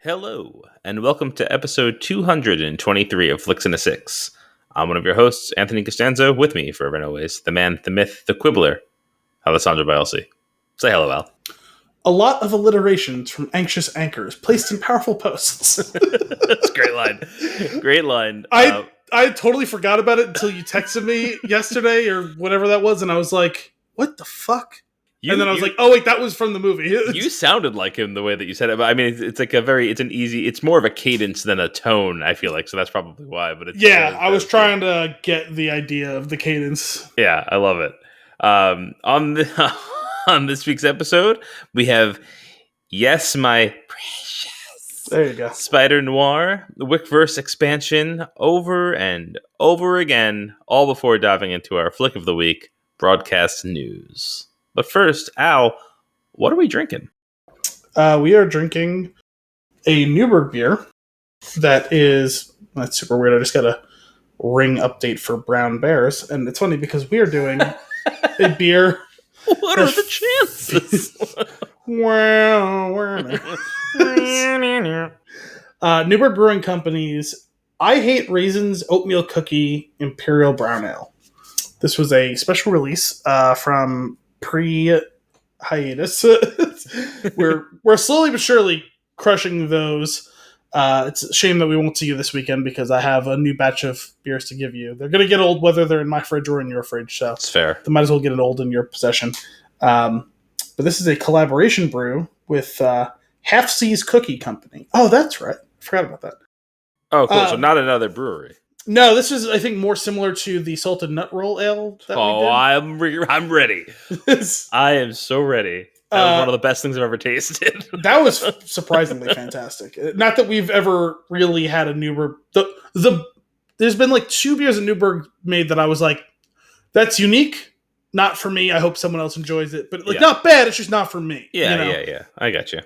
Hello, and welcome to episode 223 of Flix and a Six. I'm one of your hosts, Anthony Costanzo. With me, forever and always, the man, the myth, the quibbler, Alessandro Biolsi. Say hello, Al. A lot of alliterations from anxious anchors placed in powerful posts. That's a great line. Great line. I totally forgot about it until you texted me yesterday or whatever that was, and I was like, what the fuck? And then I was like, oh wait, that was from the movie. You sounded like him the way that you said it, but I mean, it's more of a cadence than a tone, I feel like, so that's probably why. But I was trying to get the idea of the cadence. Yeah, I love it. On this week's episode, we have Yes, My Precious. There you go. Spider-Noir, the Wickverse expansion, over and over again, all before diving into our Flick of the Week broadcast news. But first, Al, what are we drinking? We are drinking a Newburgh beer that's super weird. I just got a ring update for Brown Bears, and it's funny because we are doing a beer. What are the chances? Newburgh Brewing Company's I Hate Raisins Oatmeal Cookie Imperial Brown Ale. This was a special release from pre-hiatus. We're slowly but surely crushing those. It's a shame that we won't see you this weekend because I have a new batch of beers to give you. They're going to get old whether they're in my fridge or in your fridge. So it's fair. They might as well get it old in your possession. But this is a collaboration brew with Half C's Cookie Company. Oh, that's right. I forgot about that. Oh, cool. So not another brewery. No, this is, I think, more similar to the Salted Nut Roll Ale that we did. I'm ready. I am so ready. That was one of the best things I've ever tasted. That was surprisingly fantastic. Not that we've ever really had a Newburgh. There's been like 2 beers that Newburgh made that I was like, that's unique. Not for me. I hope someone else enjoys it. But not bad. It's just not for me. Yeah. I got you.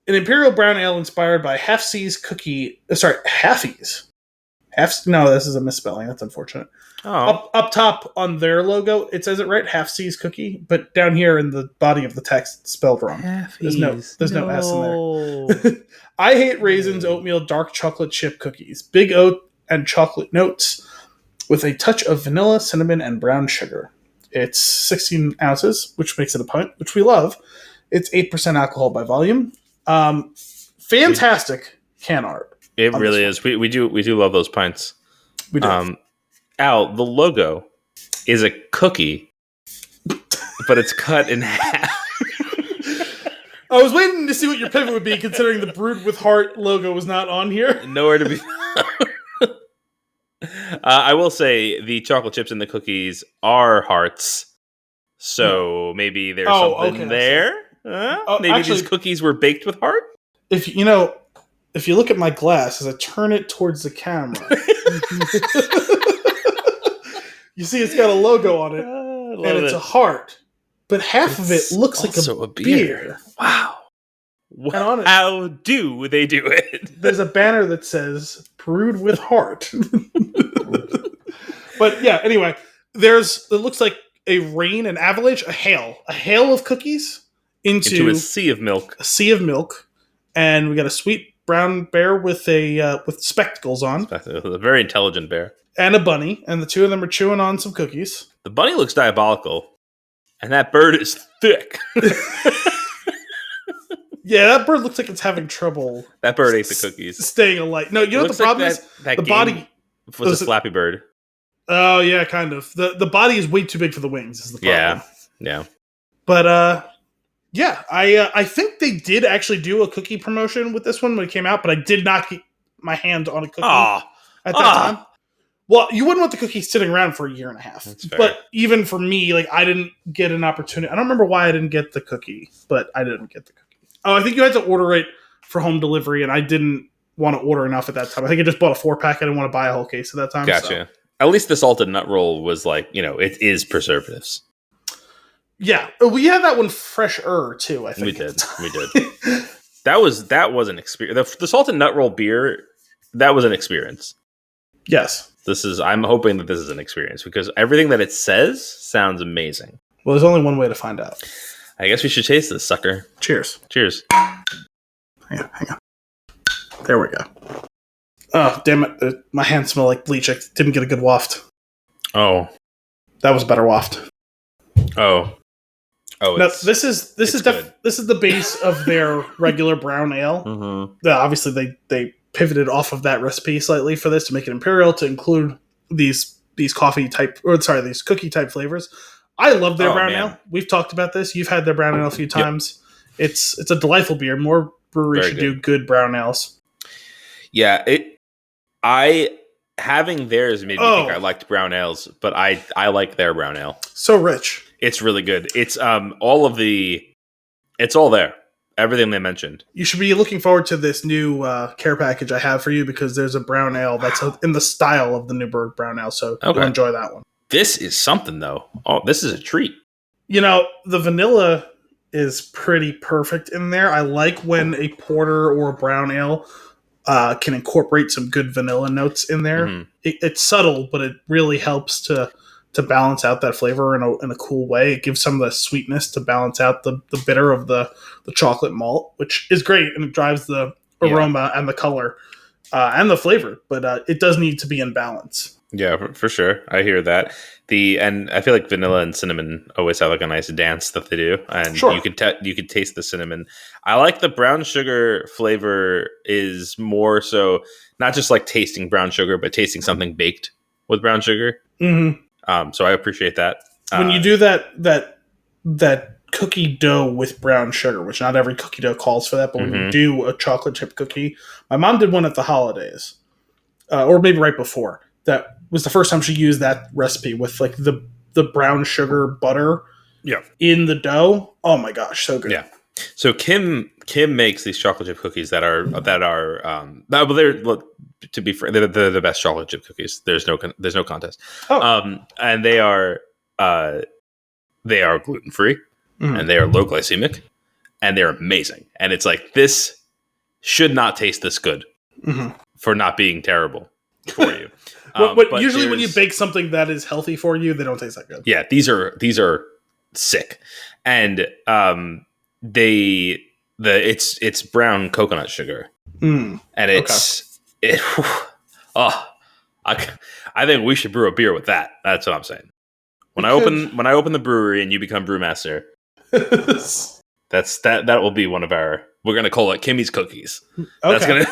An Imperial Brown Ale inspired by Half C's Cookie. Halfies. No, this is a misspelling. That's unfortunate. Oh. Up top on their logo, it says it right, Half C's Cookie, but down here in the body of the text, it's spelled wrong. There's no S in there. I Hate Raisins Oatmeal Dark Chocolate Chip Cookies. Big oat and chocolate notes with a touch of vanilla, cinnamon, and brown sugar. It's 16 ounces, which makes it a pint, which we love. It's 8% alcohol by volume. Fantastic can art. It really is. We do love those pints. We do. Al, the logo is a cookie, but it's cut in half. I was waiting to see what your pivot would be, considering the Brewed with Heart logo was not on here. Nowhere to be found. I will say the chocolate chips in the cookies are hearts, so maybe there's something there. Maybe actually, these cookies were baked with heart? If you look at my glass as I turn it towards the camera, you see it's got a logo on it, and it's a heart. But half of it looks like a beer. Wow. How do they do it? There's a banner that says, Brewed with Heart. But yeah, anyway, it looks like an avalanche, a hail of cookies into a sea of milk. A sea of milk. And we got a sweet brown bear with spectacles on. A very intelligent bear. And a bunny. And the two of them are chewing on some cookies. The bunny looks diabolical. And that bird is thick. Yeah, that bird looks like it's having trouble. That bird ate the cookies. Staying alight. No, you know what the problem is? The body was a Flappy Bird. Oh, yeah, kind of. The body is way too big for the wings is the problem. Yeah. But, yeah, I think they did actually do a cookie promotion with this one when it came out, but I did not get my hand on a cookie at that time. Well, you wouldn't want the cookie sitting around for a year and a half. But even for me, I didn't get an opportunity. I don't remember why I didn't get the cookie, but I didn't get the cookie. Oh, I think you had to order it for home delivery, and I didn't want to order enough at that time. I think I just bought a 4-pack. I didn't want to buy a whole case at that time. Gotcha. So. At least the salted nut roll was it is preservatives. Yeah, we had that one fresher too. I think we did. That was an experience. The salted nut roll beer, that was an experience. Yes, I'm hoping that this is an experience because everything that it says sounds amazing. Well, there's only one way to find out. I guess we should taste this sucker. Cheers. Cheers. Hang on. There we go. Oh, damn it. My hands smell like bleach. I didn't get a good waft. Oh. That was a better waft. Oh. Oh, no, this is the base of their regular brown ale. Mm-hmm. Obviously, they pivoted off of that recipe slightly for this to make it imperial to include these cookie type flavors. I love their brown ale. We've talked about this. You've had their brown ale a few times. Yep. It's a delightful beer. More breweries should do good brown ales. Yeah, having theirs made me think I liked brown ales, but I like their brown ale. So rich. It's really good. It's it's all there. Everything they mentioned. You should be looking forward to this new care package I have for you because there's a brown ale that's in the style of the Newburgh brown ale, so you'll enjoy that one. This is something, though. Oh, this is a treat. The vanilla is pretty perfect in there. I like when a porter or a brown ale can incorporate some good vanilla notes in there. Mm-hmm. It's subtle, but it really helps to balance out that flavor in a cool way. It gives some of the sweetness to balance out the bitter of the chocolate malt, which is great, and it drives the aroma and the color and the flavor, but it does need to be in balance. Yeah, for sure. I hear that. And I feel like vanilla and cinnamon always have like a nice dance that they do, and you could taste the cinnamon. I like the brown sugar flavor is more so not just like tasting brown sugar, but tasting something baked with brown sugar. Mm-hmm. So I appreciate that. When you do that cookie dough with brown sugar, which not every cookie dough calls for that, but when you do a chocolate chip cookie, my mom did one at the holidays, or maybe right before. That was the first time she used that recipe with like the brown sugar butter in the dough. Oh my gosh, so good. Yeah. So Kim makes these chocolate chip cookies that are to be fair, they're the best chocolate chip cookies. There's no contest. And they are gluten free, and they are low glycemic, and they're amazing. And it's like, this should not taste this good for not being terrible for you. But usually when you bake something that is healthy for you, they don't taste that good. Yeah, these are sick, and it's brown coconut sugar, and I think we should brew a beer with that. That's what I'm saying. When I open the brewery and you become brewmaster, that will be one of our. We're gonna call it Kimmy's Cookies. Okay. That's gonna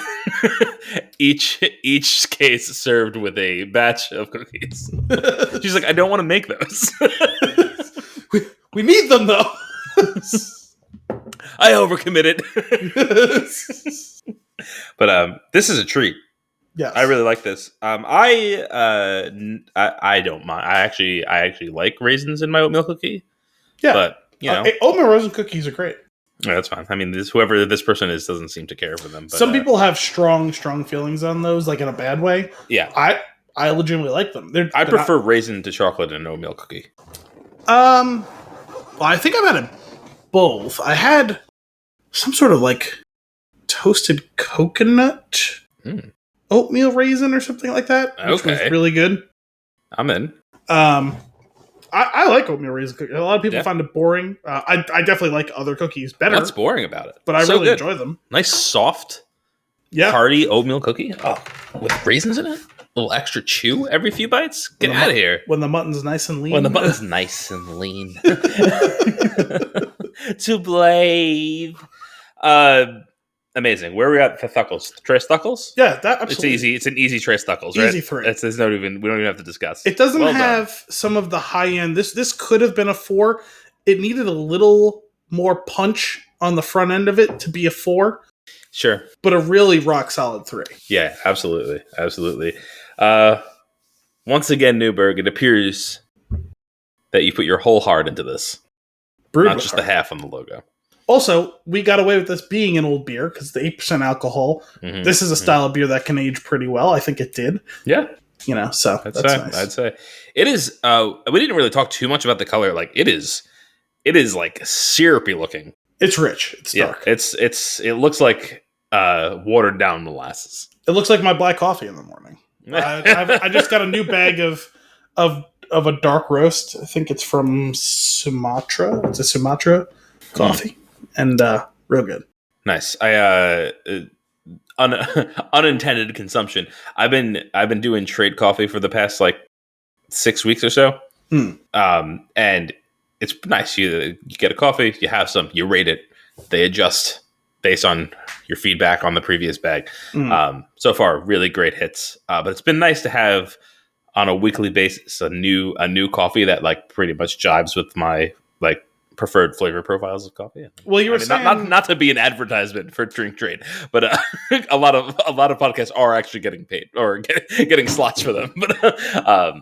each case served with a batch of cookies. She's like, I don't want to make those. we need them though. I overcommitted. But this is a treat. Yeah, I really like this. I don't mind. I actually like raisins in my oatmeal cookie. Yeah, but oatmeal raisin cookies are great. Yeah, that's fine. I mean, whoever this person is doesn't seem to care for them. But, some people have strong feelings on those, like in a bad way. Yeah, I legitimately like them. I prefer raisin to chocolate in an oatmeal cookie. Well, I think I've had both. I had some sort of like toasted coconut oatmeal raisin or something like that, which was really good. I'm in. I like oatmeal raisin cookies. A lot of people find it boring. I definitely like other cookies better. What's boring about it? But I really enjoy them. Nice, soft, hearty oatmeal cookie with raisins in it. A little extra chew every few bites. Get out of here. When the mutton's nice and lean. To Blave. Amazing. Where are we at for Thuckles? Tres Thuckles? Yeah, that absolutely. It's easy. It's an easy Tres Thuckles, right? Easy 3. We don't even have to discuss. It doesn't have some of the high end. This could have been a 4. It needed a little more punch on the front end of it to be a 4. Sure. But a really rock solid 3. Yeah, absolutely. Absolutely. Once again, Newburgh, it appears that you put your whole heart into this. Not just the half on the logo. Also, we got away with this being an old beer because the 8% alcohol. Mm-hmm, this is a style of beer that can age pretty well. I think it did. Yeah. So that's nice. I'd say. It is, we didn't really talk too much about the color. Like, it is like syrupy looking. It's rich. It's dark. It looks like watered down molasses. It looks like my black coffee in the morning. I just got a new bag of a dark roast. I think it's from Sumatra. It's a Sumatra coffee. And real good. Nice. unintended consumption. I've been doing trade coffee for the past like 6 weeks or so. And it's nice. You get a coffee, you have some, you rate it, they adjust based on your feedback on the previous bag. So far, really great hits. But it's been nice to have on a weekly basis a new coffee that like pretty much jives with my like preferred flavor profiles of coffee. Well, you were saying not to be an advertisement for Drink Trade, but a lot of podcasts are actually getting paid or getting slots for them. But I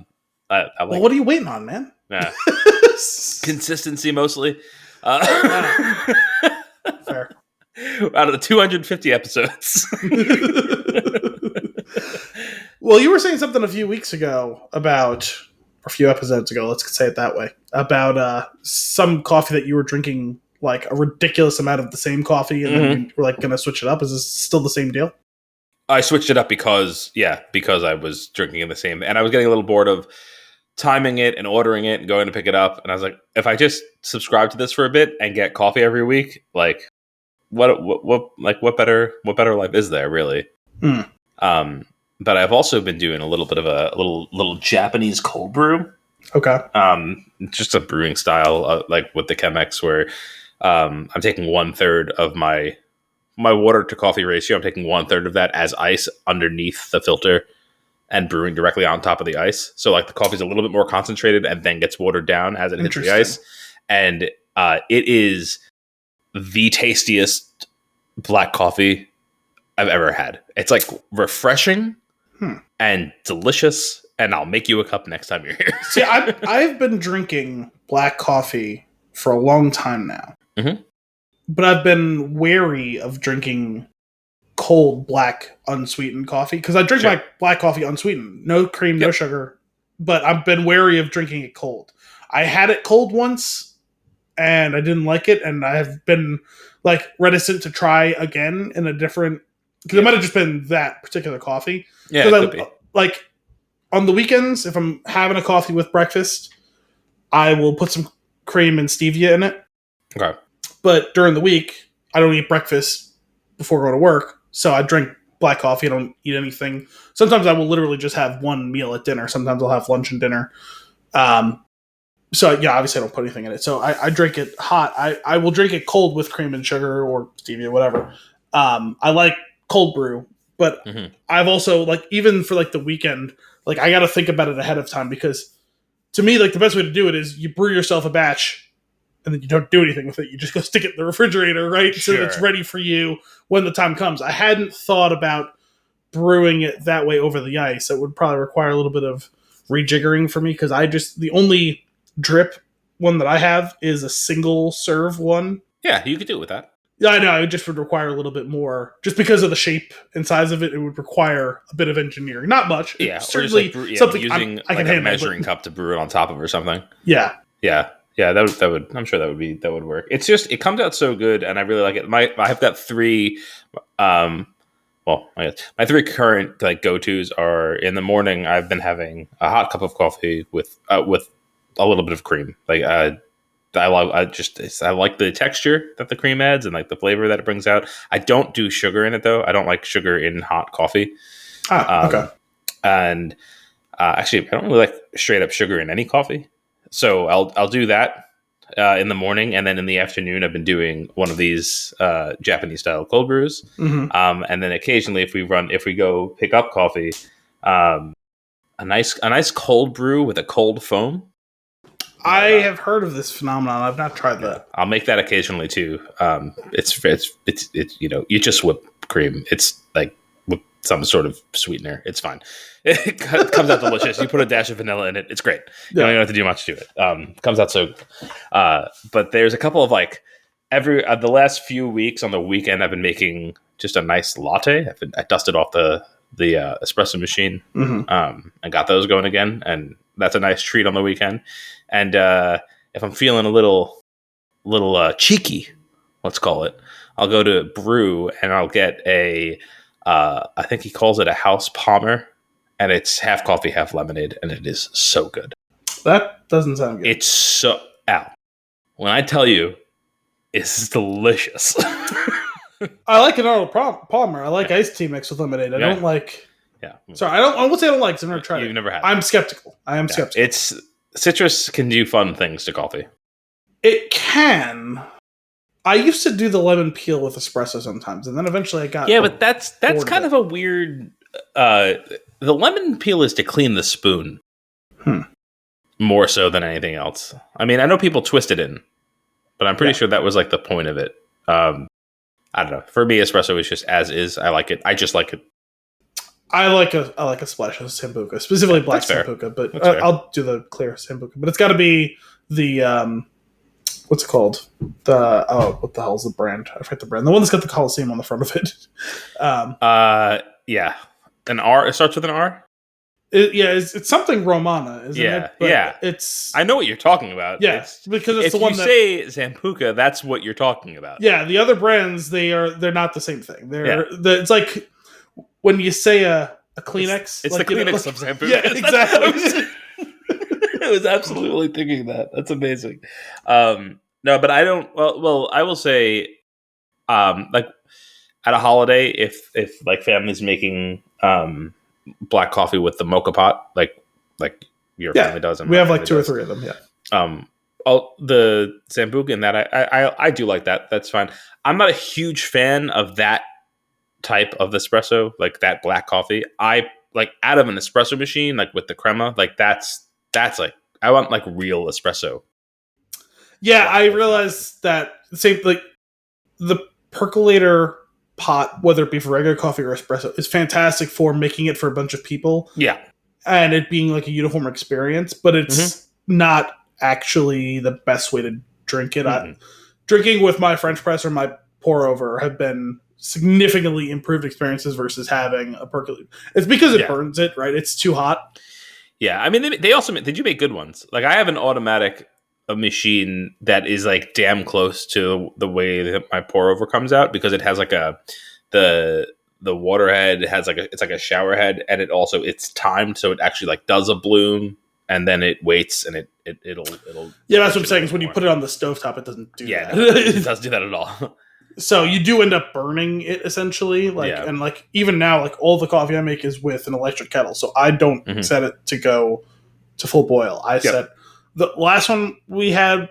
like. Well, what are you waiting on, man? Consistency mostly. Fair. Out of the 250 episodes. Well, you were saying something a few weeks ago about, or a few episodes ago, let's say it that way, about some coffee that you were drinking like a ridiculous amount of the same coffee, and then you were like going to switch it up. Is this still the same deal? I switched it up because I was drinking in the same, and I was getting a little bored of timing it and ordering it and going to pick it up. And I was like, if I just subscribe to this for a bit and get coffee every week, like what better life is there really? But I've also been doing a little bit of a little Japanese cold brew. Okay. Just a brewing style, like with the Chemex, where I'm taking 1/3 of my water to coffee ratio. I'm taking 1/3 of that as ice underneath the filter and brewing directly on top of the ice. So like the coffee's a little bit more concentrated and then gets watered down as it hits the ice. And it is the tastiest black coffee I've ever had. It's like refreshing and delicious, and I'll make you a cup next time you're here. See, I've been drinking black coffee for a long time now. But I've been wary of drinking cold black unsweetened coffee, because I drink my black coffee unsweetened, no cream, no sugar, but I've been wary of drinking it cold. I had it cold once and I didn't like it, and I have been like reticent to try again in a different, because it might have just been that particular coffee. Yeah, it could be. Like on the weekends, if I'm having a coffee with breakfast, I will put some cream and stevia in it. Okay. But during the week, I don't eat breakfast before going to work, so I drink black coffee. I don't eat anything. Sometimes I will literally just have one meal at dinner. Sometimes I'll have lunch and dinner. So yeah, obviously I don't put anything in it. So I drink it hot. I will drink it cold with cream and sugar or stevia, whatever. I like cold brew, but I've also, like, even for like the weekend, like I got to think about it ahead of time, because to me, like the best way to do it is you brew yourself a batch and then you don't do anything with it. You just go stick it in the refrigerator, right? Sure. So it's ready for you when the time comes. I hadn't thought about brewing it that way over the ice. It would probably require a little bit of rejiggering for me, because the only drip one that I have is a single serve one. Yeah, you could do it with that. Yeah, I know. It just would require a little bit more, just because of the shape and size of it. It would require a bit of engineering. Not much. Yeah, certainly something using I can like a handle, measuring cup to brew it on top of or something. Yeah. That would. I'm sure that would work. It's just, it comes out so good, and I really like it. I've got three. My three current like go-tos are: in the morning, I've been having a hot cup of coffee with a little bit of cream. Like I like the texture that the cream adds and like the flavor that it brings out. I don't do sugar in it though. I don't like sugar in hot coffee. Okay. And actually, I don't really like straight up sugar in any coffee. So I'll do that in the morning, and then in the afternoon, I've been doing one of these Japanese style cold brews. And then occasionally, if we go pick up coffee, a nice cold brew with a cold foam. I have heard of this phenomenon. I've not tried that. I'll make that occasionally too. It's you just whip cream. It's like with some sort of sweetener. It's fine. It comes out delicious. You put a dash of vanilla in it. It's great. You don't even have to do much to it. Comes out so. But there's a couple of like the last few weeks on the weekend, I've been making just a nice latte. I dusted off the espresso machine. And got those going again, and that's a nice treat on the weekend. And if I'm feeling a little cheeky, let's call it, I'll go to Brew and I'll get I think he calls it a House Palmer, and it's half coffee, half lemonade, and it is so good. That doesn't sound good. It's so when I tell you, it's delicious. I like an Arnold Palmer. I like iced tea mixed with lemonade. I don't like. Yeah. Sorry, I won't say I don't like because I've never tried it. You've never had it. I'm skeptical. I am skeptical. It's citrus can do fun things to coffee. It can. I used to do the lemon peel with espresso sometimes, and then eventually I got but that's kind of a weird. The lemon peel is to clean the spoon, more so than anything else. I mean, I know people twist it in, but I'm pretty sure that was like the point of it. I don't know. For me, espresso is just as is. I like it. I just like it. I like a splash of Sambuca, specifically black Sambuca, but I'll do the clear Sambuca. But it's got to be the what's it called? What the hell is the brand? I forget the brand. The one that's got the Coliseum on the front of it. An R. It starts with an R. It's something Romana, isn't it? But it's. I know what you're talking about. Yeah, because it's the one that say Sambuca, that's what you're talking about. Yeah, the other brands they're not the same thing. It's like when you say a Kleenex. It's like the Kleenex of Sambuca. Yeah, exactly. I was absolutely thinking that. That's amazing. No, but I don't. Well, I will say, like at a holiday, if like family's making black coffee with the mocha pot, like your family does, and we have like 2 or 3 of them. Yeah. The Sambuca and that I do like that. That's fine. I'm not a huge fan of that type of espresso, like that black coffee. I like out of an espresso machine, like with the crema, like that's like I want like real espresso. Yeah, I realized that same like the percolator pot, whether it be for regular coffee or espresso, is fantastic for making it for a bunch of people. Yeah, and it being like a uniform experience, but it's not actually the best way to drink it. Drinking with my French press or my pour over have been significantly improved experiences versus having a percolator. It's because it burns it, right? It's too hot. Yeah, I mean, they also did you make good ones? Like I have an automatic machine that is like damn close to the way that my pour over comes out because it has like the water head has like it's like a shower head, and it's timed so it actually like does a bloom and then it waits and it'll yeah, that's what I'm saying is when you put it on the stovetop it doesn't do that. No, it doesn't do that at all. So you do end up burning it essentially, and like even now, like all the coffee I make is with an electric kettle, so I don't set it to go to full boil. I set the last one we had.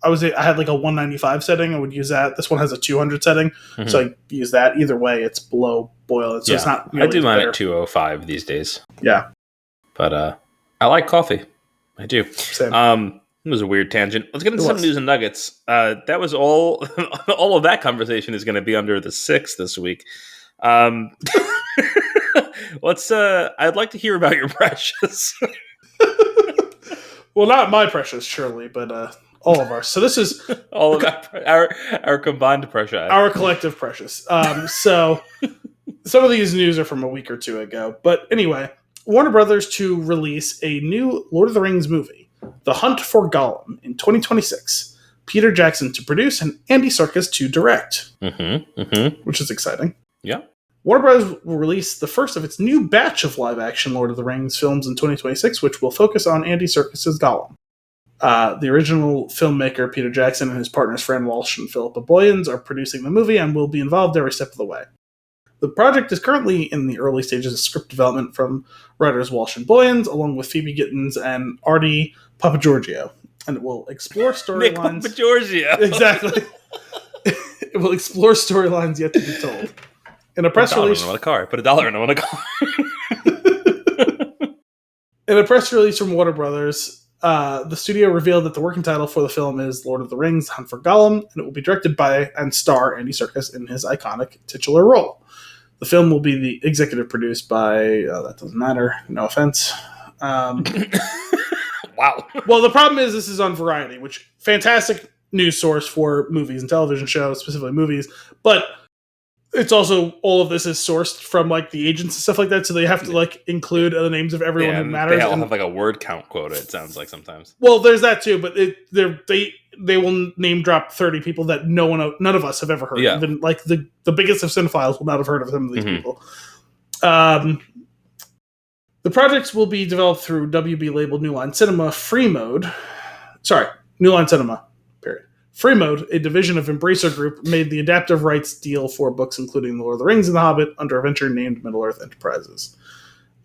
I had like a 195 setting. I would use that. This one has a 200 setting, so I use that. Either way, it's below boil. So it's not. I do mine at 205 these days. Yeah, but I like coffee. I do. Same. It was a weird tangent. Let's get into some news and nuggets. That was all. All of that conversation is going to be under the 6 this week. Let's. I'd like to hear about your precious. Well, not my precious, surely, but all of ours. So this is all of our combined precious, our collective precious. So some of these news are from a week or 2 ago, but anyway, Warner Brothers to release a new Lord of the Rings movie, The Hunt for Gollum, in 2026. Peter Jackson to produce and Andy Serkis to direct, which is exciting. Yeah. Warner Bros. Will release the first of its new batch of live-action Lord of the Rings films in 2026, which will focus on Andy Serkis' Gollum. The original filmmaker, Peter Jackson, and his partners Fran Walsh and Philippa Boyens are producing the movie and will be involved every step of the way. The project is currently in the early stages of script development from writers Walsh and Boyens, along with Phoebe Gittins and Artie Papagiorgio, and it will explore storylines. Nick Papagiorgio. Exactly. It will explore storylines yet to be told. In a press release, put $1 in a car. In a press release from Warner Brothers, the studio revealed that the working title for the film is Lord of the Rings: Hunt for Gollum, and it will be directed by and star Andy Serkis in his iconic titular role. The film will be executive produced by. That doesn't matter. No offense. Wow. Well, the problem is this is on Variety, which fantastic news source for movies and television shows, specifically movies, but it's also all of this is sourced from like the agents and stuff like that, so they have to like include the names of everyone who matters. They all have like a word count quota. It sounds like sometimes. Well, there's that too, but they will name drop 30 people that none of us have ever heard. Yeah. Even like the biggest of cinephiles will not have heard of some of these people. The projects will be developed through WB labeled New Line Cinema Free Mode. Sorry, New Line Cinema. Period. Freemode, a division of Embracer Group, made the adaptive rights deal for books including The Lord of the Rings and The Hobbit under a venture named Middle-earth Enterprises.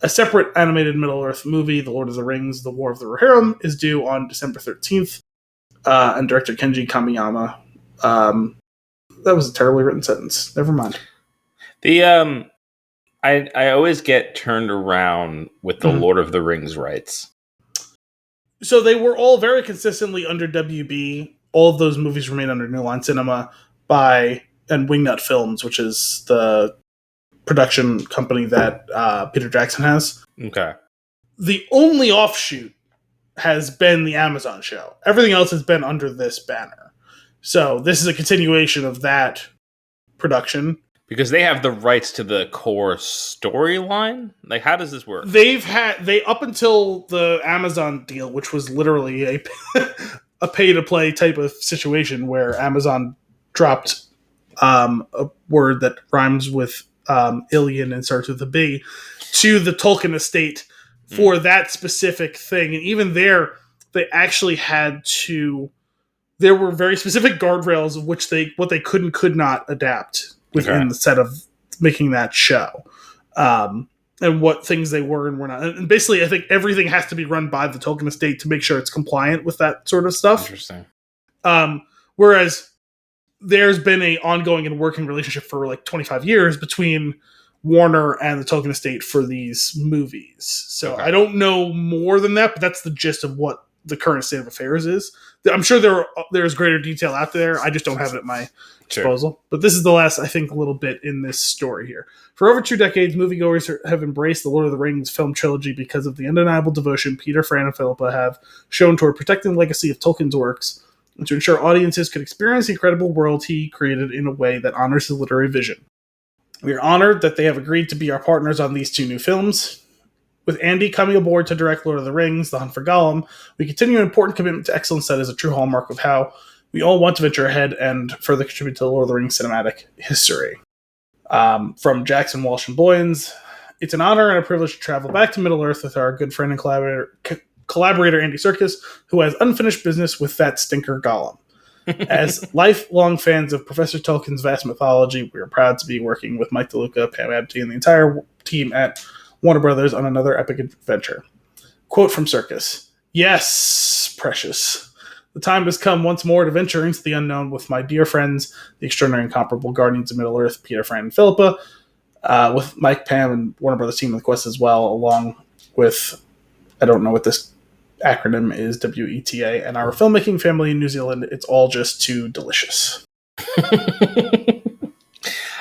A separate animated Middle-earth movie, The Lord of the Rings, The War of the Rohirrim, is due on December 13th, and director Kenji Kamiyama. That was a terribly written sentence. Never mind. I always get turned around with the Lord of the Rings rights. So they were all very consistently under WB. All of those movies remain under New Line Cinema and Wingnut Films, which is the production company that Peter Jackson has. Okay. The only offshoot has been the Amazon show. Everything else has been under this banner. So this is a continuation of that production. Because they have the rights to the core storyline? Like, how does this work? They up until the Amazon deal, which was literally a pay-to-play type of situation where Amazon dropped a word that rhymes with Ilian and starts with a B to the Tolkien estate for that specific thing. And even there, they actually had to... There were very specific guardrails of what they could and could not adapt within the set of making that show. And what things they were and were not. And basically, I think everything has to be run by the Tolkien estate to make sure it's compliant with that sort of stuff. Interesting. Whereas there's been an ongoing and working relationship for like 25 years between Warner and the Tolkien estate for these movies. So I don't know more than that, but that's the gist of what the current state of affairs is. I'm sure there's greater detail out there. I just don't have it at my disposal. But this is the last, I think, little bit in this story here. For over 2 decades, moviegoers have embraced the Lord of the Rings film trilogy because of the undeniable devotion Peter, Fran, and Philippa have shown toward protecting the legacy of Tolkien's works and to ensure audiences could experience the incredible world he created in a way that honors his literary vision. We are honored that they have agreed to be our partners on these 2 new films. With Andy coming aboard to direct Lord of the Rings, The Hunt for Gollum, we continue an important commitment to excellence that is a true hallmark of how we all want to venture ahead and further contribute to the Lord of the Rings cinematic history. From Jackson, Walsh, and Boyens, it's an honor and a privilege to travel back to Middle-earth with our good friend and collaborator Andy Serkis, who has unfinished business with that stinker Gollum. As lifelong fans of Professor Tolkien's vast mythology, we are proud to be working with Mike DeLuca, Pam Abdi, and the entire team at Warner Brothers on another epic adventure. Quote from Serkis: "Yes, precious. The time has come once more to venture into the unknown with my dear friends, the extraordinary and incomparable Guardians of Middle-earth, Peter, Fran, and Philippa, with Mike, Pam, and Warner Brothers team on the quest as well, along with, I don't know what this acronym is, WETA, and our filmmaking family in New Zealand. It's all just too delicious."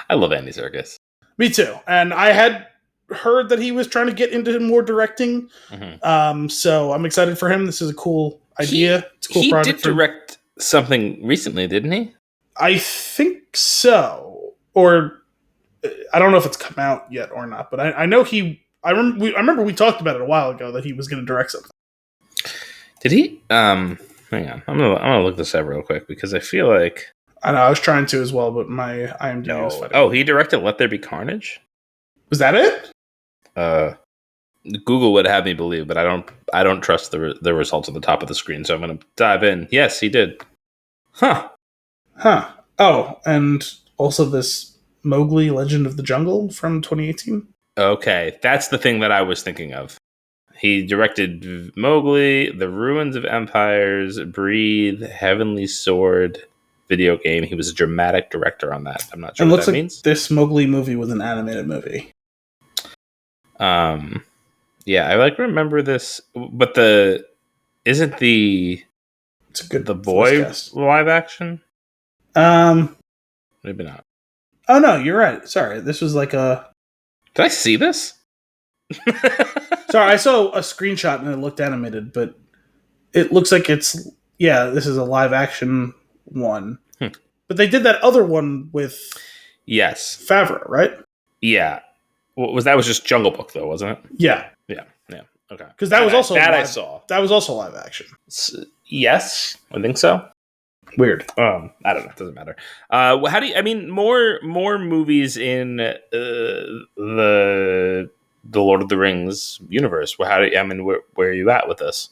I love Andy Serkis. Me too. And I had heard that he was trying to get into more directing. So I'm excited for him. This is a cool idea. It's a cool project. He did direct something recently, didn't he? I think so. Or I don't know if it's come out yet or not, but I know I remember we talked about it a while ago that he was going to direct something. Did he? Hang on. I'm gonna look this up real quick because I feel like I know I was trying to as well, but my IMDb was fighting. Oh, he directed Let There Be Carnage? Was that it? Google would have me believe, but I don't trust the results at the top of the screen, so I'm going to dive in. Yes, he did. Huh. Oh, and also this Mowgli Legend of the Jungle from 2018. Okay, that's the thing that I was thinking of. He directed Mowgli, The Ruins of Empires, Breathe, Heavenly Sword video game. He was a dramatic director on that. I'm not sure what that means. This Mowgli movie was an animated movie. Yeah, I remember this, but it's a good the boy live action? Maybe not. Oh no, you're right. Sorry, this was like a. Did I see this? Sorry, I saw a screenshot and it looked animated, but it looks like it's this is a live action one. But they did that other one with Favreau, right? Yeah. That was just Jungle Book, though, wasn't it? Yeah. Okay. Because that was also I saw. That was also live action. Yes, I think so. Weird. I don't know. It doesn't matter. How do you? I mean, more movies in the Lord of the Rings universe. Where are you at with this?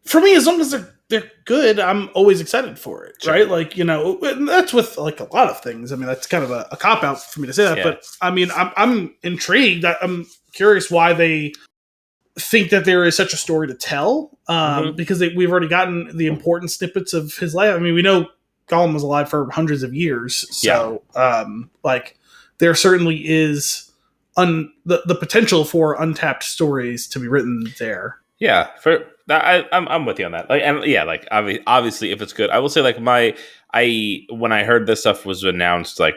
For me, as long as they're they're good, I'm always excited for it, right? Like, that's with like a lot of things. I mean, that's kind of a cop out for me to say that, but I mean, I'm intrigued. I'm curious why they think that there is such a story to tell, because we've already gotten the important snippets of his life. I mean, we know Gollum was alive for hundreds of years, so like there certainly is the potential for untapped stories to be written there. Yeah, I'm with you on that. Like, and like obviously, if it's good, I will say like when I heard this stuff was announced, like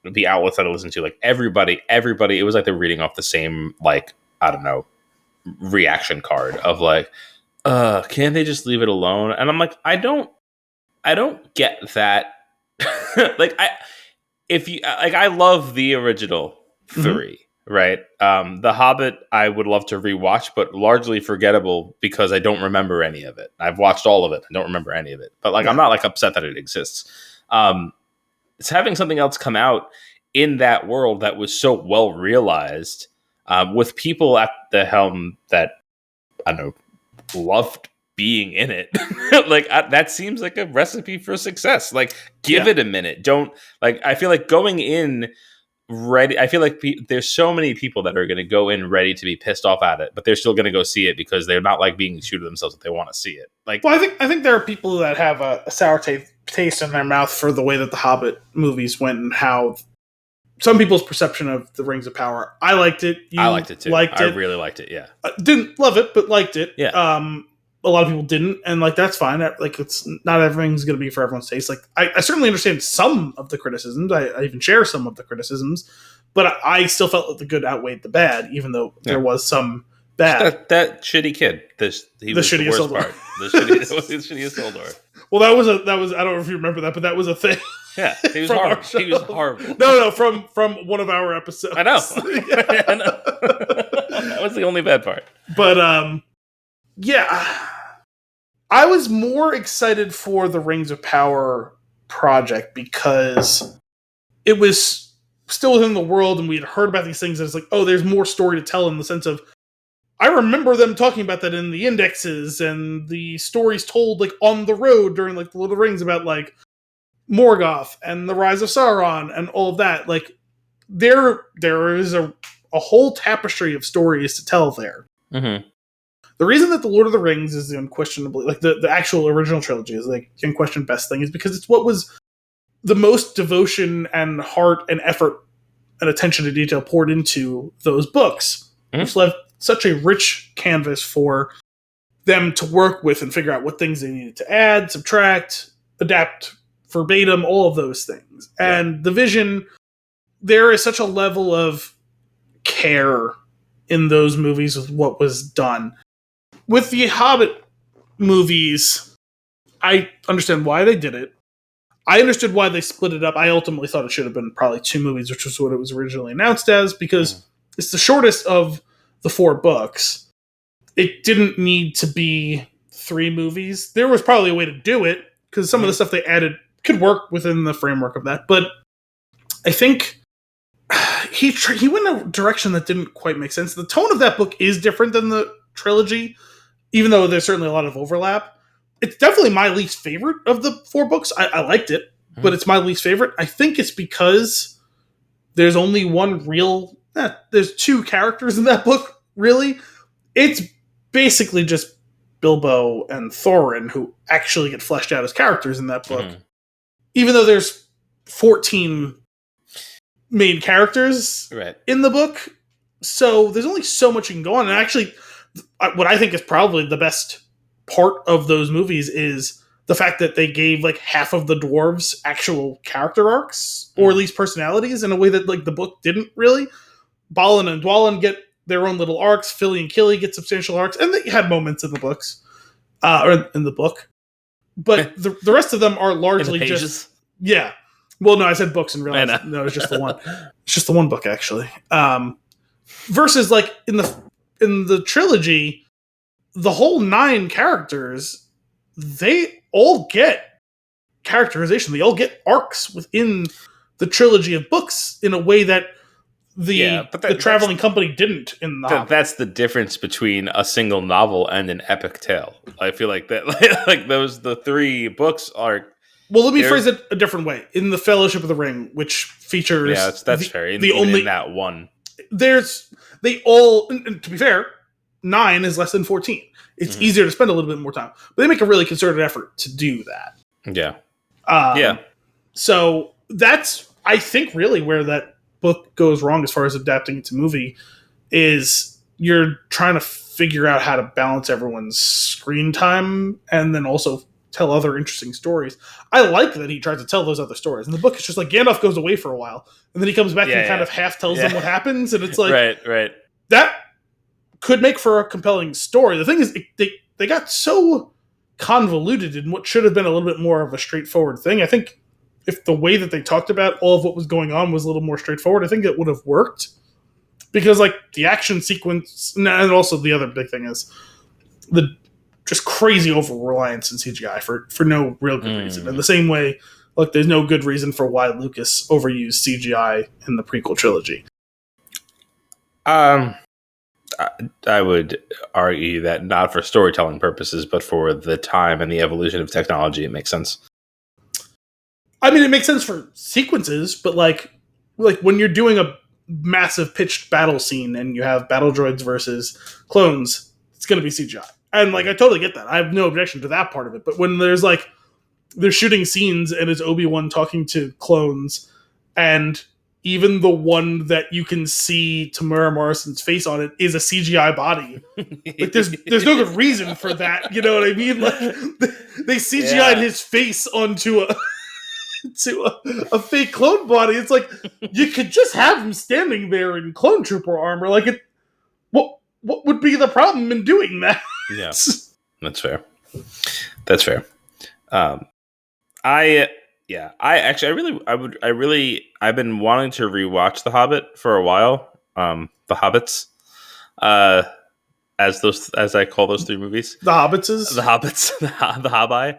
the outlets that I listened to, like everybody, it was like they're reading off the same, like, I don't know, reaction card of like, can't they just leave it alone? And I'm like, I don't get that. Like, I love the original 3, right? The Hobbit I would love to rewatch, but largely forgettable because I don't remember any of it. I've watched all of it, I don't remember any of it. But like, I'm not like upset that it exists. It's having something else come out in that world that was so well realized, with people at the helm that, I don't know, loved being in it. Like, that seems like a recipe for success. Like, give it a minute. Don't, like, I feel like going in ready, I feel like there's so many people that are going to go in ready to be pissed off at it, but they're still going to go see it because they're not like being true to themselves if they want to see it. Like, well, I think there are people that have a sour taste in their mouth for the way that the Hobbit movies went and how some people's perception of the Rings of Power. I liked it. I liked it too. I really liked it. Yeah. Didn't love it, but liked it. Yeah. A lot of people didn't, and like that's fine. Like, it's not everything's going to be for everyone's taste. Like, I certainly understand some of the criticisms. I even share some of the criticisms, but I still felt that the good outweighed the bad, even though there was some bad. That shitty kid. He was the shittiest Sildor part. The shittiest Sildor. Well, that was I don't know if you remember that, but that was a thing. Yeah, he was horrible. He was horrible. No, from one of our episodes. I know. I know. That was the only bad part. But yeah, I was more excited for the Rings of Power project because it was still within the world, and we had heard about these things. And it's like, oh, there's more story to tell in the sense of, I remember them talking about that in the indexes and the stories told like on the road during like the Lord of the Rings about like Morgoth and the Rise of Sauron and all of that. Like, there is a whole tapestry of stories to tell there. Mm-hmm. The reason that the Lord of the Rings is the unquestionably, like the actual original trilogy is like the unquestioned best thing, is because it's what was the most devotion and heart and effort and attention to detail poured into those books, which left such a rich canvas for them to work with and figure out what things they needed to add, subtract, adapt, verbatim, all of those things. And the vision, there is such a level of care in those movies with what was done. With the Hobbit movies, I understand why they did it. I understood why they split it up. I ultimately thought it should have been probably 2 movies, which was what it was originally announced as, because it's the shortest of the 4 books. It didn't need to be 3 movies. There was probably a way to do it, because some of the stuff they added could work within the framework of that. But I think he went in a direction that didn't quite make sense. The tone of that book is different than the trilogy, even though there's certainly a lot of overlap. It's definitely my least favorite of the 4 books. I liked it, but it's my least favorite. I think it's because there's only one real... there's 2 characters in that book, really. It's basically just Bilbo and Thorin who actually get fleshed out as characters in that book. Even though there's 14 main characters in the book. So there's only so much you can go on. And actually, what I think is probably the best part of those movies is the fact that they gave like half of the dwarves actual character arcs, or at least personalities, in a way that like the book didn't really. Balin and Dwalin get their own little arcs. Philly and Killy get substantial arcs, and they had moments in the books, or in the book. But the rest of them are largely just Well, no, I said books and realized no, it's just the one. It's just the one book actually. Versus like in the trilogy, the whole 9 characters, they all get characterization. They all get arcs within the trilogy of books in a way that the traveling company didn't in the Hobbit. That's the difference between a single novel and an epic tale. I feel like that, like the 3 books are. Well, let me phrase it a different way. In the Fellowship of the Ring, which features that's fair. In that one, they all. And to be fair, 9 is less than 14. It's easier to spend a little bit more time, but they make a really concerted effort to do that. Yeah. So that's, I think, really where that book goes wrong as far as adapting it to movie, is you're trying to figure out how to balance everyone's screen time and then also tell other interesting stories. I like that he tried to tell those other stories. In the book, it's just like Gandalf goes away for a while, and then he comes back and kind of half tells them what happens, and it's like, right. That could make for a compelling story. The thing is, they got so convoluted in what should have been a little bit more of a straightforward thing. I think if the way that they talked about all of what was going on was a little more straightforward, I think it would have worked. Because, like, the action sequence, and also the other big thing is the just crazy over-reliance in CGI for no real good reason. In the same way, like, there's no good reason for why Lucas overused CGI in the prequel trilogy. I would argue that not for storytelling purposes, but for the time and the evolution of technology, it makes sense. I mean, it makes sense for sequences, but like when you're doing a massive pitched battle scene and you have battle droids versus clones, it's going to be CGI. And like, I totally get that. I have no objection to that part of it. But when they're shooting scenes and it's Obi-Wan talking to clones, and even the one that you can see Tamara Morrison's face on it is a CGI body. Like, there's no good reason for that. You know what I mean? Like, they CGI'd his face onto a fake clone body. It's like, you could just have him standing there in clone trooper armor. Like, what would be the problem in doing that? Yeah, that's fair. I've been wanting to rewatch The Hobbit for a while. The Hobbits, as I call those 3 movies, the Hobbitses, the Hobbi.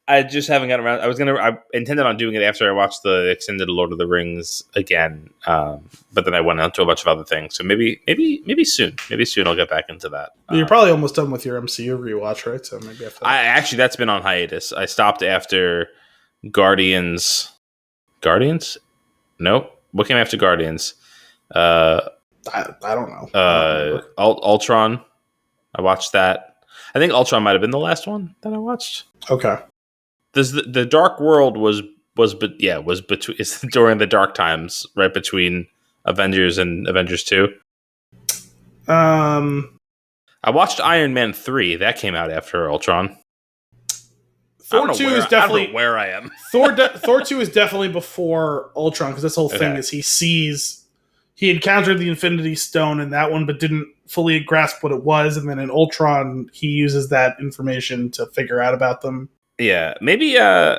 I just haven't gotten around. I intended on doing it after I watched the extended Lord of the Rings again, but then I went on to a bunch of other things. So maybe soon. Maybe soon I'll get back into that. You're probably almost done with your MCU rewatch, right? So maybe after that. That's been on hiatus. I stopped after Guardians. Guardians? Nope. What came after Guardians? I don't know. Ultron. I watched that. I think Ultron might have been the last one that I watched. Okay. The Dark World was between it's during the dark times, right between Avengers and Avengers 2. I watched Iron Man 3. That came out after Ultron. Thor 2 is definitely, I don't know where I am. Thor 2 is definitely before Ultron, because this whole thing is he encountered the Infinity Stone in that one, but didn't fully grasp what it was, and then in Ultron he uses that information to figure out about them. Yeah, maybe. I'm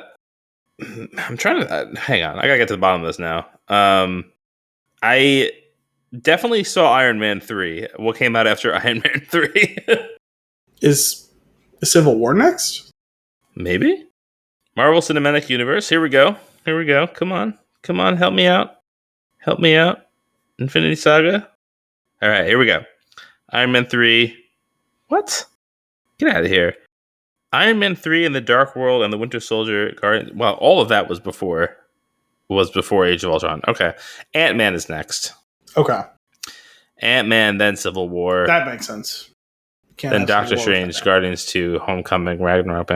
trying to hang on. I gotta get to the bottom of this now. I definitely saw Iron Man 3. What came out after Iron Man 3? Is Civil War next? Maybe. Marvel Cinematic Universe. Here we go. Come on. Help me out. Infinity Saga. All right, here we go. Iron Man 3. What? Get out of here. Iron Man 3 and the Dark World and the Winter Soldier. Well, all of that was before Age of Ultron. Okay. Ant-Man is next. Okay. Ant-Man, then Civil War. That makes sense. Then Doctor Strange, Guardians 2, Homecoming, Ragnarok.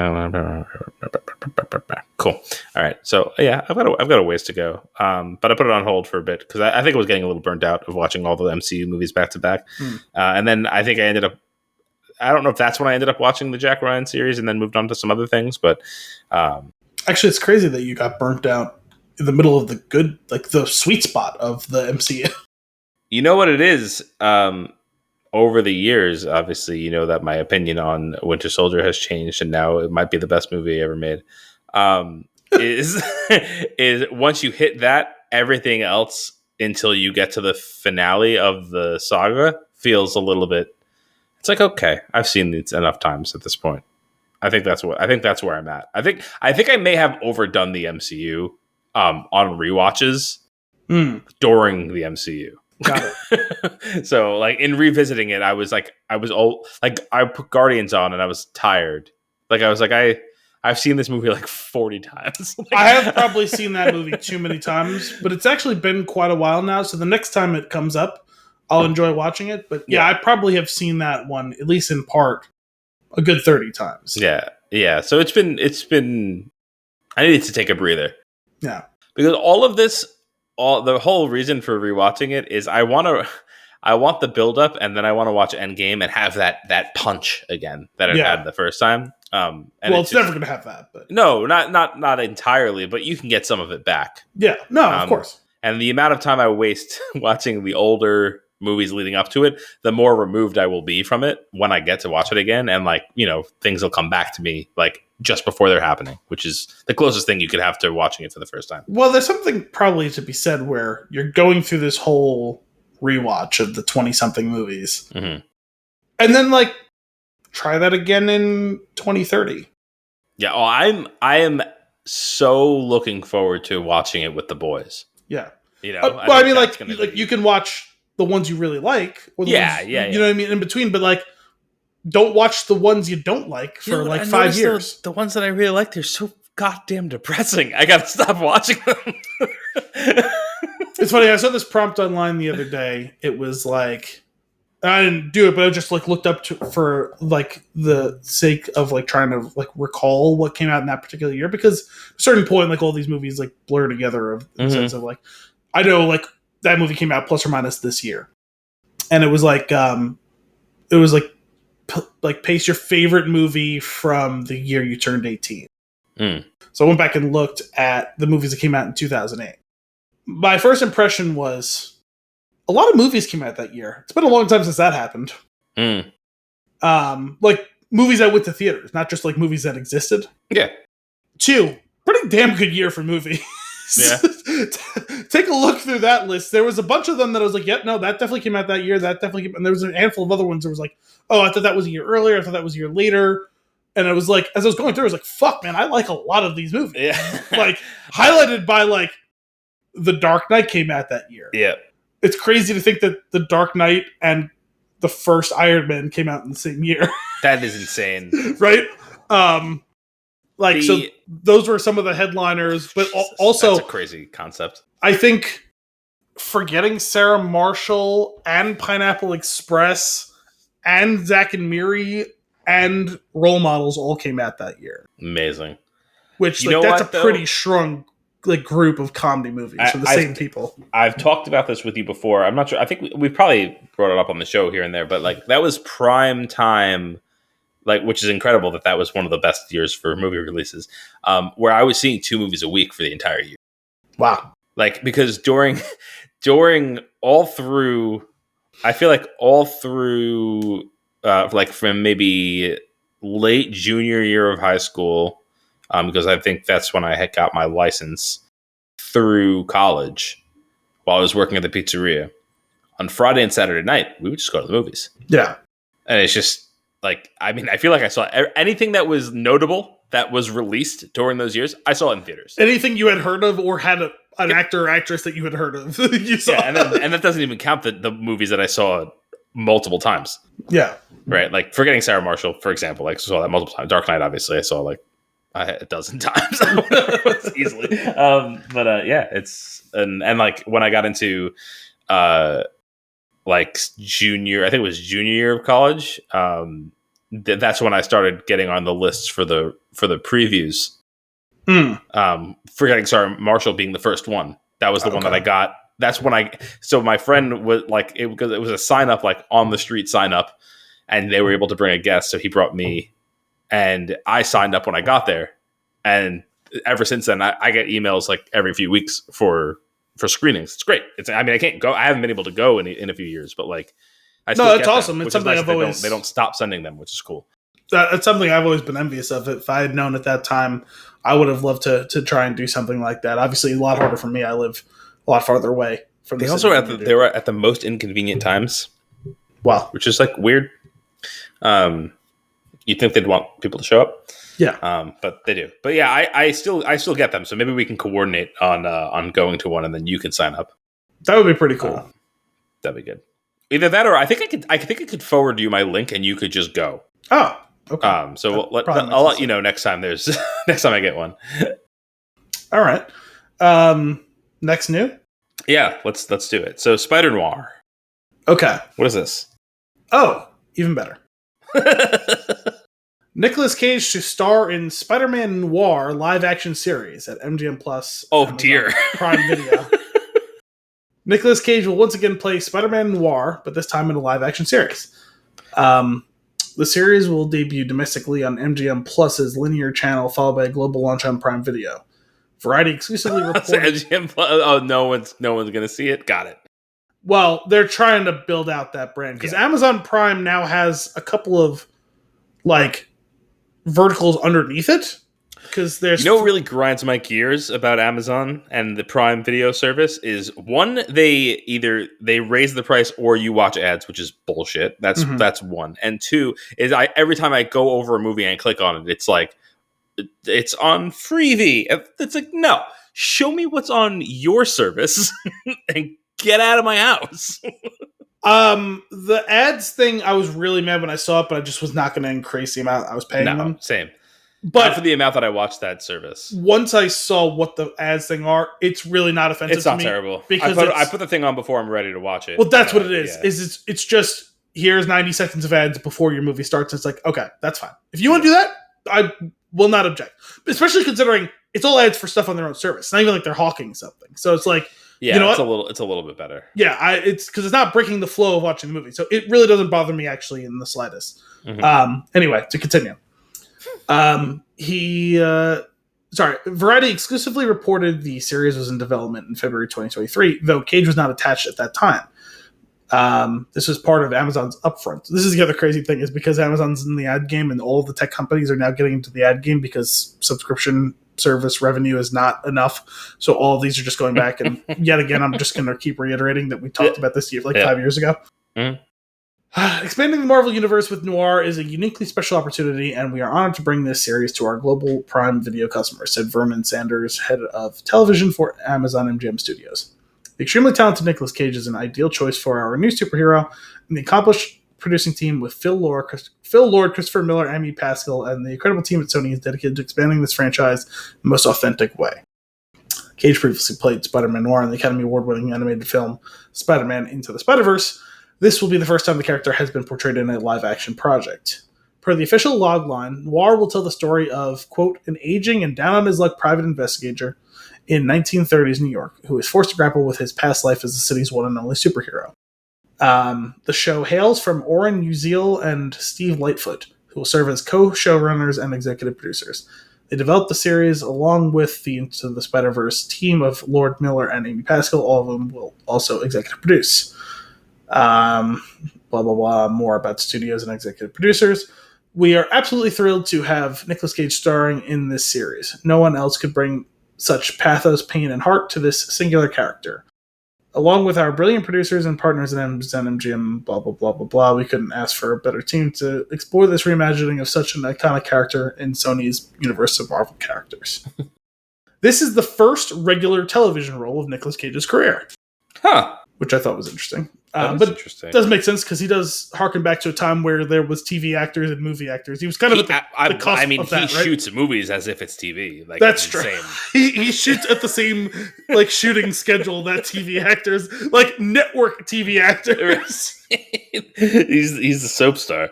Cool. All right. So yeah, I've got a ways to go. But I put it on hold for a bit because I think I was getting a little burnt out of watching all the MCU movies back to back. And then I think I don't know if that's when I ended up watching the Jack Ryan series and then moved on to some other things. But actually, it's crazy that you got burnt out in the middle of the sweet spot of the MCU. You know what it is? Over the years, obviously, you know that my opinion on Winter Soldier has changed, and now it might be the best movie ever made. Is once you hit that, everything else until you get to the finale of the saga feels a little bit. It's like, okay, I've seen it enough times at this point. I think that's where I'm at. I think I may have overdone the MCU on rewatches during the MCU. Got it. So like in revisiting it, I was old. Like I put Guardians on and I was tired. Like I was like, I've seen this movie like 40 times. I have probably seen that movie too many times, but it's actually been quite a while now. So the next time it comes up, I'll enjoy watching it. But yeah, I probably have seen that one, at least in part, a good 30 times. Yeah. Yeah. So it's been, I needed to take a breather. Yeah. Because all of this, the whole reason for rewatching it is I want the build up and then I want to watch Endgame and have that punch again that it had the first time. And it's never going to have that. But no, not entirely, but you can get some of it back. Yeah, no, of course. And the amount of time I waste watching the older movies leading up to it, the more removed I will be from it when I get to watch it again. And like, things will come back to me like just before they're happening, which is the closest thing you could have to watching it for the first time. Well, there's something probably to be said where you're going through this whole rewatch of the 20-something movies. Mm-hmm. And then like, try that again in 2030. Yeah, I am so looking forward to watching it with the boys. Yeah. I mean, like you can watch the ones you really like. Or the ones, you know what I mean? In between, but like, don't watch the ones you don't like for like 5 years. The ones that I really like, they're so goddamn depressing. I gotta stop watching them. It's funny, I saw this prompt online the other day. It was like, I didn't do it, but I just like looked up for like the sake of like trying to like recall what came out in that particular year, because at a certain point, like all these movies like blur together in the sense of like, I know like that movie came out plus or minus this year, and it was like pace your favorite movie from the year you turned 18. So I went back and looked at the movies that came out in 2008. My first impression was a lot of movies came out that year. It's been a long time since that happened. Like movies that went to theaters, not just like movies that existed. Yeah. 2, pretty damn good year for movies. Yeah. Take a look through that list. There was a bunch of them that I was like, yep, no, that definitely came out that year. That definitely came. And there was a handful of other ones that was like, oh, I thought that was a year earlier. I thought that was a year later. And I was like, as I was going through, I was like, fuck, man, I like a lot of these movies. Yeah. Like, highlighted by like The Dark Knight came out that year. Yeah. It's crazy to think that The Dark Knight and the first Iron Man came out in the same year. That is insane. Right? So those were some of the headliners, but also... That's a crazy concept. I think forgetting Sarah Marshall and Pineapple Express and Zack and Miri and Role Models all came out that year. Amazing. Which, like, that's a pretty strong like group of comedy movies from the same people. I've talked about this with you before. I'm not sure. I think we probably brought it up on the show here and there, but like that was prime time, like, which is incredible that was one of the best years for movie releases, where I was seeing 2 movies a week for the entire year. Wow. Like, because during all through, I feel like all through, like from maybe late junior year of high school, because I think that's when I had got my license, through college, while I was working at the pizzeria, on Friday and Saturday night, we would just go to the movies. Yeah. And it's just like, I mean, I feel like I saw anything that was notable that was released during those years, I saw it in theaters. Anything you had heard of or had an actor or actress that you had heard of, you saw. Yeah, and that doesn't even count the movies that I saw multiple times. Yeah. Right, like Forgetting Sarah Marshall, for example, like I saw that multiple times. Dark Knight, obviously, I saw like a dozen times easily. Yeah, it's and like when I got into like junior, I think it was junior year of college. That's when I started getting on the lists for the previews. Forgetting Sarah Marshall being the first one. That was the one that I got. That's when so my friend was like, because it was a sign up, like on the street sign up, and they were able to bring a guest. So he brought me, and I signed up when I got there. And ever since then, I get emails like every few weeks for screenings. It's great. I mean, I can't go. I haven't been able to go in a few years, but like, it's awesome. It's something I've always. They don't stop sending them, which is cool. That's something I've always been envious of. If I had known at that time, I would have loved to try and do something like that. Obviously, a lot harder for me. I live a lot farther away from. They also they were at the most inconvenient times. Wow, which is like weird. You'd think they'd want people to show up. Yeah. But they do. But yeah, I still get them. So maybe we can coordinate on going to one, and then you can sign up. That would be pretty cool. That'd be good. Either that, or I think I could forward you my link, and you could just go. Oh, okay. So I'll let you know next time next time I get one. All right. Next new? Yeah, let's do it. So Spider-Noir. Okay. What is this? Oh, even better. Nicolas Cage to star in Spider-Man Noir live-action series at MGM Plus. Oh, Amazon dear. Prime Video. Nicolas Cage will once again play Spider-Man Noir, but this time in a live-action series. The series will debut domestically on MGM Plus's linear channel, followed by a global launch on Prime Video. Variety exclusively reported... MGM Plus, no one's going to see it? Got it. Well, they're trying to build out that brand, because Amazon Prime now has a couple of, verticals underneath it. Because there's what really grinds my gears about Amazon and the Prime Video service is, one, they raise the price or you watch ads, which is bullshit. That's one. And two is every time I go over a movie and click on it, it's like it's on Freevee. It's like, no, show me what's on your service and get out of my house. The ads thing, I was really mad when I saw it, but I just was not going to increase the amount I was paying them. Same. But not for the amount that I watched that service. Once I saw what the ads thing are, it's really not offensive. It's not to me terrible. Because I put the thing on before I'm ready to watch it. Well, that's what it is. Yeah. It's just, here's 90 seconds of ads before your movie starts. It's like, okay, that's fine. If you want to do that, I will not object. Especially considering it's all ads for stuff on their own service. It's not even like they're hawking something. So it's like, yeah, you know, it's a little bit better. Yeah, it's because it's not breaking the flow of watching the movie. So it really doesn't bother me actually in the slightest. Mm-hmm. Anyway, to continue. Variety exclusively reported the series was in development in February 2023, though Cage was not attached at that time. This was part of Amazon's upfront. This is the other crazy thing, is because Amazon's in the ad game and all of the tech companies are now getting into the ad game because subscription service revenue is not enough. So all of these are just going back, and yet again, I'm just going to keep reiterating that we talked about this 5 years ago. Mm-hmm. Expanding the Marvel Universe with Noir is a uniquely special opportunity, and we are honored to bring this series to our global Prime Video customers, said Vernon Sanders, head of television for Amazon MGM Studios. The extremely talented Nicolas Cage is an ideal choice for our new superhero, and the accomplished producing team with Phil Lord, Christopher Miller, Amy Pascal, and the incredible team at Sony is dedicated to expanding this franchise in the most authentic way. Cage previously played Spider-Man Noir in the Academy Award-winning animated film Spider-Man Into the Spider-Verse. This will be the first time the character has been portrayed in a live-action project. Per the official logline, Noir will tell the story of, quote, an aging and down-on-his-luck private investigator in 1930s New York who is forced to grapple with his past life as the city's one and only superhero. The show hails from Oren Uziel and Steve Lightfoot, who will serve as co-showrunners and executive producers. They developed the series along with the Into the Spider-Verse team of Lord Miller and Amy Pascal. All of them will also executive produce. Blah, blah, blah, more about studios and executive producers. We are absolutely thrilled to have Nicolas Cage starring in this series. No one else could bring such pathos, pain, and heart to this singular character. Along with our brilliant producers and partners at MGM, blah, blah, blah, blah, blah, we couldn't ask for a better team to explore this reimagining of such an iconic character in Sony's universe of Marvel characters. This is the first regular television role of Nicolas Cage's career. Huh. Which I thought was interesting. But interesting. It does make sense because he does harken back to a time where there was TV actors and movie actors. He was kind of at the cusp of that, he shoots movies as if it's TV. Like, that's true. He shoots at the same shooting schedule that TV actors, like network TV actors. he's the soap star.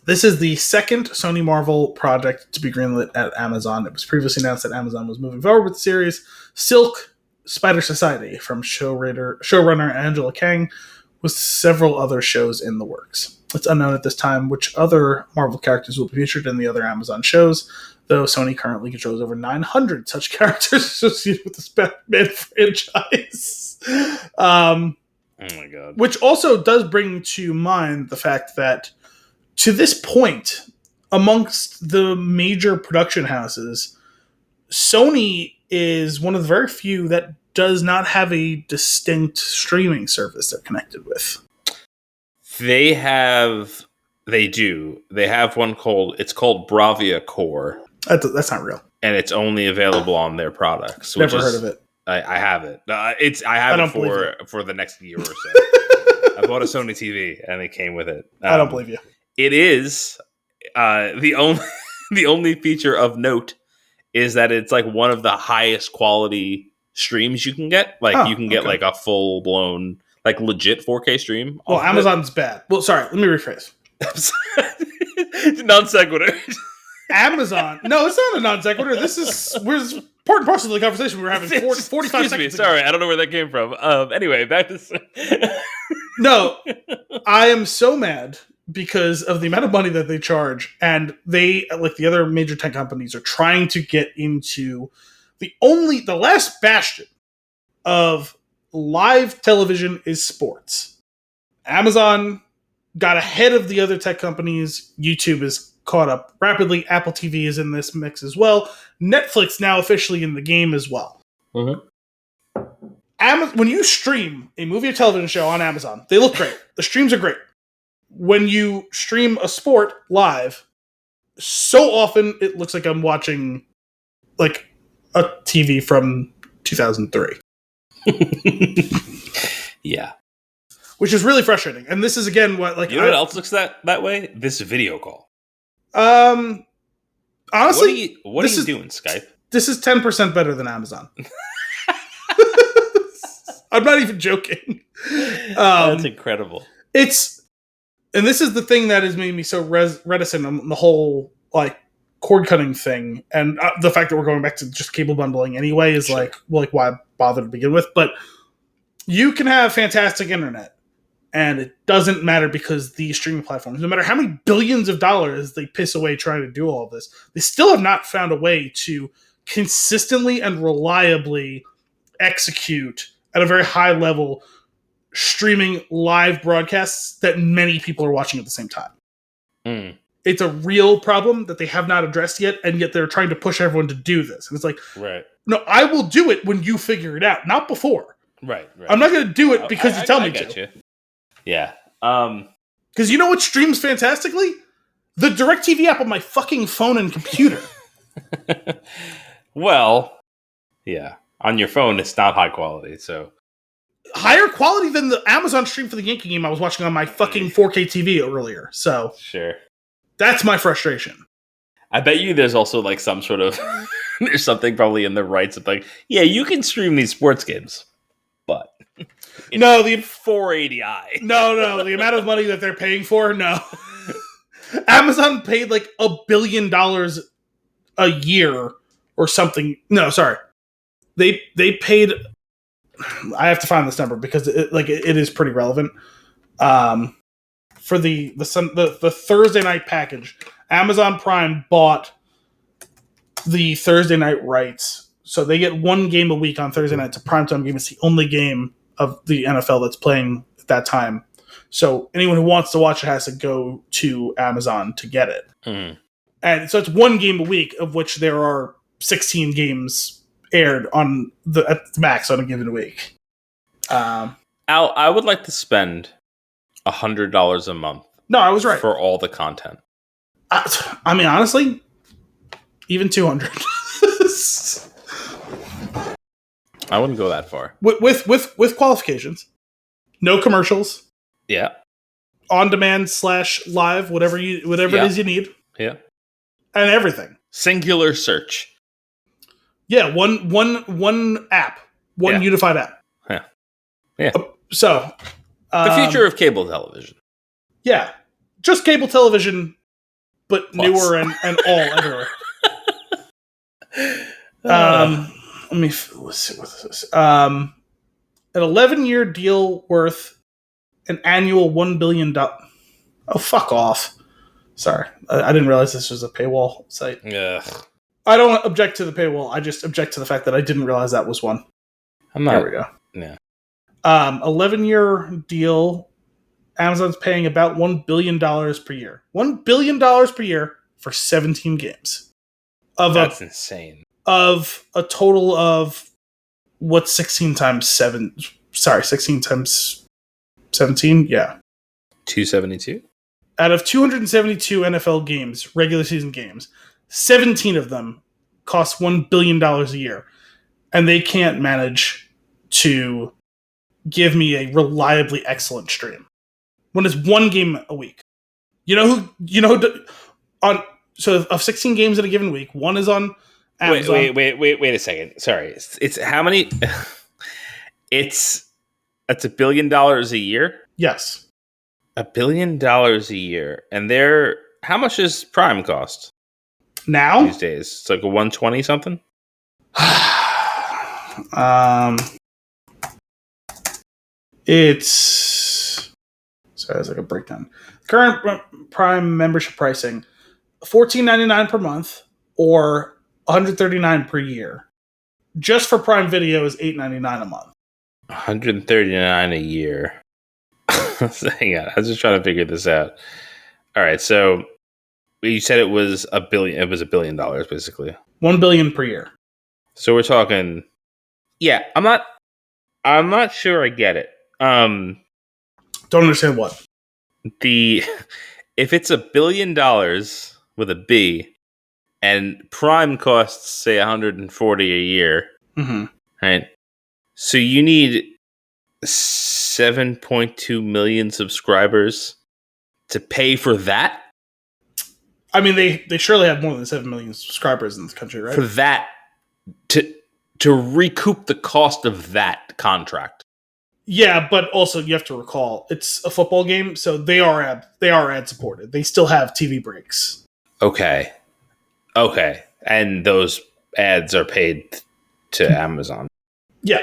This is the second Sony Marvel project to be greenlit at Amazon. It was previously announced that Amazon was moving forward with the series. Silk Spider Society from showrunner Angela Kang, with several other shows in the works. It's unknown at this time which other Marvel characters will be featured in the other Amazon shows, though Sony currently controls over 900 such characters associated with the Spider-Man franchise. Oh my god. Which also does bring to mind the fact that to this point, amongst the major production houses, Sony is one of the very few that does not have a distinct streaming service they're connected with. They have They do. They have one called Bravia Core. That's not real. And it's only available on their products. Never heard of it. I have it. I have it for the next year or so. I bought a Sony TV and it came with it. I don't believe you. It is the only feature of note is that it's like one of the highest quality streams you can get. Like you can get like a full blown, like legit 4K stream. Well, Amazon's bad. Well, sorry, let me rephrase. Non sequitur. Amazon. No, it's not a non sequitur. We're part and parcel of the conversation we were having 45 seconds ago. Sorry, I don't know where that came from. Anyway, back to... No, I am so mad because of the amount of money that they charge, and they, like the other major tech companies, are trying to get into the last bastion of live television is sports. Amazon got ahead of the other tech companies. YouTube is caught up rapidly. Apple TV is in this mix as well. Netflix now officially in the game as well. Mm-hmm. When you stream a movie or television show on Amazon, they look great. The streams are great. When you stream a sport live, so often it looks like I'm watching like a TV from 2003. Yeah. Which is really frustrating. And this is again what you know what else looks that way? This video call. Honestly, what are you doing, Skype? This is 10% better than Amazon. I'm not even joking. That's incredible. And this is the thing that has made me so reticent on the whole like cord cutting thing, and the fact that we're going back to just cable bundling anyway is sure. like why bother to begin with. But you can have fantastic internet, and it doesn't matter because these streaming platforms, no matter how many billions of dollars they piss away trying to do all of this, they still have not found a way to consistently and reliably execute at a very high level streaming live broadcasts that many people are watching at the same time. Mm. It's a real problem that they have not addressed yet, and yet they're trying to push everyone to do this. And it's like, right. No, I will do it when you figure it out, not before. Right. I'm not going to do it because you tell me to. You. Yeah. Because you know what streams fantastically? The DirecTV app on my fucking phone and computer. Well, yeah. On your phone, it's not high quality, so... Higher quality than the Amazon stream for the Yankee game I was watching on my fucking 4K TV earlier, so... Sure. That's my frustration. I bet you there's also, like, some sort of... there's something probably in the rights of, like, yeah, you can stream these sports games, but... No, the 480i. No, the amount of money that they're paying for, no. Amazon paid, like, $1 billion a year or something. No, sorry. They paid... I have to find this number because it is pretty relevant. For the Thursday night package, Amazon Prime bought the Thursday night rights, so they get one game a week on Thursday night. It's a primetime game. It's the only game of the NFL that's playing at that time. So anyone who wants to watch it has to go to Amazon to get it. Mm. And so it's one game a week, of which there are 16 games aired on at the max on a given week. Al, I would like to spend $100 a month. No, I was right for all the content. I mean, honestly, even 200. I wouldn't go that far. With qualifications, no commercials. Yeah. On demand / live, whatever it is you need. Yeah. And everything. Singular search. Yeah, one app, one unified app. Yeah. Yeah. So, the future of cable television. Yeah, just cable television, but plus. Newer and all everywhere. Let's see what this is. An 11-year deal worth an annual $1 billion. Oh, fuck off! Sorry, I didn't realize this was a paywall site. Yeah. I don't object to the paywall. I just object to the fact that I didn't realize that was one. There we go. Yeah. 11-year deal. Amazon's paying about $1 billion per year. $1 billion per year for 17 games. That's insane. Of a total of, what's 16 times 7? Sorry, 16 times 17? Yeah. 272? Out of 272 NFL games, regular season games, 17 of them cost $1 billion a year. And they can't manage to give me a reliably excellent stream when it's one game a week. So of 16 games in a given week, one is on Amazon. Wait a second. Sorry. It's how many? That's $1 billion a year? Yes. $1 billion a year. And how much does Prime cost? Now? These days. It's like a 120 something? It's there's like a breakdown. Current Prime membership pricing, $14.99 per month or $139 per year. Just for Prime Video is $8.99 a month. $139 a year. Hang on, I was just trying to figure this out. All right, so you said it was $1 billion. It was $1 billion, basically. $1 billion per year. So we're talking. Yeah, I'm not sure I get it. Don't understand what. If it's $1 billion with a B, and Prime costs say $140 a year, right? So you need 7.2 million subscribers to pay for that. I mean, they surely have more than 7 million subscribers in this country, right? For that to recoup the cost of that contract. Yeah, but also you have to recall it's a football game, so they are ad supported. They still have TV breaks. Okay, and those ads are paid to Amazon. Yeah.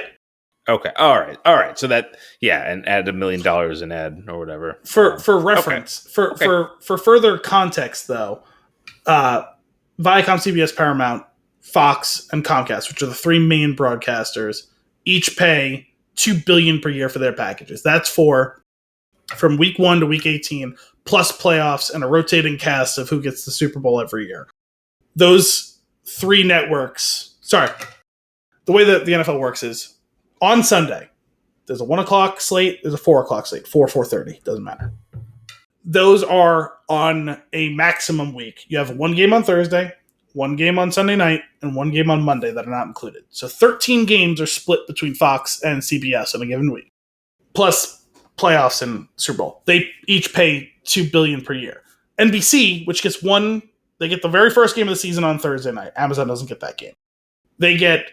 Okay. All right. So that and add $1 million an ad or whatever for reference. For further context, though, Viacom, CBS, Paramount, Fox, and Comcast, which are the three main broadcasters, each pay $2 billion per year for their packages. That's from week 1 to week 18, plus playoffs and a rotating cast of who gets the Super Bowl every year. Those three networks. Sorry, the way that the NFL works is on Sunday, there's a 1 o'clock slate, there's a 4 o'clock slate, 4:30, doesn't matter. Those are on a maximum week. You have one game on Thursday, one game on Sunday night, and one game on Monday that are not included. So 13 games are split between Fox and CBS in a given week, plus playoffs and Super Bowl. They each pay $2 billion per year. NBC, which gets they get the very first game of the season on Thursday night. Amazon doesn't get that game. They get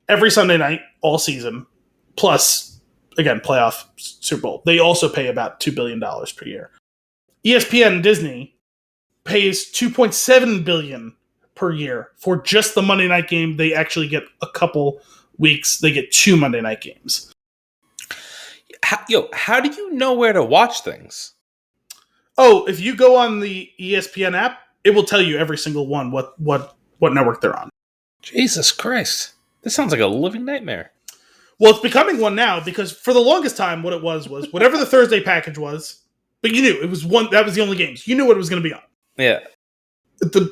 every Sunday night all season, plus, again, playoff Super Bowl. They also pay about $2 billion per year. ESPN and Disney pays $2.7 billion per year for just the Monday night game. They actually get a couple weeks. They get 2 Monday night games. How do you know where to watch things? Oh, if you go on the ESPN app, it will tell you every single one what network they're on. Jesus Christ. This sounds like a living nightmare. Well, it's becoming one now because for the longest time, what it was whatever the Thursday package was, but you knew it was one. That was the only games. You knew what it was going to be on. Yeah. At the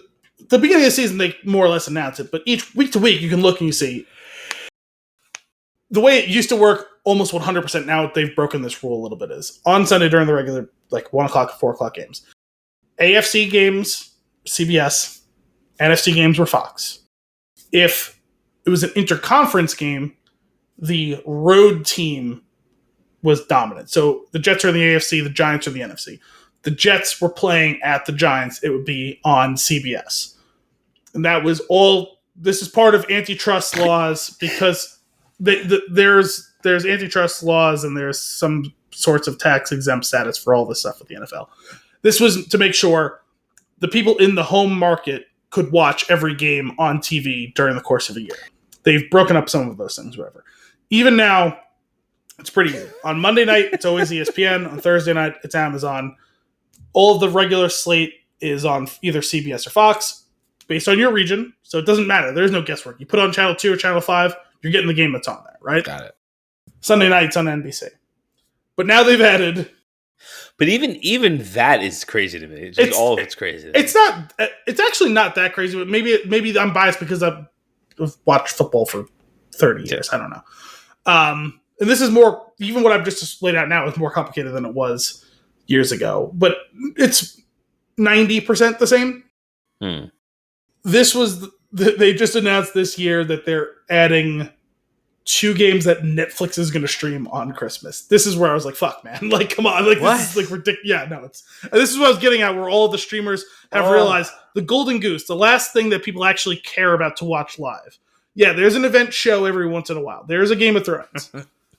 beginning of the season, they more or less announce it, but each week to week, you can look and you see the way it used to work almost 100%. Now they've broken this rule a little bit. Is on Sunday during the regular 1 o'clock, 4 o'clock games, AFC games CBS, NFC games were Fox. If it was an interconference game, the road team was dominant. So the Jets are in the AFC, the Giants are the NFC. The Jets were playing at the Giants, it would be on CBS. And that was all. This is part of antitrust laws because there's antitrust laws and there's some sorts of tax exempt status for all this stuff with the NFL. This was to make sure the people in the home market could watch every game on TV during the course of a year. They've broken up some of those things, whatever. Even now, it's pretty easy. On Monday night, it's always ESPN. On Thursday night, it's Amazon. All of the regular slate is on either CBS or Fox, based on your region. So it doesn't matter. There's no guesswork. You put on Channel 2 or Channel 5, you're getting the game that's on there, right? Got it. Sunday night's on NBC. But now they've added... But even that is crazy to me. All of it's crazy. It's not. It's actually not that crazy. But maybe I'm biased because I've watched football for 30 years. I don't know. And this is more. Even what I've just laid out now is more complicated than it was years ago, but it's 90% the same. This was they just announced this year that they're adding 2 games that Netflix is going to stream on Christmas. This is where I was like, fuck, man. Like, come on. Like, this is like ridiculous. Yeah, no, this is what I was getting at, where all the streamers have realized the golden goose, the last thing that people actually care about to watch live. Yeah, there's an event show every once in a while. There's a Game of Thrones.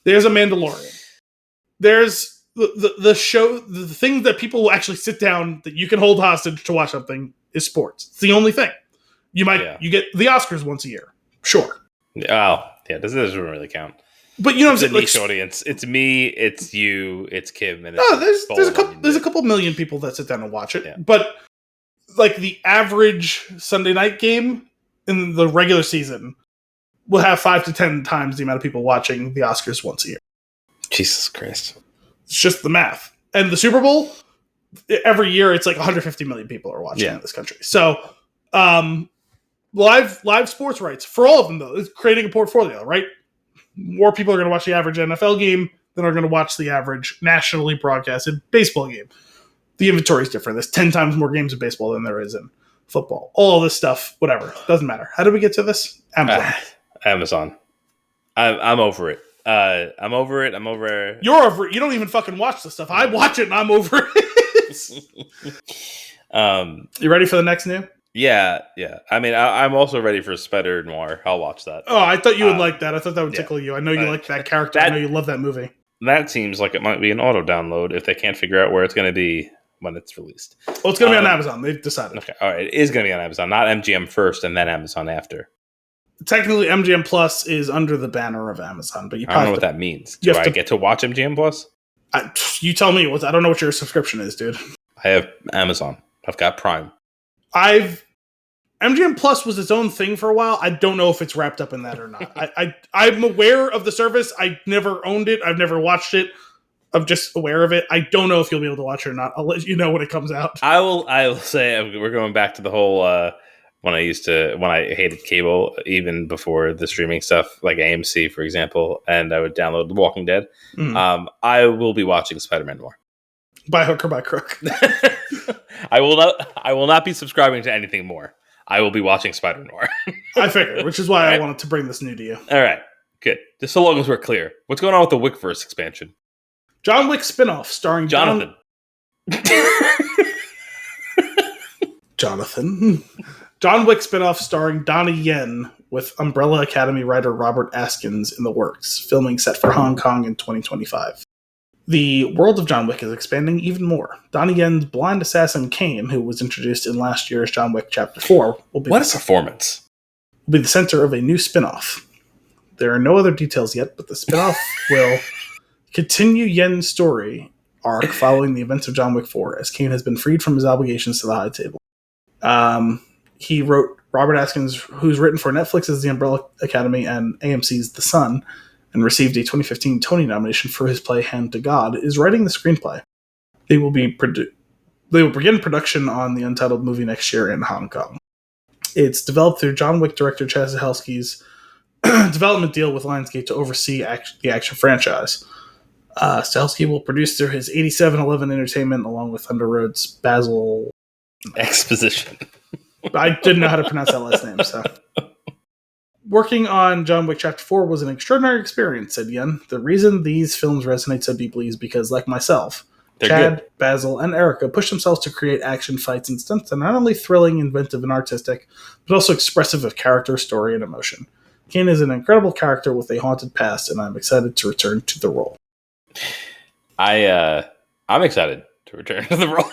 There's a Mandalorian. There's the show, the thing that people will actually sit down that you can hold hostage to watch something is sports. It's the only thing. You get the Oscars once a year. Sure. Oh, yeah, this doesn't really count. But you know what I'm saying? It's a niche audience. It's me, it's you, it's Kim, and there's a couple million people that sit down and watch it. Yeah. But like the average Sunday night game in the regular season will have 5 to 10 times the amount of people watching the Oscars once a year. Jesus Christ. It's just the math. And the Super Bowl, every year it's like 150 million people are watching in this country. So live sports rights for all of them, though, is creating a portfolio, right? More people are going to watch the average NFL game than are going to watch the average nationally broadcasted baseball game. The inventory is different. There's 10 times more games of baseball than there is in football. All this stuff, whatever, doesn't matter. How did we get to this? Amazon. I'm over it. I'm over it. I'm over. You're over it. You don't even fucking watch the stuff. I watch it and I'm over it. You ready for the next new? Yeah. I mean, I'm also ready for Spider-Noir. I'll watch that. Oh, I thought you would like that. I thought that would tickle you. I know you like that character. I know you love that movie. That seems like it might be an auto download if they can't figure out where it's going to be when it's released. Well, it's going to be on Amazon. They've decided. Okay, all right. It is going to be on Amazon, not MGM first and then Amazon after. Technically, MGM Plus is under the banner of Amazon, but I don't know what that means. Do I get to watch MGM Plus? You tell me. I don't know what your subscription is, dude. I have Amazon. I've got Prime. MGM Plus was its own thing for a while. I don't know if it's wrapped up in that or not. I'm aware of the service. I never owned it. I've never watched it. I'm just aware of it. I don't know if you'll be able to watch it or not. I'll let you know when it comes out. I will say we're going back to the whole when I hated cable, even before the streaming stuff, like AMC, for example, and I would download The Walking Dead. Mm-hmm. I will be watching Spider-Noir. By hook or by crook. I will not be subscribing to anything more. I will be watching Spider-Noir. I figured, which is why I wanted to bring this new to you. All right, good. Just so long as we're clear. What's going on with the Wickverse expansion? John Wick spinoff starring Jonathan. Jonathan. John Wick spinoff starring Donnie Yen with Umbrella Academy writer Robert Askins in the works, filming set for Hong Kong in 2025. The world of John Wick is expanding even more. Donnie Yen's blind assassin Kane, who was introduced in last year's John Wick Chapter 4, will be what a performance! Will be the center of a new spinoff. There are no other details yet, but the spinoff will continue Yen's story arc following the events of John Wick 4, as Kane has been freed from his obligations to the High Table. He wrote Robert Askins, who's written for Netflix's The Umbrella Academy and AMC's The Sun, and received a 2015 Tony nomination for his play Hand to God, is writing the screenplay. They will begin production on the untitled movie next year in Hong Kong. It's developed through John Wick director Chad Stahelski's development deal with Lionsgate to oversee the action franchise. Stahelski will produce through his 8711 Entertainment along with Thunder Road's Basil Exposition. I didn't know how to pronounce that last name, so. Working on John Wick Chapter 4 was an extraordinary experience, said Yen. The reason these films resonate so deeply is because, like myself, Chad, good. Basil, and Erica pushed themselves to create action fights and stunts that are not only thrilling, inventive, and artistic, but also expressive of character, story, and emotion. Kane is an incredible character with a haunted past, and I'm excited to return to the role. I'm excited to return to the role.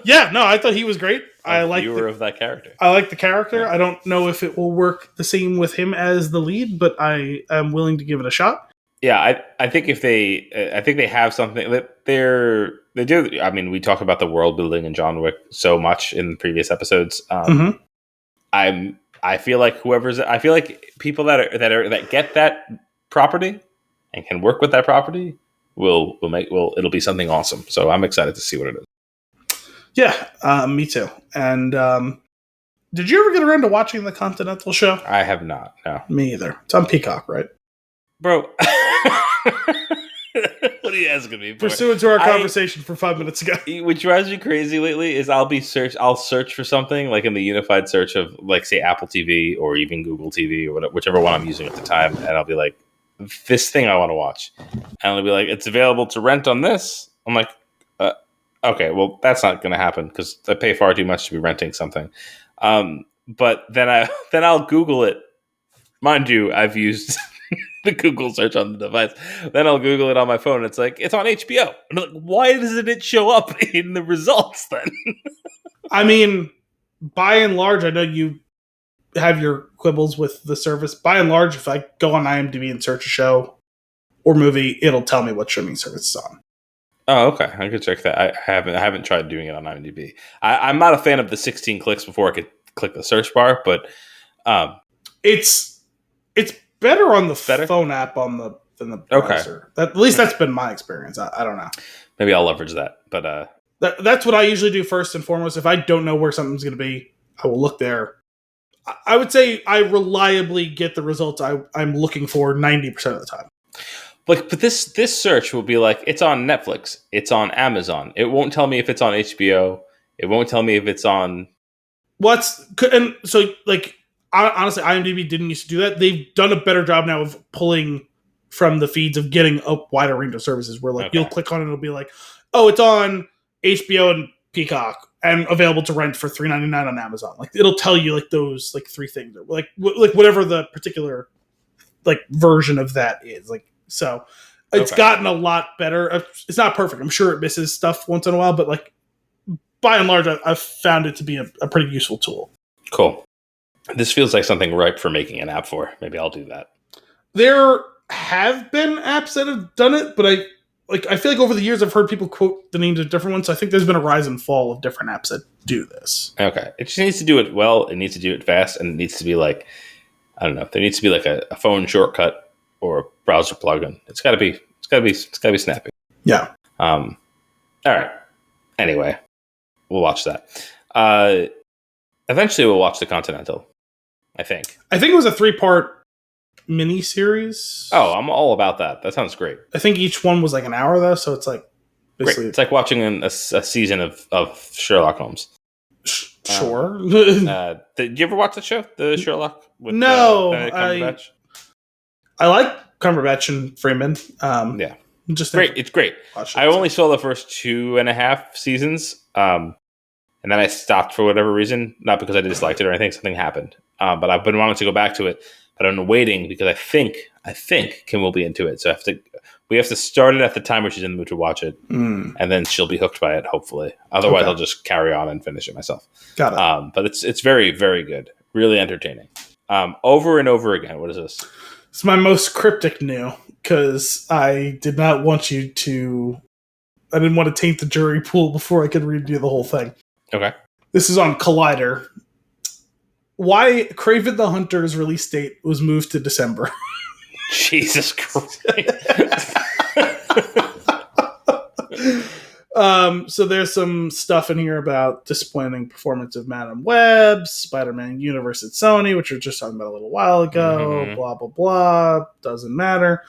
Yeah, no, I thought he was great. I like of that character. I like the character. Yeah. I don't know if it will work the same with him as the lead, but I am willing to give it a shot. Yeah, I think if they have something that they do. I mean, we talk about the world building in John Wick so much in previous episodes. I feel like people that get that property and can work with that property it'll be something awesome. So I'm excited to see what it is. Yeah, me too. And did you ever get around to watching the Continental show? I have not. No, me either. It's on Peacock, right? Bro, what are really asking me for. Pursuant to our conversation from 5 minutes ago. Which drives me crazy lately is I'll search for something like in the unified search of like say Apple TV or even Google TV or whatever, whichever one I'm using at the time, and I'll be like, this thing I want to watch, and it'll be like, it's available to rent on this. I'm like, okay, well that's not going to happen because I pay far too much to be renting something. But then I'll Google it. Mind you, I've used the Google search on the device. Then I'll Google it on my phone. It's like, it's on HBO. And I'm like, why doesn't it show up in the results then? I mean, by and large, I know you have your quibbles with the service. By and large, if I go on IMDb and search a show or movie, it'll tell me what streaming service it's on. Oh, okay. I could check that. I haven't tried doing it on IMDb. I'm not a fan of the 16 clicks before I could click the search bar, but it's better on the phone app than the browser. Okay. At least that's been my experience. I don't know. Maybe I'll leverage that. But that's what I usually do first and foremost. If I don't know where something's going to be, I will look there. I would say I reliably get the results I'm looking for 90% of the time. But this search will be like, it's on Netflix. It's on Amazon. It won't tell me if it's on HBO. It won't tell me if it's on... And so, like... Honestly, IMDb didn't used to do that. They've done a better job now of pulling from the feeds of getting a wider range of services where like you'll click on it and it'll be like, oh, it's on HBO and Peacock and available to rent for $3.99 on Amazon. Like it'll tell you like those like three things or like whatever the particular like version of that is. Like so it's gotten a lot better. It's not perfect. I'm sure it misses stuff once in a while, but like by and large I've found it to be a pretty useful tool. Cool. This feels like something ripe for making an app for. Maybe I'll do that. There have been apps that have done it, but I feel like over the years I've heard people quote the names of different ones. So I think there's been a rise and fall of different apps that do this. Okay. It just needs to do it well. It needs to do it fast, and it needs to be like, I don't know. There needs to be like a phone shortcut or a browser plugin. It's gotta be snappy. Yeah. All right. Anyway, we'll watch that. Eventually we'll watch The Continental. I think it was a 3-part mini-series. Oh, I'm all about that. That sounds great. I think each one was like an hour, though, so it's like... Great. It's like watching a season of Sherlock Holmes. Sure. Did you ever watch the show? The Sherlock? With, no. I like Cumberbatch and Freeman. Yeah. Just great. It's great. I only saw the first 2.5 seasons. And then I stopped for whatever reason, not because I disliked it or anything. Something happened, but I've been wanting to go back to it. But I'm waiting because I think Kim will be into it. So we have to start it at the time where she's in the mood to watch it, and then she'll be hooked by it. Hopefully, otherwise I'll just carry on and finish it myself. Got it. But it's very, very good, really entertaining. Over and over again. What is this? It's my most cryptic new because I did not want you to. I didn't want to taint the jury pool before I could read you the whole thing. Okay. This is on Collider. Why Kraven the Hunter's release date was moved to December. Jesus Christ. So there's some stuff in here about disappointing performance of Madam Web, Spider-Man Universe at Sony, which we were just talking about a little while ago, blah, blah, blah. Doesn't matter.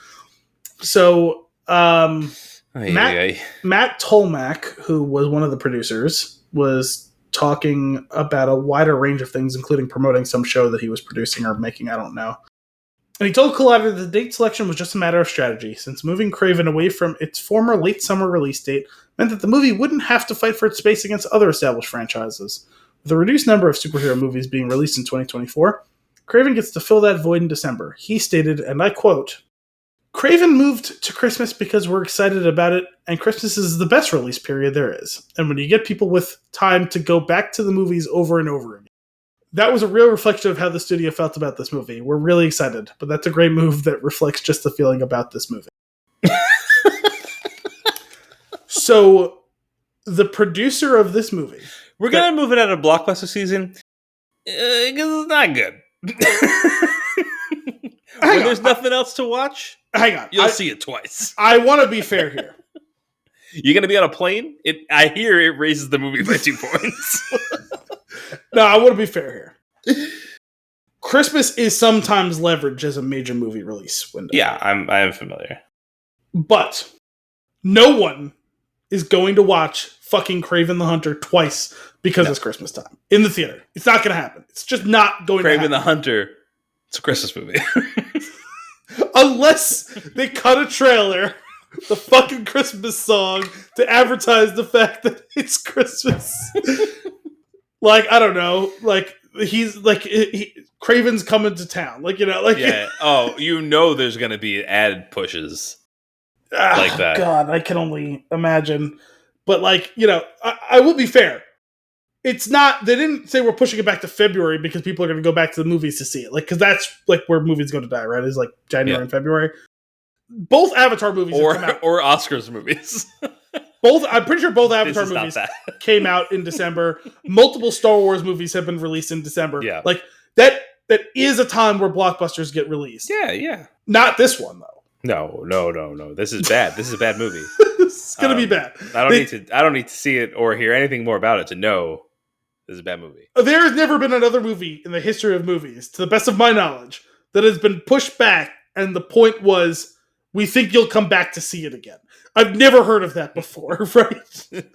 So Matt Tolmack, who was one of the producers, was talking about a wider range of things, including promoting some show that he was producing or making, I don't know. And he told Collider that the date selection was just a matter of strategy, since moving Kraven away from its former late summer release date meant that the movie wouldn't have to fight for its space against other established franchises. With a reduced number of superhero movies being released in 2024, Kraven gets to fill that void in December. He stated, and I quote, Kraven moved to Christmas because we're excited about it, and Christmas is the best release period there is. And when you get people with time to go back to the movies over and over again. That was a real reflection of how the studio felt about this movie. We're really excited, but that's a great move that reflects just the feeling about this movie. So, the producer of this movie... We're going to move it out of Blockbuster season because it's not good. When there's nothing else to watch, hang on. You'll see it twice. I want to be fair here. You're going to be on a plane? I hear it raises the movie by 2 points. No, I want to be fair here. Christmas is sometimes leveraged as a major movie release window. Yeah, I am familiar. But No one is going to watch fucking Kraven the Hunter twice because it's Christmas time in the theater. It's not going to happen. It's just not going to happen. Kraven the Hunter, it's a Christmas movie. Unless they cut a trailer, the fucking Christmas song, to advertise the fact that it's Christmas. Like, I don't know. Like, he's like, Kraven's coming to town. Like, Yeah. Oh, there's going to be ad pushes. Like that. God, I can only imagine. But I will be fair. It's not. They didn't say we're pushing it back to February because people are going to go back to the movies to see it. Because that's where movies go to die, right? Is January and February. Both Avatar movies have come out. Or Oscars movies. I'm pretty sure both Avatar movies came out in December. Multiple Star Wars movies have been released in December. Yeah, that is a time where blockbusters get released. Yeah. Not this one though. No. This is bad. This is a bad movie. It's gonna be bad. I don't need to see it or hear anything more about it to know this is a bad movie. There has never been another movie in the history of movies, to the best of my knowledge, that has been pushed back, and the point was, we think you'll come back to see it again. I've never heard of that before, right? During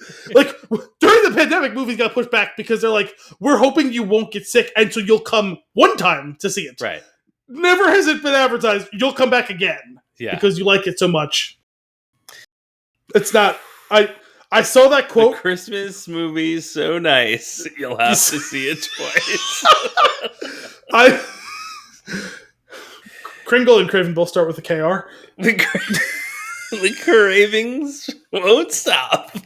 the pandemic, movies got pushed back because they're like, we're hoping you won't get sick, and so you'll come one time to see it. Right. Never has it been advertised, you'll come back again. Yeah. Because you like it so much. It's not... I saw that quote. The Christmas movie's so nice, you'll have to see it twice. Kringle and Kraven both start with a KR. The cravings won't stop.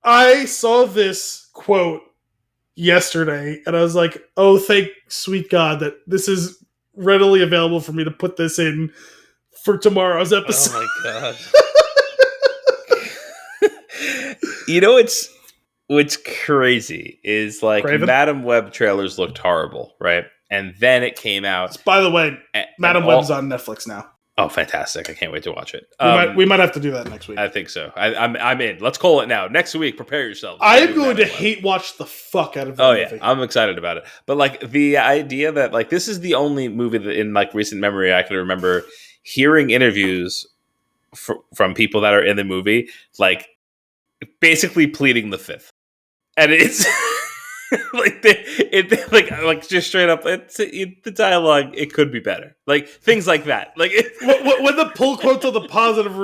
I saw this quote yesterday, and I was like, oh, thank sweet God that this is readily available for me to put this in for tomorrow's episode. Oh my God. What's crazy is Kraven? Madam Web trailers looked horrible, right? And then it came out. By the way, Madam Web's on Netflix now. Oh, fantastic. I can't wait to watch it. We might have to do that next week. I think so. I'm in. Let's call it now. Next week, prepare yourselves. I am going to hate watch the fuck out of that movie. Yeah. I'm excited about it. But the idea that this is the only movie that in recent memory I can remember hearing interviews from people that are in the movie, basically pleading the fifth. And it's just straight up, the dialogue, it could be better. Things like that. When the pull quotes of the positive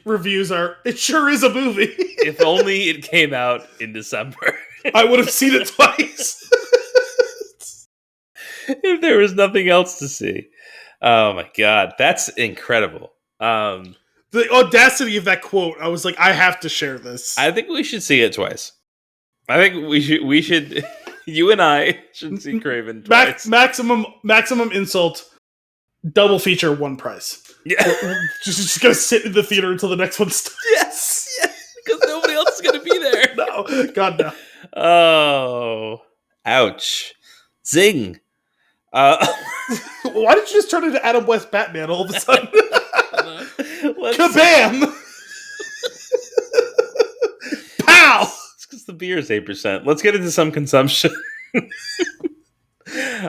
reviews are, it sure is a movie. If only it came out in December. I would have seen it twice. If there was nothing else to see. Oh my God. That's incredible. The audacity of that quote, I was like, I have to share this. I think we should see it twice. I think we should you and I should see Kraven twice. Maximum insult, double feature, one price. Yeah. just gonna sit in the theater until the next one starts. Yes, because nobody else is gonna be there. No, God no. Oh, ouch. Zing. Why did you just turn into Adam West Batman all of a sudden? Kabam! Pow! It's because the beer is 8%. Let's get into some consumption.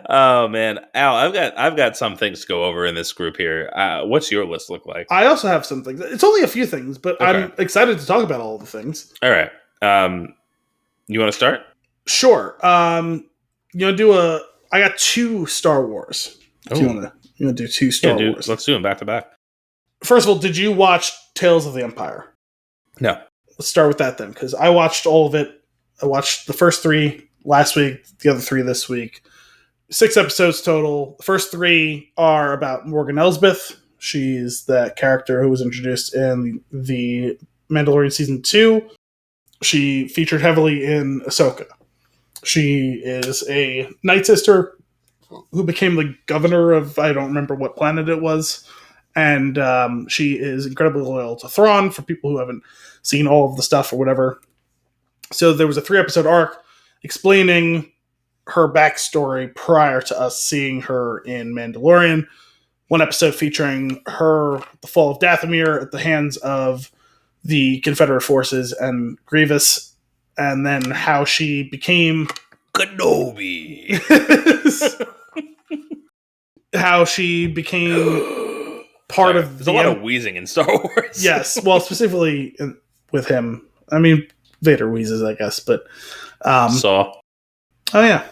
Oh man, Al, I've got some things to go over in this group here. What's your list look like? I also have some things. It's only a few things, but okay. I'm excited to talk about all the things. All right. You want to start? Sure. You want to do I got 2 Star Wars. Do you want to do 2 Star Wars? Let's do them back to back. First of all, did you watch Tales of the Empire? No. Let's start with that then, because I watched all of it. I watched the first 3 last week, the other 3 this week. 6 episodes total. The first 3 are about Morgan Elsbeth. She's that character who was introduced in the Mandalorian Season 2. She featured heavily in Ahsoka. She is a Night Sister who became the governor of, I don't remember what planet it was. And she is incredibly loyal to Thrawn, for people who haven't seen all of the stuff or whatever. So there was a 3-episode arc explaining her backstory prior to us seeing her in Mandalorian. 1 episode featuring her, the fall of Dathomir at the hands of the Confederate forces and Grievous, and then how she became Kenobi. How she became part of there's a lot of wheezing in Star Wars. Yes, well, specifically with him. I mean, Vader wheezes, I guess, but Saw. Oh yeah,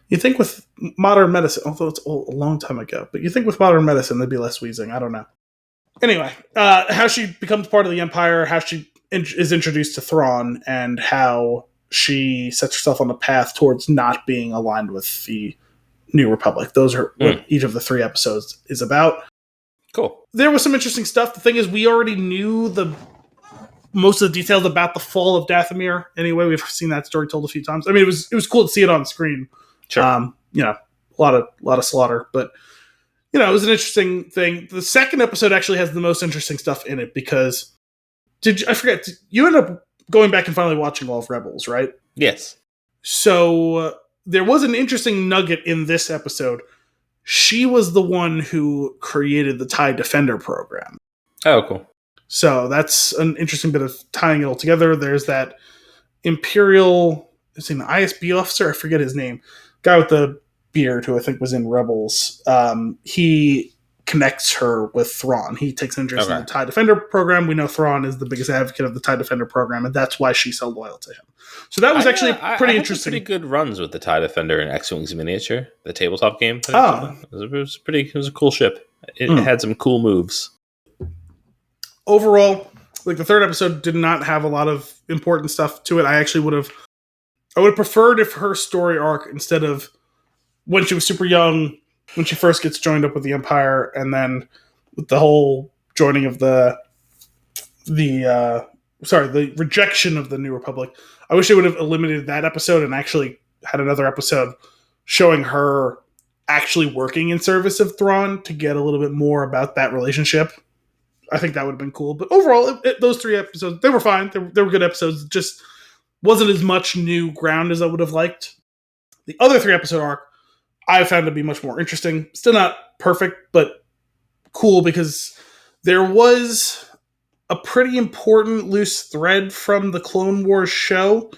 you think with modern medicine, although it's a long time ago, but you think with modern medicine there'd be less wheezing. I don't know. Anyway, how she becomes part of the Empire, how she is introduced to Thrawn, and how she sets herself on the path towards not being aligned with the New Republic. Those are what each of the 3 episodes is about. Cool. There was some interesting stuff. The thing is, we already knew most of the details about the fall of Dathomir. Anyway, we've seen that story told a few times. I mean, it was cool to see it on screen. Sure. A lot of slaughter, but it was an interesting thing. The second episode actually has the most interesting stuff in it because you ended up going back and finally watching all of Rebels, right? Yes. So there was an interesting nugget in this episode. She was the one who created the TIE Defender program. Oh, cool. So that's an interesting bit of tying it all together. There's that Imperial, is he an ISB officer? I forget his name. Guy with the beard who I think was in Rebels. He connects her with Thrawn. He takes an interest in the TIE Defender program. We know Thrawn is the biggest advocate of the TIE Defender program, and that's why she's so loyal to him. So that was actually pretty interesting. Pretty good runs with the TIE Defender and X-Wings Miniature, the tabletop game. It was a cool ship. It had some cool moves. Overall, like the third episode did not have a lot of important stuff to it. I would have preferred if her story arc, instead of when she was super young, when she first gets joined up with the Empire, and then with the whole joining of the rejection of the New Republic. I wish they would have eliminated that episode and actually had another episode showing her actually working in service of Thrawn to get a little bit more about that relationship. I think that would have been cool. But overall, those 3 episodes, they were fine. They were good episodes. It just wasn't as much new ground as I would have liked. The other 3 episode arc, I found to be much more interesting. Still not perfect, but cool because there was a pretty important loose thread from the Clone Wars show.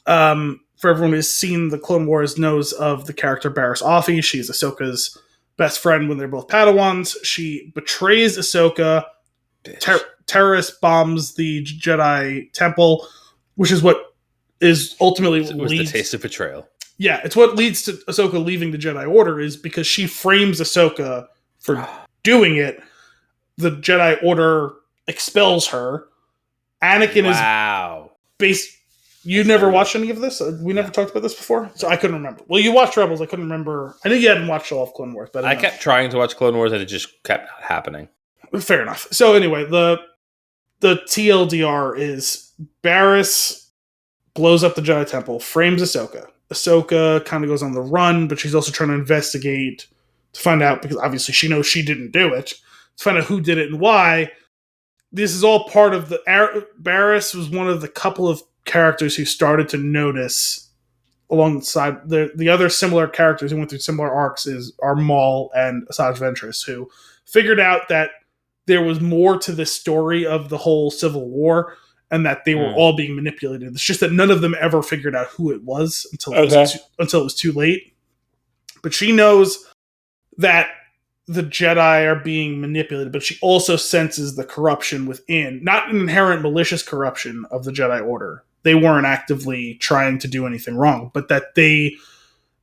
For everyone who's seen the Clone Wars knows of the character Barriss Offee. She's Ahsoka's best friend when they're both Padawans. She betrays Ahsoka. Terrorist bombs the Jedi Temple, which is what is ultimately the taste of betrayal. Yeah, it's what leads to Ahsoka leaving the Jedi Order, is because she frames Ahsoka for doing it. The Jedi Order expels her. Anakin is based. You never watched any of this? We never talked about this before? So I couldn't remember. Well, you watched Rebels. I couldn't remember. I knew you hadn't watched all of Clone Wars. But I kept trying to watch Clone Wars and it just kept not happening. Fair enough. So anyway, the TLDR is Barriss blows up the Jedi Temple, frames Ahsoka. Ahsoka kind of goes on the run, but she's also trying to investigate to find out, because obviously she knows she didn't do it, to find out who did it and why. This is all part of the... Barriss was one of the couple of characters who started to notice alongside the other similar characters who went through similar arcs are Maul and Asajj Ventress, who figured out that there was more to the story of the whole Civil War and that they were all being manipulated. It's just that none of them ever figured out who it was until it was too late. But she knows that the Jedi are being manipulated, but she also senses the corruption within, not an inherent malicious corruption of the Jedi Order. They weren't actively trying to do anything wrong, but that they,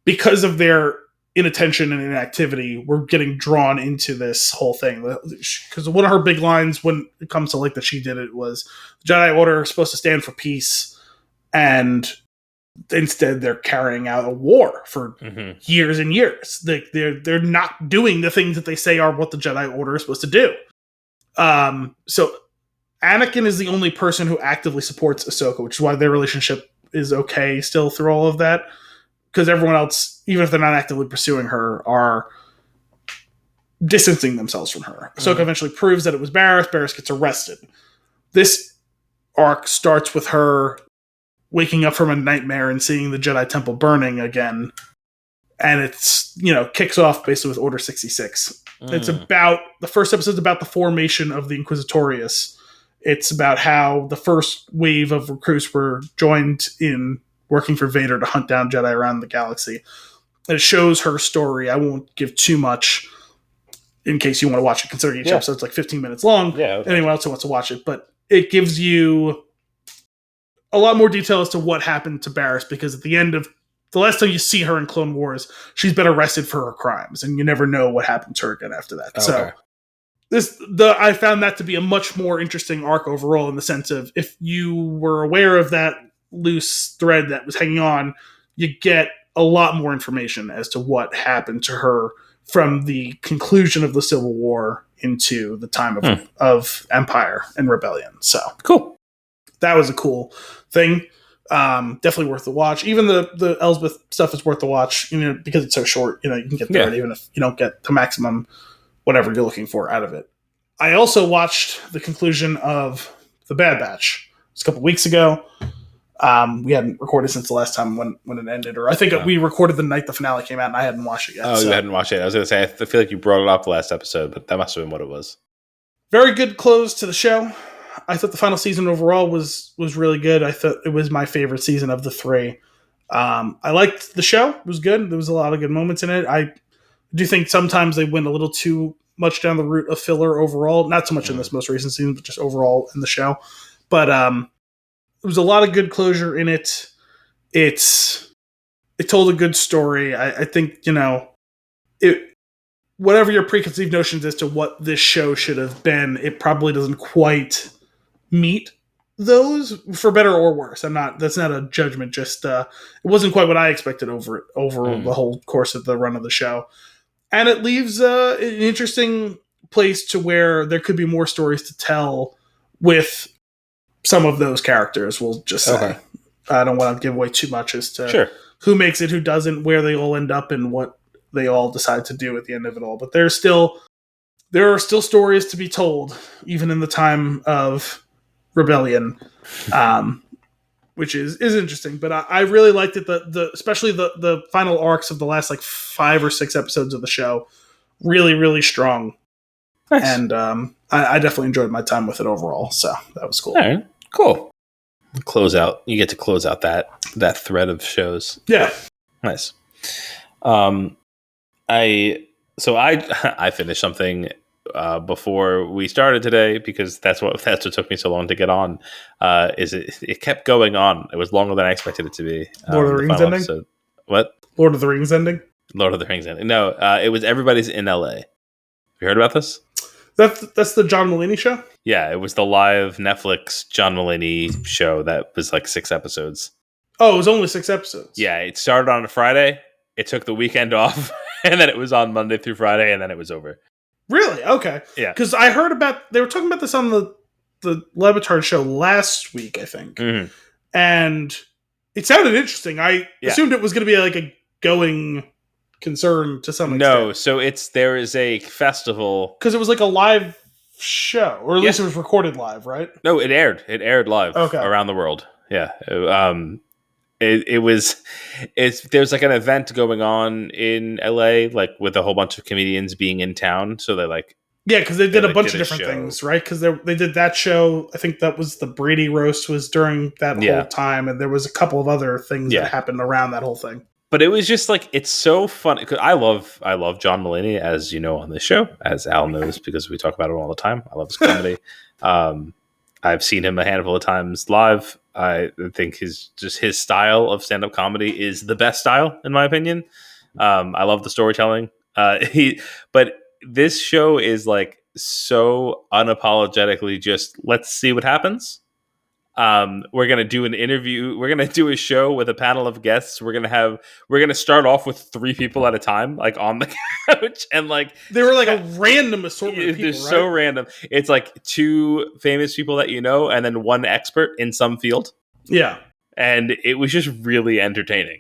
because of their inattention and inactivity, were getting drawn into this whole thing. Because one of her big lines when it comes to like that she did it was, the Jedi Order is supposed to stand for peace, and instead they're carrying out a war for years and years. They're not doing the things that they say are what the Jedi Order is supposed to do. So Anakin is the only person who actively supports Ahsoka, which is why their relationship is okay still through all of that. Because everyone else, even if they're not actively pursuing her, are distancing themselves from her. Ahsoka eventually proves that it was Barriss. Barriss gets arrested. This arc starts with her waking up from a nightmare and seeing the Jedi Temple burning again. And it's, kicks off basically with Order 66. It's about, the first episode's about the formation of the Inquisitorius. It's about how the first wave of recruits were joined in working for Vader to hunt down Jedi around the galaxy. And it shows her story. I won't give too much. in case you want to watch it, considering each episode's like 15 minutes long. Yeah. Okay. Anyone else who wants to watch it. But it gives you a lot more detail as to what happened to Barriss, because at the end of the last time you see her in Clone Wars, she's been arrested for her crimes, and you never know what happened to her again after that. Okay. So I found that to be a much more interesting arc overall, in the sense of, if you were aware of that loose thread that was hanging on, you get a lot more information as to what happened to her from the conclusion of the Civil War into the time of Empire and Rebellion. So cool. That was a cool thing. Definitely worth the watch. Even the Elsbeth stuff is worth the watch, because it's so short. You can get through it even if you don't get the maximum whatever you're looking for out of it. I also watched the conclusion of The Bad Batch. It was a couple weeks ago. We hadn't recorded since the last time when it ended, or I think we recorded the night the finale came out, and I hadn't watched it yet. Oh, you hadn't watched it. I was going to say, I feel like you brought it up last episode, but that must have been what it was. Very good close to the show. I thought the final season overall was really good. I thought it was my favorite season of the 3. I liked the show. It was good. There was a lot of good moments in it. I do think sometimes they went a little too much down the route of filler overall. Not so much in this most recent season, but just overall in the show. But there was a lot of good closure in it. It told a good story. I think, whatever your preconceived notions as to what this show should have been, it probably doesn't quite meet those, for better or worse. That's not a judgment, just it wasn't quite what I expected over the whole course of the run of the show. And it leaves an interesting place to where there could be more stories to tell with some of those characters. We'll just say. Okay. I don't want to give away too much as to who makes it, who doesn't, where they all end up, and what they all decide to do at the end of it all. But there are still stories to be told, even in the time of Rebellion, which is interesting. But I really liked it. Especially the final arcs of the last 5 or 6 episodes of the show, really, really strong. Nice. And I definitely enjoyed my time with it overall. So that was cool. All right, cool. You get to close out that thread of shows. Yeah, nice. I finished something before we started today, because that's what took me so long to get on. It kept going on. It was longer than I expected it to be. Lord of the Rings ending? Episode. What? Lord of the Rings ending? Lord of the Rings ending. No, it was Everybody's in LA. Have you heard about this? That's the John Mulaney show? Yeah, it was the live Netflix John Mulaney show that was 6 episodes. Oh, it was only 6 episodes? Yeah, it started on a Friday. It took the weekend off, and then it was on Monday through Friday, and then it was over. Really? Okay. Yeah. Because I heard they were talking about this on the LOTR show last week, I think. Mm-hmm. And it sounded interesting. I assumed it was going to be a going concern to some extent. No, so there is a festival. Because it was a live show, or at least it was recorded live, right? No, it aired. It aired live around the world. Yeah. There's an event going on in LA, with a whole bunch of comedians being in town. So they because they did a bunch of different things, right? Because they did that show. I think that was the Brady roast was during that whole time, and there was a couple of other things that happened around that whole thing. But it was just it's so fun. Cause I love John Mulaney, as you know, on this show, as Al knows, because we talk about it all the time. I love his comedy. I've seen him a handful of times live. I think his style of stand-up comedy is the best style, in my opinion. I love the storytelling. But this show is so unapologetically just, let's see what happens. We're going to do an interview. We're going to do a show with a panel of guests. We're going to start off with 3 people at a time, on the couch. And they were a random assortment of people, they're so random. It's 2 famous people that you know, and then 1 expert in some field. Yeah. And it was just really entertaining.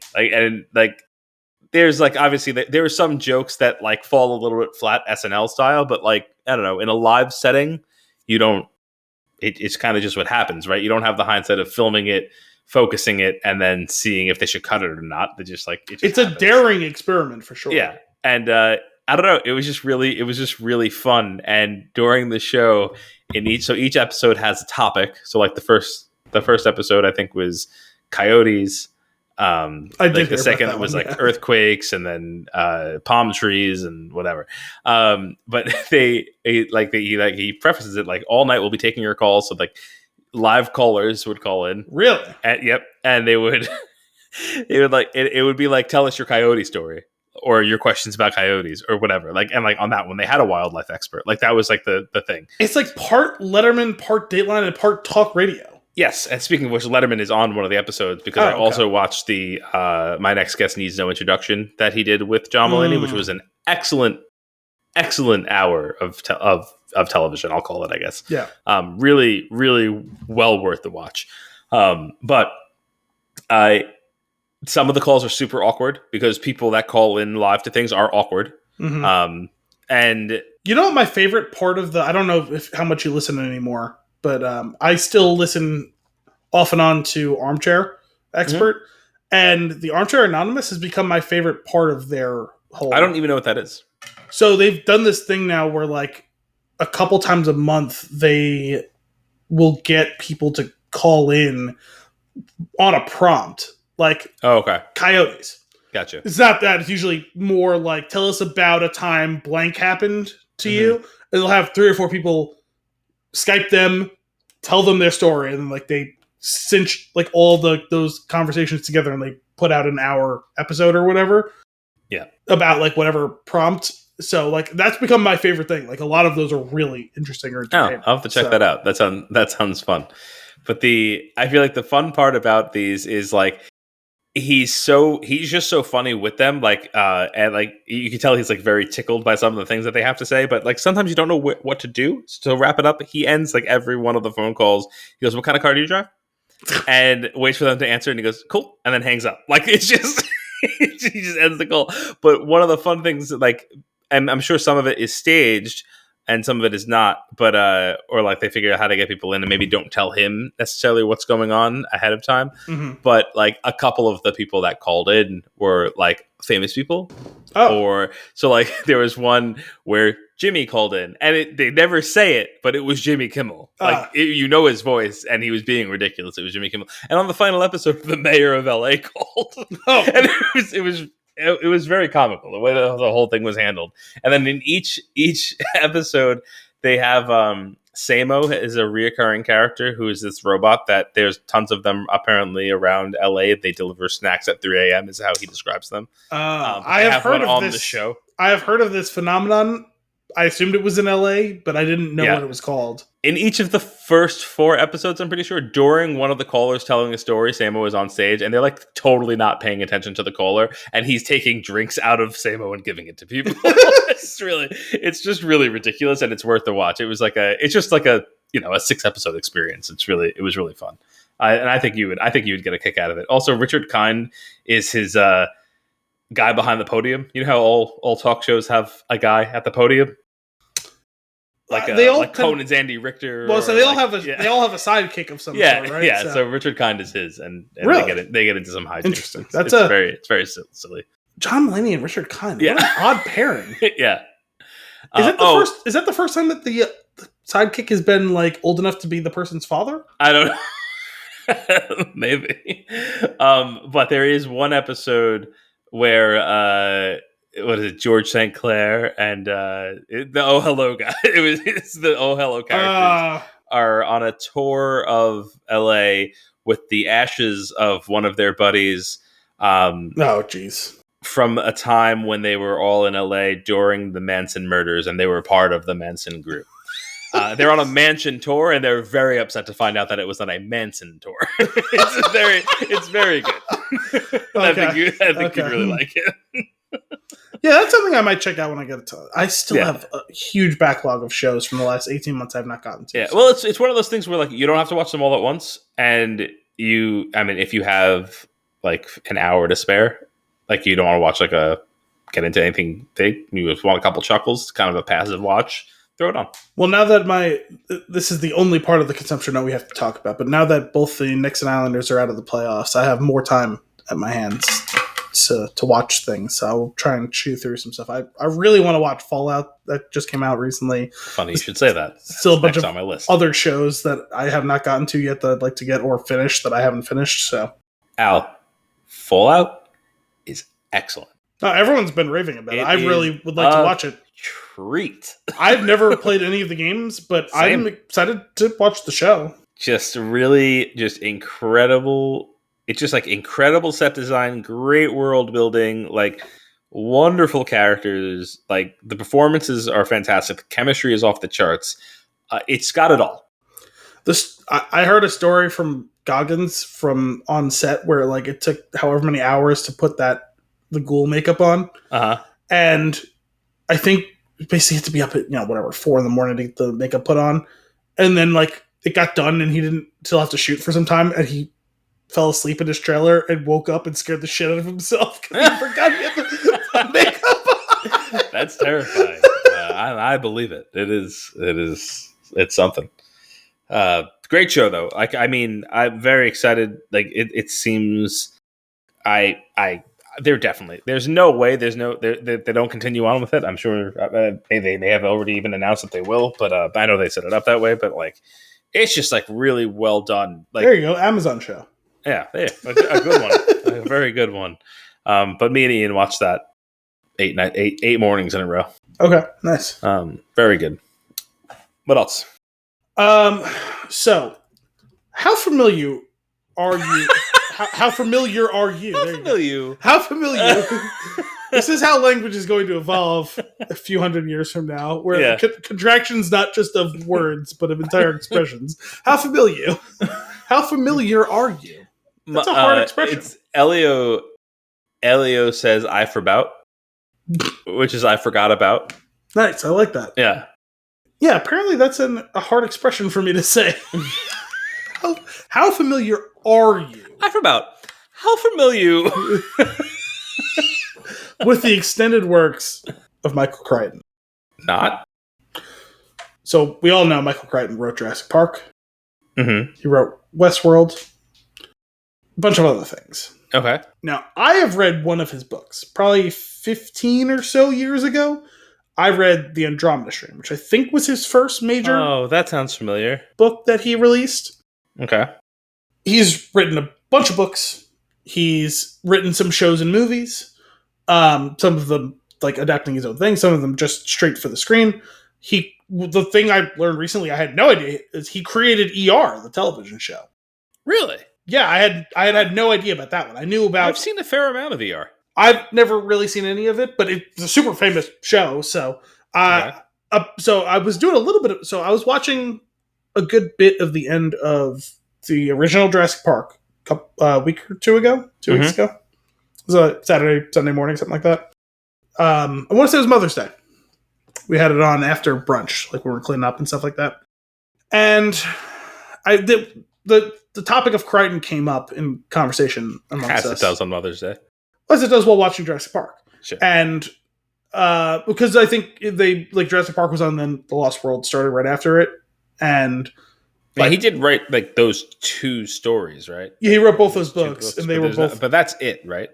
There's obviously there are some jokes that fall a little bit flat SNL style, but I don't know, in a live setting, you don't, it's kind of just what happens, right? You don't have the hindsight of filming it, focusing it, and then seeing if they should cut it or not. They just it's happens. A daring experiment for sure. Yeah. And I don't know, it was just really fun. And during the show, each episode has a topic. So the first episode, I think, was coyotes. I did. Like the second it was like earthquakes and then palm trees and whatever. But he prefaces it like all night we'll be taking your calls. So like live callers would call in. Really? And they would it would be like tell us your coyote story or your questions about coyotes or whatever. Like and like on that one they had a wildlife expert. Like that was like the thing. It's like part Letterman, part Dateline, and part talk radio. Yes, and speaking of which, Letterman is on one of the episodes because I also watched the My Next Guest Needs No Introduction that he did with John Mulaney, which was an excellent hour of television. I'll call it, I guess. Yeah. Really, really well worth the watch. But some of the calls are super awkward because people that call in live to things are awkward. Mm-hmm. And you know what my favorite part of I don't know how much you listen anymore. But I still listen off and on to Armchair Expert, and the Armchair Anonymous has become my favorite part of their whole... I don't even know what that is. So they've done this thing now where like a couple times a month they will get people to call in on a prompt. Like, coyotes. Gotcha. It's not that. It's usually more like, tell us about a time blank happened to you. And they'll have 3 or 4 people Skype them, tell them their story, and then like they cinch like all those conversations together, and they put out an hour episode or whatever. Yeah, about like whatever prompt. So like that's become my favorite thing. Like a lot of those are really interesting. Or I'll have to check that out. That sounds fun. But I feel like the fun part about these is like he's just so funny with them, like and like you can tell he's like very tickled by some of the things that they have to say, but like sometimes you don't know what to do. So to wrap it up, he ends like every one of the phone calls. He goes, "What kind of car do you drive?" and waits for them to answer, and he goes, "Cool," and then hangs up. Like it's just he just ends the call. But one of the fun things, like, and I'm sure some of it is staged and some of it is not, but or like they figure out how to get people in and maybe don't tell him necessarily what's going on ahead of time. But like a couple of the people that called in were like famous people. Or so like there was one where Jimmy called in and they never say it, but it was Jimmy Kimmel. Like you know his voice and he was being ridiculous. It was Jimmy Kimmel. And on the final episode, the mayor of LA called. And it was very comical the way the whole thing was handled. And then in each episode, they have Samo is a reoccurring character who is this robot that there's tons of them apparently around LA. They deliver snacks at 3 a.m. is how he describes them. I have heard of this. The show. I have heard of this phenomenon. I assumed it was in LA, but I didn't know what it was called. In each of the first 4 episodes, I'm pretty sure, during one of the callers telling a story, Samo is on stage, and they're like totally not paying attention to the caller, and he's taking drinks out of Samo and giving it to people. It's just really ridiculous, and it's worth the watch. It's just like a 6-episode experience. It was really fun, and I think you would get a kick out of it. Also, Richard Kind is his guy behind the podium. You know how all talk shows have a guy at the podium. Like Conan's Andy Richter. Well, so they all have a sidekick of some sort, right? Yeah. So Richard Kind is his, and really? they get into some hijinks. Interesting. It's very silly. John Mulaney and Richard Kind. What an odd pairing. Yeah. Is that the first time that the sidekick has been like old enough to be the person's father? I don't know. Maybe. But there is one episode where what is it? George St. Clair and the Oh Hello guy. It's the Oh Hello characters are on a tour of LA with the ashes of one of their buddies. Jeez. From a time when they were all in LA during the Manson murders, and they were part of the Manson group. They're on a Mansion tour, and they're very upset to find out that it was on a Manson tour. It's very good. I think you'd really like it. Yeah, that's something I might check out when I get to. I still have a huge backlog of shows from the last 18 months I've not gotten to. Yeah, well, it's one of those things where like you don't have to watch them all at once, and if you have like an hour to spare, like you don't want to watch get into anything big, you just want a couple chuckles, kind of a passive watch. Throw it on. Well, now that this is the only part of the consumption note we have to talk about, but now that both the Knicks and Islanders are out of the playoffs, I have more time at my hands to watch things. So I'll try and chew through some stuff. I really want to watch Fallout that just came out recently. Funny you should say that. Still a bunch of on my list. Other shows that I have not gotten to yet that I'd like to get or finish that I haven't finished. So, Al, Fallout is excellent. Everyone's been raving about it. I really would like to watch it. Treat. I've never played any of the games, but I'm excited to watch the show. Just really, just incredible. It's just like incredible set design, great world building, like wonderful characters. Like the performances are fantastic. The chemistry is off the charts. It's got it all. I heard a story from Goggins from on set where like it took however many hours to put the ghoul makeup on. And I think basically had to be up at 4 a.m. to get the makeup put on. And then like it got done and he didn't still have to shoot for some time and he fell asleep in his trailer and woke up and scared the shit out of himself because he forgot to get the makeup on. That's terrifying. I believe it. It's something. Great show though. Like, I mean, I'm very excited. Like it seems there's no way they don't continue on with it. I'm sure they have already even announced that they will, but I know they set it up that way, but like, it's just like really well done. Like, there you go. Amazon show. Yeah. A good one. A very good one. But me and Ian watched that 8 mornings in a row. Okay. Nice. Very good. What else? So how familiar are you? How familiar are you? How familiar? This is how language is going to evolve a few hundred years from now, where contractions not just of words but of entire expressions. How familiar? How familiar are you? That's a hard expression. It's Elio. Elio says "I forbout," which is "I forgot about." Nice, I like that. Yeah. Yeah, apparently that's a hard expression for me to say. How familiar are you? I forbout. How familiar with the extended works of Michael Crichton? Not. So we all know Michael Crichton wrote Jurassic Park. Mm-hmm. He wrote Westworld. A bunch of other things. Okay. Now, I have read one of his books, probably 15 or so years ago. I read The Andromeda Strain, which I think was his first major that sounds familiar. book that he released. Okay. He's written a bunch of books. He's written some shows and movies. Some of them like adapting his own thing, some of them just straight for the screen. The thing I learned recently, I had no idea, is he created ER, the television show. Really? Yeah, I had no idea about that one. I knew about. I've seen a fair amount of ER. I've never really seen any of it, but it's a super famous show. So, so I was doing a little bit of. So I was watching a good bit of the end of the original Jurassic Park a week or two ago, 2 weeks ago. It was a Sunday morning, something like that. I want to say it was Mother's Day. We had it on after brunch, like we were cleaning up and stuff like that. And the topic of Crichton came up in conversation amongst us. As it does on Mother's Day. As it does while watching Jurassic Park. Sure. And because I think Jurassic Park was on, then The Lost World started right after it. And he did write like those 2 stories, right? Yeah, he wrote both those books, and they were both. But that's it, right?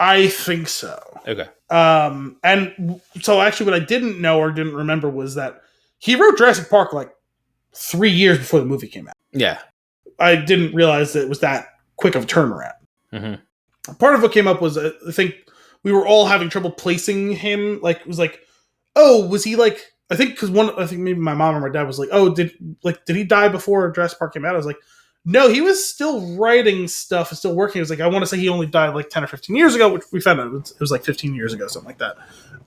I think so. Okay. And so actually, what I didn't know or didn't remember was that he wrote Jurassic Park like 3 years before the movie came out. Yeah. I didn't realize that it was that quick of a turnaround. Mm-hmm. Part of what came up was I think we were all having trouble placing him. Like, it was like, oh, was he like? I think maybe my mom or my dad was like, oh, did he die before Jurassic Park came out? I was like, no, he was still writing stuff and still working. It was like, I want to say he only died like 10 or 15 years ago, which we found out it was like 15 years ago, something like that.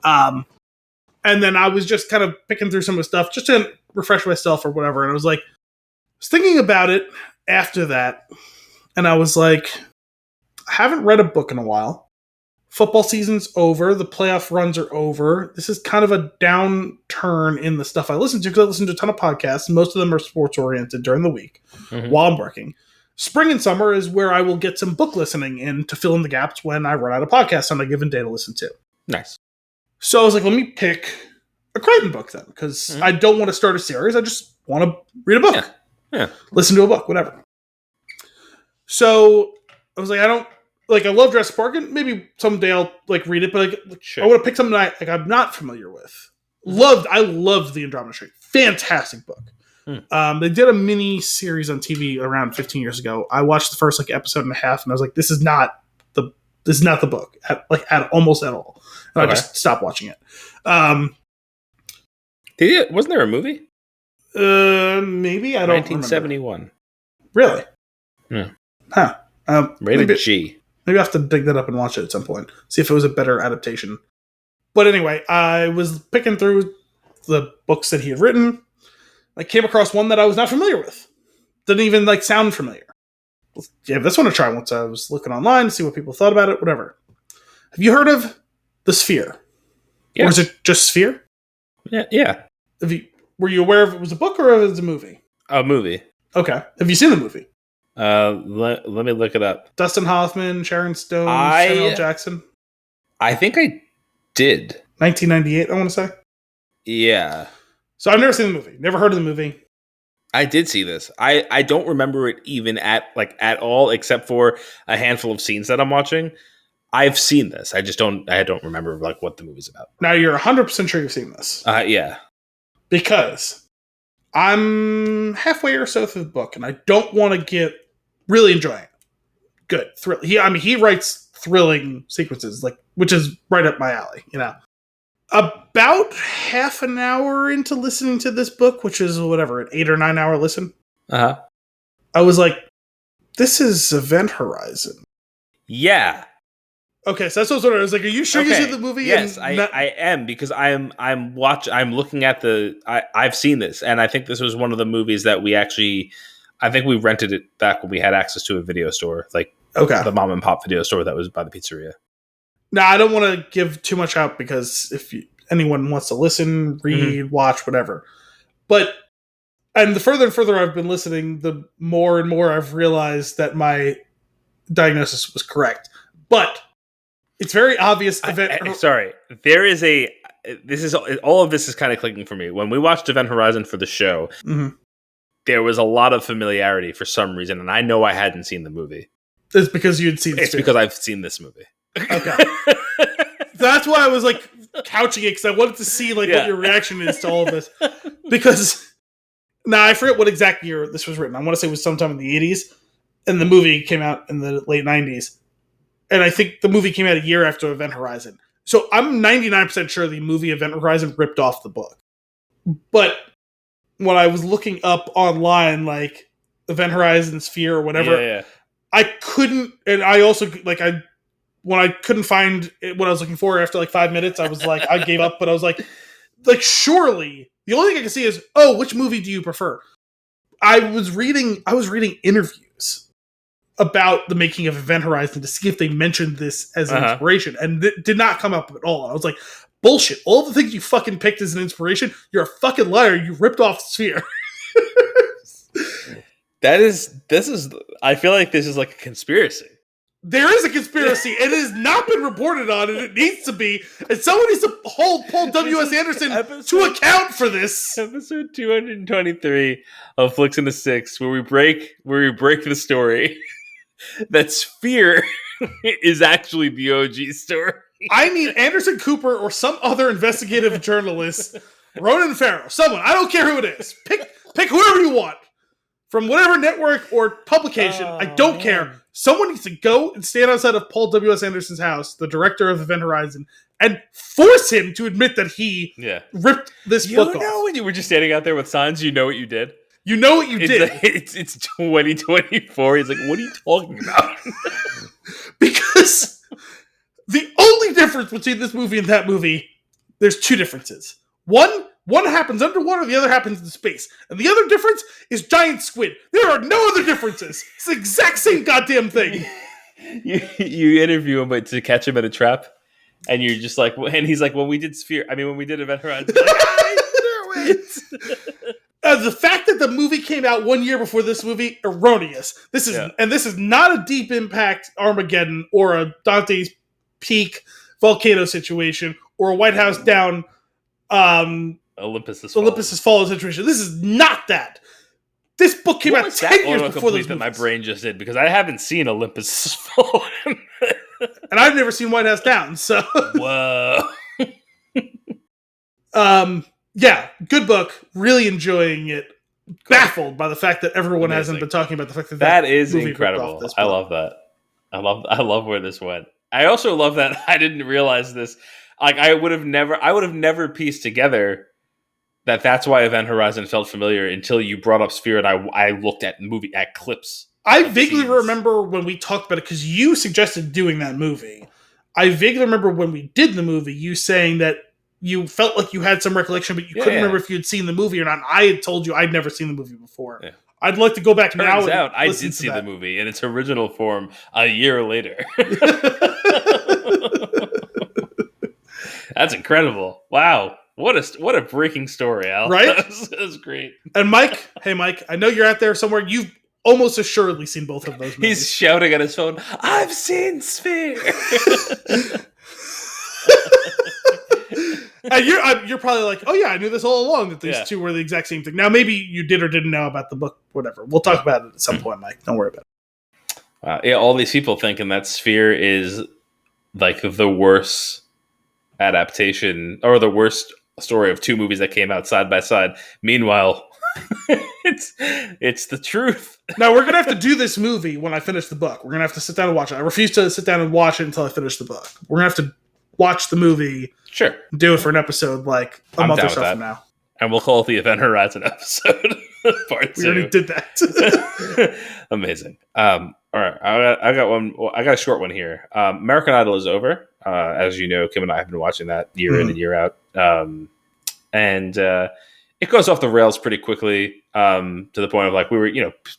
And then I was just kind of picking through some of the stuff just to refresh myself or whatever. And I was like, I was thinking about it after that, and I was like, I haven't read a book in a while. Football season's over. The playoff runs are over. This is kind of a downturn in the stuff I listen to, because I listen to a ton of podcasts. Most of them are sports-oriented during the week while I'm working. Spring and summer is where I will get some book listening in to fill in the gaps when I run out of podcasts on a given day to listen to. Nice. So I was like, let me pick a Crichton book then, because I don't want to start a series. I just want to read a book. Yeah. Listen to a book, whatever. So I was like, I love Jurassic Park, and maybe someday I'll read it, but sure. I want to pick something I'm not familiar with. I loved The Andromeda Strain. Fantastic book. They did a mini series on TV around 15 years ago. I watched the first episode and a half, and I was like, this is not the This is not the book, almost at all. And I just stopped watching it. Wasn't there a movie? Maybe, I don't 1971. Remember. Really? Yeah. Huh. Rated G. Maybe I have to dig that up and watch it at some point. See if it was a better adaptation. But anyway, I was picking through the books that he had written. I came across one that I was not familiar with. Didn't even sound familiar. Gave this one a try once I was looking online to see what people thought about it, whatever. Have you heard of The Sphere? Yeah. Or is it just Sphere? Yeah. Were you aware if it was a book or if it was a movie? A movie. Okay. Have you seen the movie? Let me look it up. Dustin Hoffman, Sharon Stone, Samuel L. Jackson. I think I did. 1998, I want to say. Yeah. So I've never seen the movie. Never heard of the movie. I did see this. I don't remember it even at all, except for a handful of scenes that I'm watching. I've seen this. I don't remember what the movie's about. Now you're 100% sure you've seen this. Yeah. Because I'm halfway or so through the book, and I don't want to get really enjoying it. Good. He writes thrilling sequences, which is right up my alley, About half an hour into listening to this book, which is an 8 or 9 hour listen. Uh-huh. I was like, this is Event Horizon. Yeah. Okay, so that's what I was like. Are you sure you see the movie? Yes, I am, because I'm looking at I've seen this, and I think this was one of the movies that I think we rented it back when we had access to a video store, the mom and pop video store that was by the pizzeria. Now, I don't want to give too much out because if anyone wants to listen, read, watch, whatever. And the further and further I've been listening, the more and more I've realized that my diagnosis was correct. But it's very obvious. There is all of this is kind of clicking for me. When we watched Event Horizon for the show, there was a lot of familiarity for some reason, and I know I hadn't seen the movie. It's because you'd seen It's because I've seen this movie. Okay. That's why I was couching it, because I wanted to see what your reaction is to all of this. Because now I forget what exact year this was written. I want to say it was sometime in the 80s, and the movie came out in the late 90s. And I think the movie came out a year after Event Horizon. So I'm 99% sure the movie Event Horizon ripped off the book. But when I was looking up online, Event Horizon, Sphere, or whatever, I couldn't, and I also, when I couldn't find what I was looking for after 5 minutes, I was I gave up, but I was surely, the only thing I can see is, which movie do you prefer? I was reading interviews about the making of Event Horizon to see if they mentioned this as an inspiration, and it did not come up at all. I was like, bullshit. All the things you fucking picked as an inspiration, you're a fucking liar. You ripped off Sphere. I feel like this is a conspiracy. There is a conspiracy, and it has not been reported on, and it needs to be. And someone needs to hold Paul W.S. Anderson to account for this. Episode 223 of Flix and the Six, where we break the story that Sphere is actually the OG story. I need Anderson Cooper or some other investigative journalist, Ronan Farrow, someone. I don't care who it is. Pick whoever you want from whatever network or publication. I don't care. Someone needs to go and stand outside of Paul W.S. Anderson's house, the director of Event Horizon, and force him to admit that he ripped this book off. You know when you were just standing out there with signs, you know what you did? You know what you did. It's 2024. He's like, what are you talking about? Because the only difference between this movie and that movie, there's two differences. One happens underwater, the other happens in space. And the other difference is giant squid. There are no other differences. It's the exact same goddamn thing. You interview him to catch him at a trap, and you're just like, and he's like, when we did Event Horizon, I knew it. The fact that the movie came out 1 year before this movie, erroneous. This is not a Deep Impact Armageddon or a Dante's Peak volcano situation or a White House Down Olympus Has Fallen situation. This is not that. This book came out 10 years before this movie. My brain just did, because I haven't seen Olympus Has Fallen. And I've never seen White House Down, so. Whoa. Yeah, good book. Really enjoying it. Baffled by the fact that everyone hasn't been talking about the fact that is incredible. I love that. I love where this went. I also love that I didn't realize this. Like I would have never pieced together that's why Event Horizon felt familiar until you brought up Sphere and I looked at clips. I vaguely remember when we talked about it because you suggested doing that movie. I vaguely remember when we did the movie, you saying that you felt like you had some recollection, but you couldn't remember if you had seen the movie or not. I had told you I'd never seen the movie before. Yeah. I'd like to go back now. Turns out I did see the movie in its original form a year later. That's incredible! Wow, what a breaking story, Al. Right? That was great. And Mike, hey Mike, I know you're out there somewhere. You've almost assuredly seen both of those movies. He's shouting at his phone, "I've seen Sphere." And you're probably like, oh yeah, I knew this all along that these two were the exact same thing. Now maybe you did or didn't know about the book, whatever. We'll talk about it at some point, Mike. Don't worry about it. Yeah, all these people thinking that Sphere is like the worst adaptation or the worst story of two movies that came out side by side. Meanwhile, it's the truth. Now we're gonna have to do this movie when I finish the book. We're gonna have to sit down and watch it. I refuse to sit down and watch it until I finish the book. We're gonna have to watch the movie. Sure. Do it for an episode like a month or so from now. And we'll call it the Event Horizon episode. Part 2. We already did that. Amazing. All right. I got one. Well, I got a short one here. American Idol is over. As you know, Kim and I have been watching that year in and year out. And it goes off the rails pretty quickly to the point of like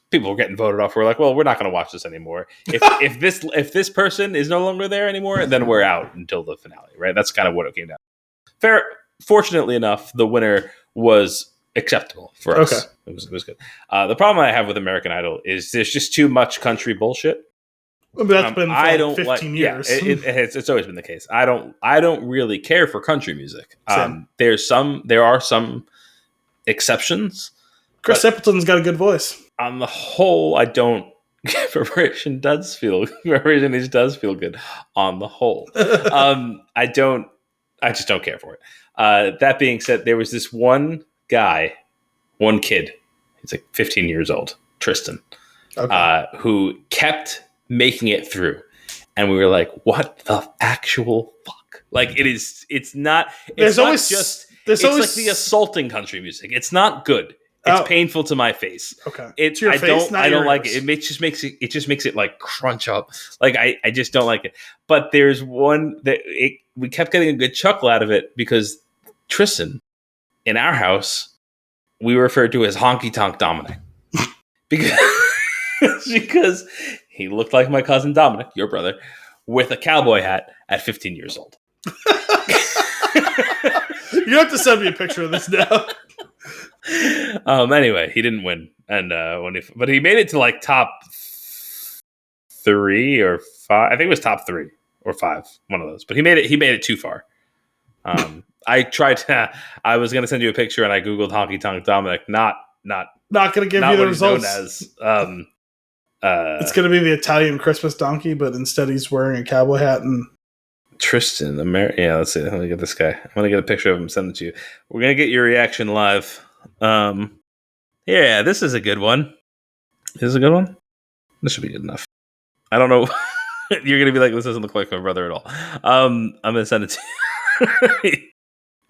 people were getting voted off. We're like, well, we're not going to watch this anymore. If this person is no longer there anymore, then we're out until the finale, right? That's kind of what it came down to. Fair. Fortunately enough, the winner was acceptable for us. Okay. It was good. The problem I have with American Idol is there's just too much country bullshit. Well, that's been for 15 years. Yeah, it's always been the case. I don't really care for country music. There are some exceptions. Chris Stapleton's got a good voice. On the whole, I don't. Preparation does feel good. On the whole, I just don't care for it. That being said, there was this one kid. He's like 15 years old, Tristan, who kept making it through, and we were like, "What the actual fuck?" Like it's not. It's like the assaulting country music. It's not good. It's painful to my face. Okay, I don't like it. It just makes it like crunch up. Like I just don't like it. But there's one that we kept getting a good chuckle out of it because Tristan, in our house, we referred to as Honky Tonk Dominic because he looked like my cousin Dominic, your brother, with a cowboy hat at 15 years old. You have to send me a picture of this now. Anyway, he didn't win, and but he made it to like top 3 or 5. I think it was top 3 or 5, one of those. But he made it too far. I tried to. I was going to send you a picture, and I googled Honky Tonk Dominic. Not going to give you the results. As, it's going to be the Italian Christmas donkey, but instead he's wearing a cowboy hat and. Tristan, yeah, let's see. Let me get this guy. I'm going to get a picture of him, send it to you. We're going to get your reaction live. Yeah, this is a good one. This is a good one? This should be good enough. I don't know. You're going to be like, this doesn't look like my brother at all. I'm going to send it to you.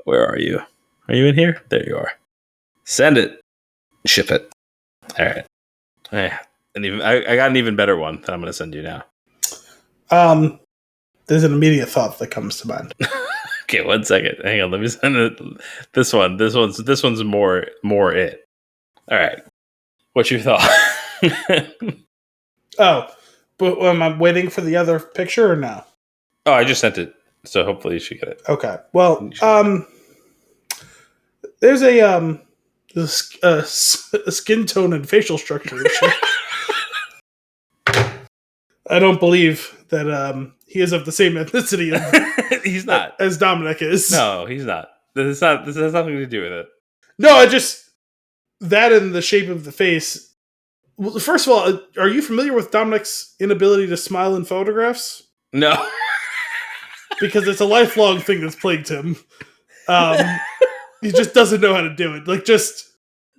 Where are you? Are you in here? There you are. Send it. Ship it. All right. Yeah. I got an even better one that I'm going to send you now. There's an immediate thought that comes to mind. Okay, 1 second. Hang on. Let me send it. This one's more it. All right. What's your thought? But am I waiting for the other picture or no? Oh, I just sent it. So hopefully you should get it. Okay. Well, there's a skin tone and facial structure issue. I don't believe that he is of the same ethnicity he's not as Dominic is. No, he's not. This has nothing to do with it. No, that and the shape of the face. Well, first of all, are you familiar with Dominic's inability to smile in photographs? No. Because it's a lifelong thing that's plagued him. He just doesn't know how to do it. It's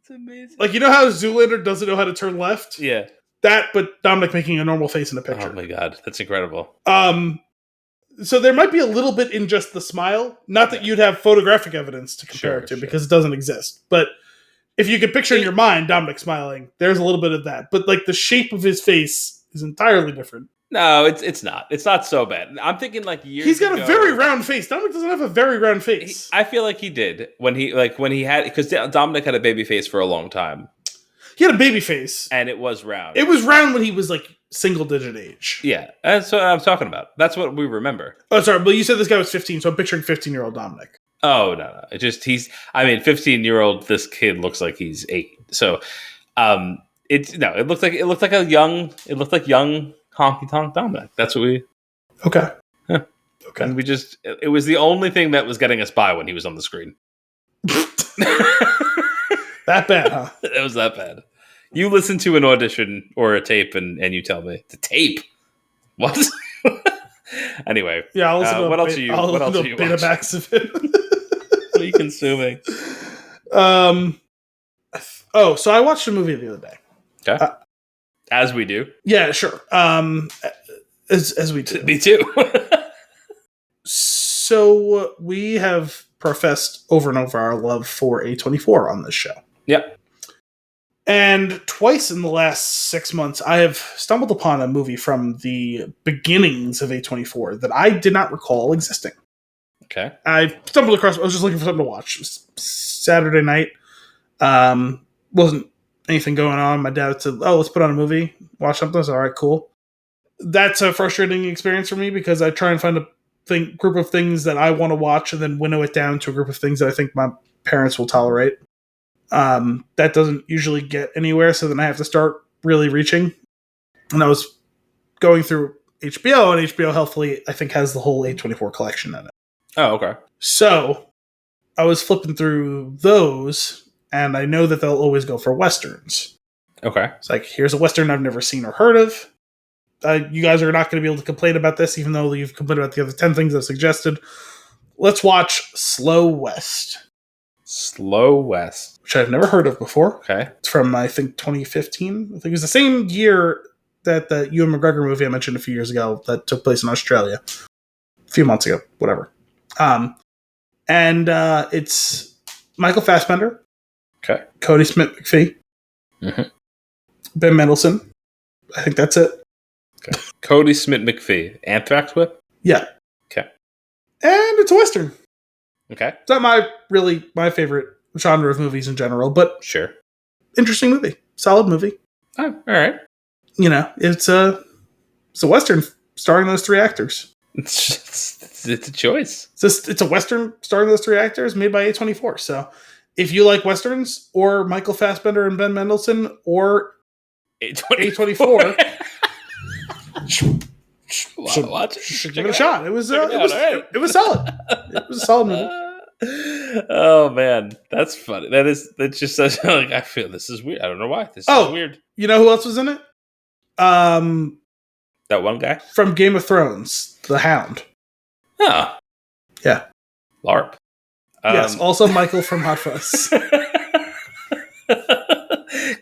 amazing. Like, you know how Zoolander doesn't know how to turn left? Yeah. That, but Dominic making a normal face in a picture. Oh my god, that's incredible. So there might be a little bit in just the smile. Not that you'd have photographic evidence to compare it to, because it doesn't exist. But if you could picture in your mind Dominic smiling, there's a little bit of that. But like the shape of his face is entirely different. No, it's not. It's not so bad. I'm thinking like years He's got a very round face. Dominic doesn't have a very round face. I feel like he did when he had, because Dominic had a baby face for a long time. He had a baby face. And it was round. It was round when he was like single digit age. Yeah, that's what I'm talking about. That's what we remember. Oh, sorry. But you said this guy was 15, so I'm picturing 15-year-old Dominic. Oh, no. It just, 15-year-old, this kid looks like he's 8. So, it looked like young honky tonk Dominic. That's what we. Okay. Huh. Okay. And it was the only thing that was getting us by when he was on the screen. That bad, huh? It was that bad. You listen to an audition or a tape and you tell me. The tape? What? Anyway. Yeah, I'll listen to what else are you watching? Betamax of it. What are you consuming? So I watched a movie the other day. Okay. As we do. Yeah, sure. As we do. Me too. So we have professed over and over our love for A24 on this show. Yep. And twice in the last 6 months, I have stumbled upon a movie from the beginnings of A24 that I did not recall existing. Okay. I stumbled across, I was just looking for something to watch. It was Saturday night. Wasn't anything going on. My dad said, let's put on a movie, watch something. I was all right, cool. That's a frustrating experience for me because I try and find a group of things that I want to watch and then winnow it down to a group of things that I think my parents will tolerate. That doesn't usually get anywhere, so then I have to start really reaching. And I was going through HBO, and HBO helpfully, I think, has the whole A24 collection in it. Oh, okay. So I was flipping through those, and I know that they'll always go for Westerns. Okay. It's like, here's a Western I've never seen or heard of. You guys are not going to be able to complain about this, even though you've complained about the other 10 things I've suggested. Let's watch Slow West. Slow West. Which I've never heard of before. Okay. It's from, I think, 2015. I think it was the same year that the Ewan McGregor movie I mentioned a few years ago that took place in Australia. A few months ago. Whatever. It's Michael Fassbender. Okay. Cody Smith-McPhee. Mm-hmm. Ben Mendelsohn. I think that's it. Okay. Cody Smith-McPhee. Anthrax Whip? Yeah. Okay. And it's a Western. Okay. It's not my favorite genre of movies in general, but sure. Interesting movie. Solid movie. Oh, all right. You know, it's a Western starring those 3 actors. It's a choice. It's a Western starring those 3 actors made by A24. So if you like Westerns or Michael Fassbender and Ben Mendelsohn or A24 watch it. Give it a shot. It was solid. It was a solid movie. Oh man, that's funny. That's just such like, I feel this is weird. I don't know why. This is weird. You know who else was in it? That one guy from Game of Thrones, the Hound. Oh, yeah, LARP. Yes, also Michael from Hot Fuzz.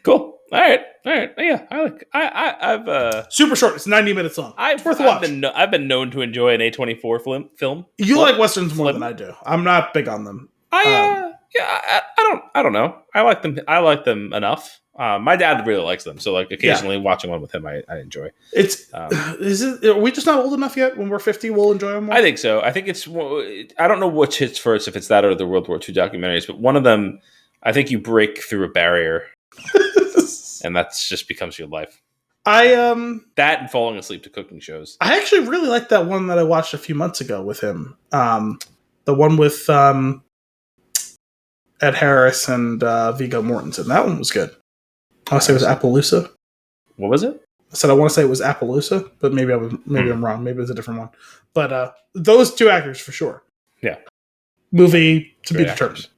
Cool. All right. Yeah, I've super short. It's 90 minutes long. It's worth a watch. I've been known to enjoy an A24 film. You like Westerns more than I do. I'm not big on them. I don't know. I like them. I like them enough. My dad really likes them, so like occasionally watching one with him, I enjoy. Are we just not old enough yet? When we're 50, we'll enjoy them more? I think so. I think I don't know which hits first, if it's that or the World War II documentaries, but one of them, I think you break through a barrier. And that just becomes your life. That and falling asleep to cooking shows. I actually really liked that one that I watched a few months ago with him. The one with Ed Harris and Viggo Mortensen. That one was good. I want to say it was Appaloosa. What was it? I said I want to say it was Appaloosa, but maybe I'm wrong. Maybe it was a different one. But those 2 actors for sure. Yeah. Movie to be determined.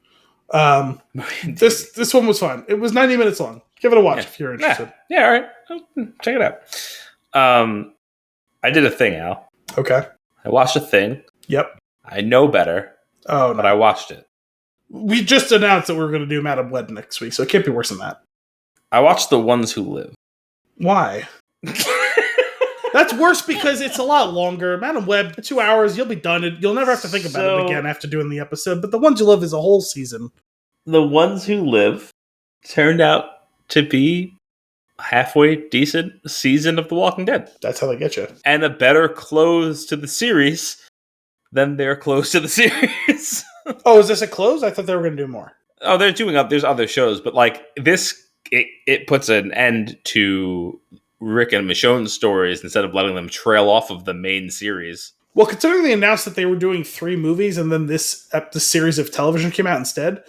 This one was fun. It was 90 minutes long. Give it a watch if you're interested. Yeah, all right. Check it out. I did a thing, Al. Okay. I watched a thing. Yep. I know better. Oh, no. But I watched it. We just announced that we were going to do Madam Web next week, so it can't be worse than that. I watched The Ones Who Live. Why? That's worse because it's a lot longer. Madam Web, 2 hours, you'll be done. You'll never have to think about it again after doing the episode. But The Ones Who Live is a whole season. The Ones Who Live turned out to be halfway decent season of The Walking Dead. That's how they get you. And a better close to the series than their close to the series. Oh, is this a close? I thought they were going to do more. Oh, they're doing up. There's other shows, but like this, it puts an end to Rick and Michonne's stories instead of letting them trail off of the main series. Well, considering they announced that they were doing 3 movies and then this series of television came out instead,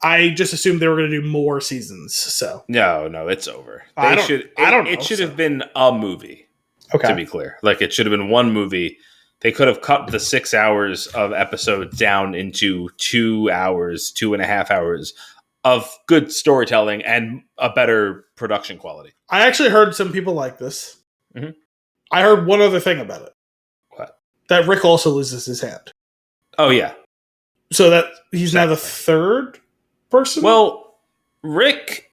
I just assumed they were going to do more seasons. So no, it's over. I don't know. It should have been a movie. Okay, to be clear, like it should have been one movie. They could have cut the 6 hours of episodes down into 2 hours, 2.5 hours of good storytelling and a better production quality. I actually heard some people like this. Mm-hmm. I heard one other thing about it. What? That Rick also loses his hand. Oh, yeah. So that he's now the third person? Well, Rick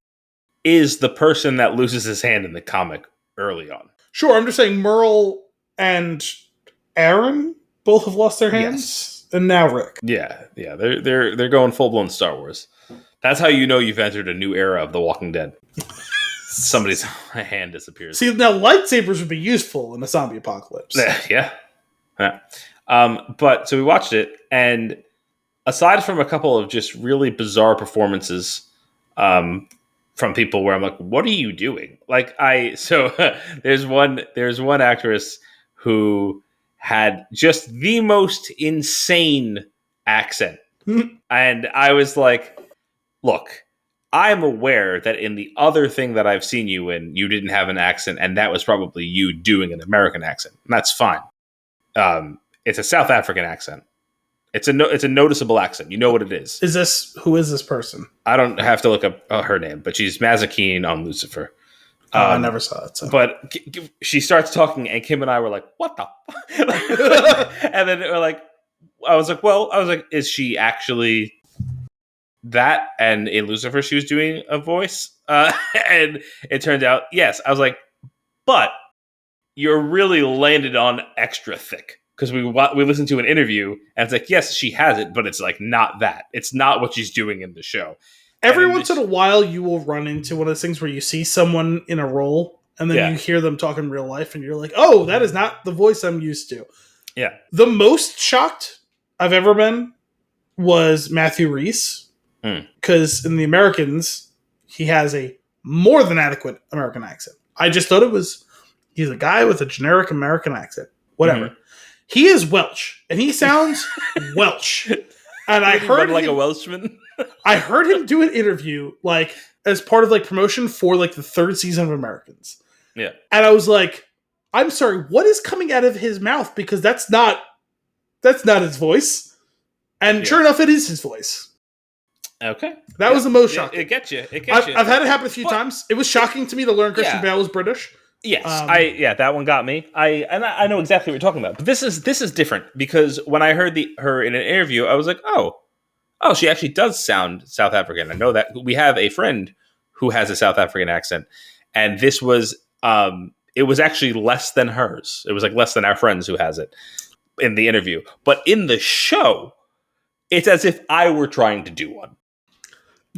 is the person that loses his hand in the comic early on. Sure, I'm just saying Merle and Aaron both have lost their hands, and now Rick. Yeah, they're going full blown Star Wars. That's how you know you've entered a new era of The Walking Dead. Somebody's hand disappears. See, now lightsabers would be useful in a zombie apocalypse. Yeah. But so we watched it, and aside from a couple of just really bizarre performances, from people where I'm like, what are you doing? Like there's one actress who had just the most insane accent. And I was like, look, I'm aware that in the other thing that I've seen you in, you didn't have an accent, and that was probably you doing an American accent. And that's fine. It's a South African accent. It's a noticeable accent. You know what it is. Who is this person? I don't have to look up her name, but she's Mazikeen on Lucifer. I never saw it. So. But she starts talking, and Kim and I were like, "What the?" And then we're like, I was like, is she actually that? And in Lucifer, she was doing a voice, and it turned out yes. I was like, but you're really landed on extra thick. Because we listened to an interview, and it's like, yes, she has it, but it's like not that. It's not what she's doing in the show. Every once in a while, you will run into one of those things where you see someone in a role, and then you hear them talk in real life, and you're like, oh, that is not the voice I'm used to. Yeah. The most shocked I've ever been was Matthew Rhys. Because in The Americans, he has a more than adequate American accent. I just thought he's a guy with a generic American accent. Whatever. Mm-hmm. He is Welsh, and he sounds Welsh. And I heard like a Welshman. I heard him do an interview, like as part of like promotion for like the 3rd season of Americans. Yeah, and I was like, "I'm sorry, what is coming out of his mouth? Because that's not his voice." And sure enough, it is his voice. Okay, that was the most shocking. It gets you. I've had it happen a few times. It was shocking to me to learn Christian Bale was British. Yes, that one got me. I know exactly what you're talking about. But this is different because when I heard her in an interview, I was like, oh, she actually does sound South African. I know that we have a friend who has a South African accent, and this was it was actually less than hers. It was like less than our friends who has it in the interview. But in the show, it's as if I were trying to do one.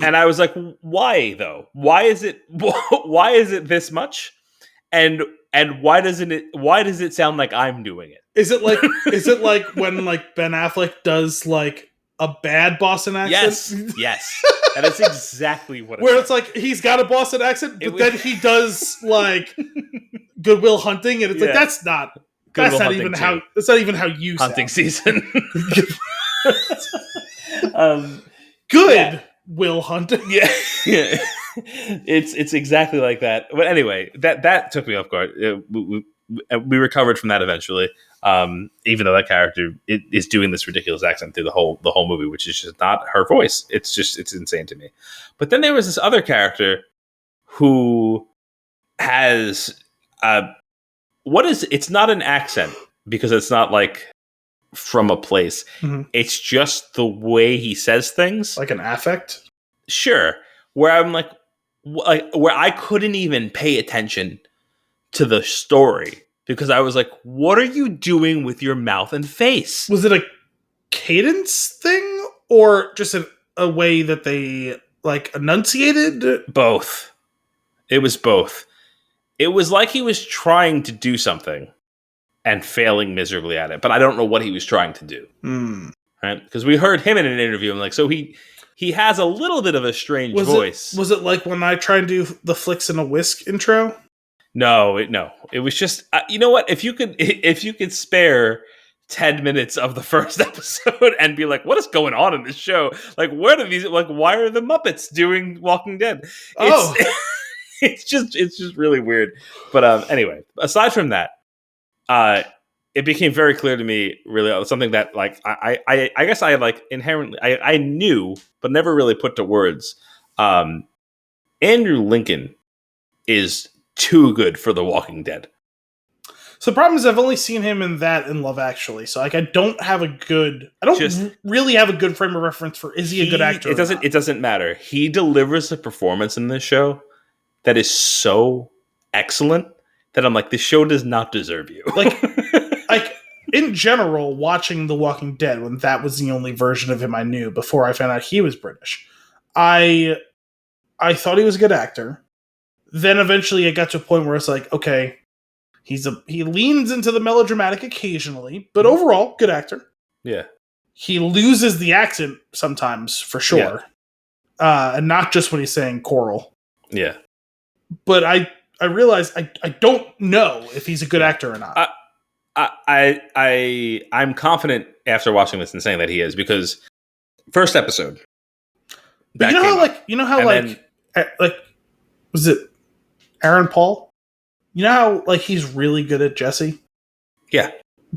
And I was like, why though? Why is it this much? And why does it sound like I'm doing it? Is it like when like Ben Affleck does like a bad Boston accent? Yes. That is exactly what where it's like he's got a Boston accent, but then he does like Good Will Hunting, and it's like that's not even how you Hunting season. Good Will Hunting. Yeah. It's exactly like that. But anyway, that took me off guard. We recovered from that eventually. Even though that character is doing this ridiculous accent through the whole movie, which is just not her voice. It's insane to me. But then there was this other character who has it's not an accent because it's not like from a place. Mm-hmm. It's just the way he says things, like an affect. Sure, where I'm like where I couldn't even pay attention to the story because I was like, what are you doing with your mouth and face? Was it a cadence thing or just a way that they like enunciated? Both. It was both. It was like he was trying to do something and failing miserably at it, but I don't know what he was trying to do. Right? Because we heard him in an interview. I'm like, so he has a little bit of a strange voice. Was it like when I try and do the Flix and a Whisk intro? No. It was just you know what? If you could spare 10 minutes of the first episode and be like, what is going on in this show? Like, where do these why are the Muppets doing Walking Dead? It's just really weird. But anyway, aside from that, it became very clear to me, really, something that like I guess I like inherently I knew but never really put to words. Andrew Lincoln is too good for The Walking Dead. So the problem is I've only seen him in that in Love Actually. So like I don't really have a good frame of reference for is he a good actor? It doesn't matter. He delivers a performance in this show that is so excellent that I'm like, this show does not deserve you. Like in general, watching The Walking Dead when that was the only version of him I knew before I found out he was British, I thought he was a good actor. Then eventually I got to a point where it's like, okay, he leans into the melodramatic occasionally, but overall, good actor. Yeah. He loses the accent sometimes, for sure. Yeah. And not just when he's saying choral. Yeah. But I realized I don't know if he's a good actor or not. I'm confident after watching this and saying that he is, because first episode. But you know how was it Aaron Paul? You know how like he's really good at Jesse? Yeah.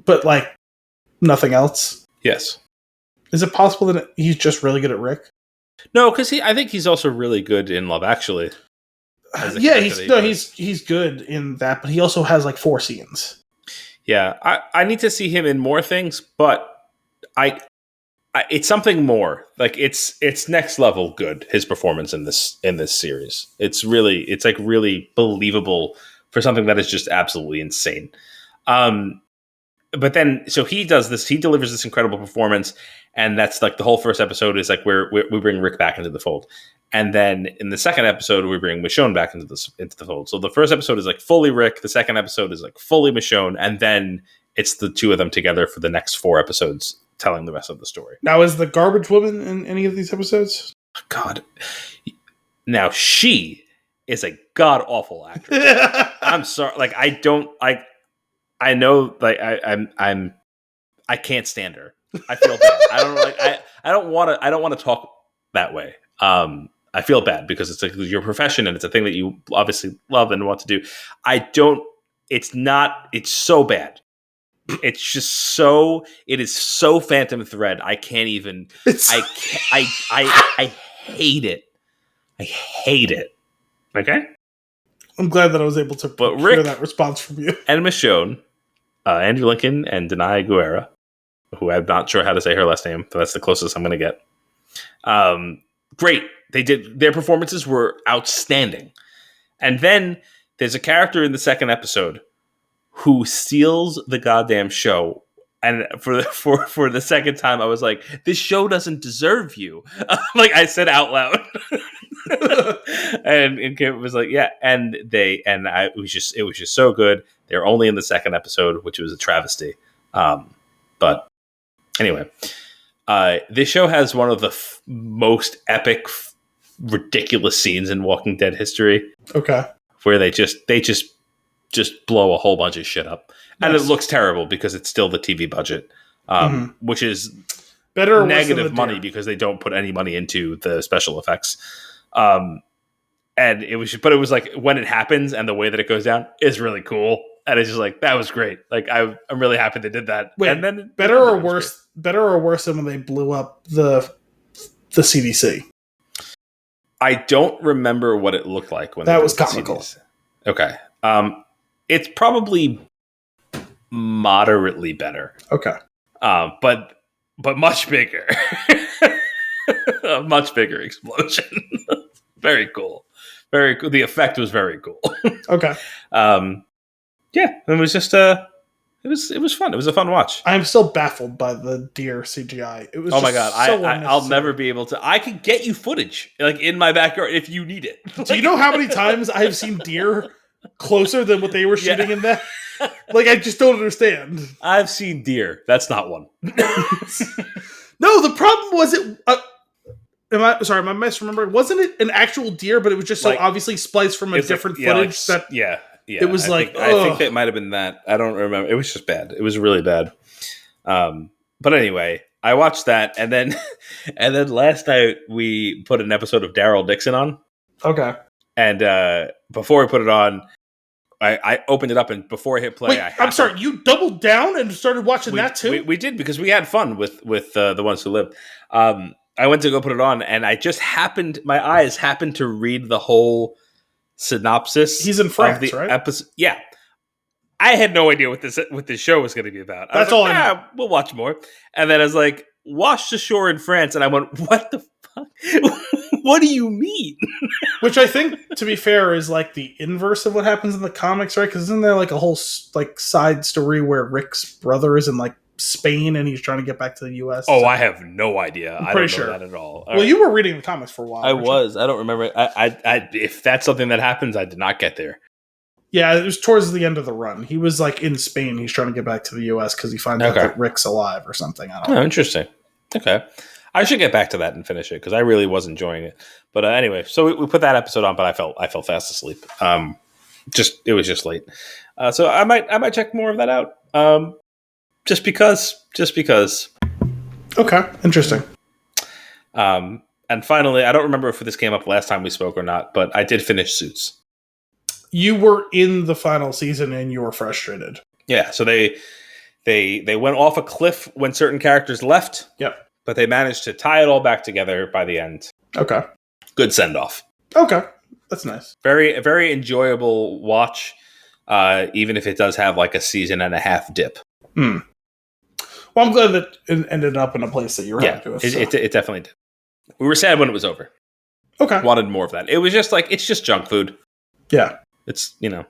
But like nothing else? Yes. Is it possible that he's just really good at Rick? No, because I think he's also really good in Love Actually. Yeah, he's good in that, but he also has like 4 scenes. Yeah, I need to see him in more things, but it's something more. Like it's next level good. His performance in this series, it's like really believable for something that is just absolutely insane. But then so he delivers this incredible performance, and that's like the whole first episode is like we bring Rick back into the fold. And then in the second episode, we bring Michonne back into the fold. So the first episode is like fully Rick. The second episode is like fully Michonne. And then it's the two of them together for the next 4 episodes telling the rest of the story. Now, is the garbage woman in any of these episodes? God. Now, she is a god-awful actress. I'm sorry. Like, I know, like, I can't stand her. I feel bad. I don't want to talk that way. I feel bad because it's like your profession and it's a thing that you obviously love and want to do. It's so bad. It is so Phantom Thread. I can't even, I hate it. I hate it. Okay. I'm glad that I was able to hear that response from you. And Michonne, Andrew Lincoln and Denai Guerra, who I'm not sure how to say her last name, but that's the closest I'm going to get. Great. Their performances were outstanding. And then there's a character in the second episode who steals the goddamn show. And for the second time, I was like, this show doesn't deserve you. Like I said out loud. and Kim was like, yeah. It was just so good. They're only in the second episode, which was a travesty. But anyway, this show has one of the most epic, ridiculous scenes in Walking Dead history. Okay. Where they just blow a whole bunch of shit up. Nice. And it looks terrible because it's still the TV budget, which is better or negative money because they don't put any money into the special effects. And it was like when it happens and the way that it goes down is really cool. And it's just like, that was great. Like I'm really happy they did that. Wait, and then better or worse than when they blew up the CDC? I don't remember what it looked like when that was comical. CDC. Okay. It's probably moderately better. Okay. But much bigger. A much bigger explosion. Very cool. Very cool. The effect was very cool. Okay. Yeah, it was just it was fun. It was a fun watch. I'm still baffled by the deer CGI. It was oh my god, I'll never be able to. I can get you footage like in my backyard if you need it. Do you know how many times I've seen deer closer than what they were shooting in that? Like, I just don't understand. I've seen deer. That's not one. No, the problem was it. Am I misremembering? Wasn't it an actual deer, but it was just so obviously spliced from a different footage Yeah. It was I think that might have been that. I don't remember. It was just bad. It was really bad. But anyway, I watched that, and then last night we put an episode of Daryl Dixon on. Okay. And before we put it on, I opened it up, and before I hit play, Wait, I'm sorry, you doubled down and started watching that too? We did, because we had fun with The Ones Who Live. I went to go put it on, and my eyes happened to read the whole synopsis. He's in France, right? Episode. Yeah. I had no idea what this show was going to be about. That's all I know. We'll watch more. And then I was like, wash the shore in France. And I went, what the fuck? What do you mean? Which I think, to be fair, is like the inverse of what happens in the comics, right? Because isn't there like a whole like side story where Rick's brother is in like Spain and he's trying to get back to the U.S.? Oh, I have no idea. I don't know that at all. Well, you were reading the comics for a while. I was. I don't remember. I if that's something that happens, I did not get there. Yeah, it was towards the end of the run. He was like in Spain. He's trying to get back to the U.S. because he finds out that Rick's alive or something. I don't know. Oh, interesting. Okay. I should get back to that and finish it because I really was enjoying it. But anyway, so we put that episode on, but I fell fast asleep. It was just late. So I might check more of that out. Just because. Okay, interesting. And finally, I don't remember if this came up last time we spoke or not, but I did finish Suits. You were in the final season and you were frustrated. Yeah, so they went off a cliff when certain characters left. Yep. But they managed to tie it all back together by the end. Okay. Good send-off. Okay. That's nice. Very, very enjoyable watch, even if it does have like a season and a half dip. Well, I'm glad that it ended up in a place that you were happy with. It definitely did. We were sad when it was over. Okay. Wanted more of that. It was just like, it's just junk food. Yeah. It's, Well,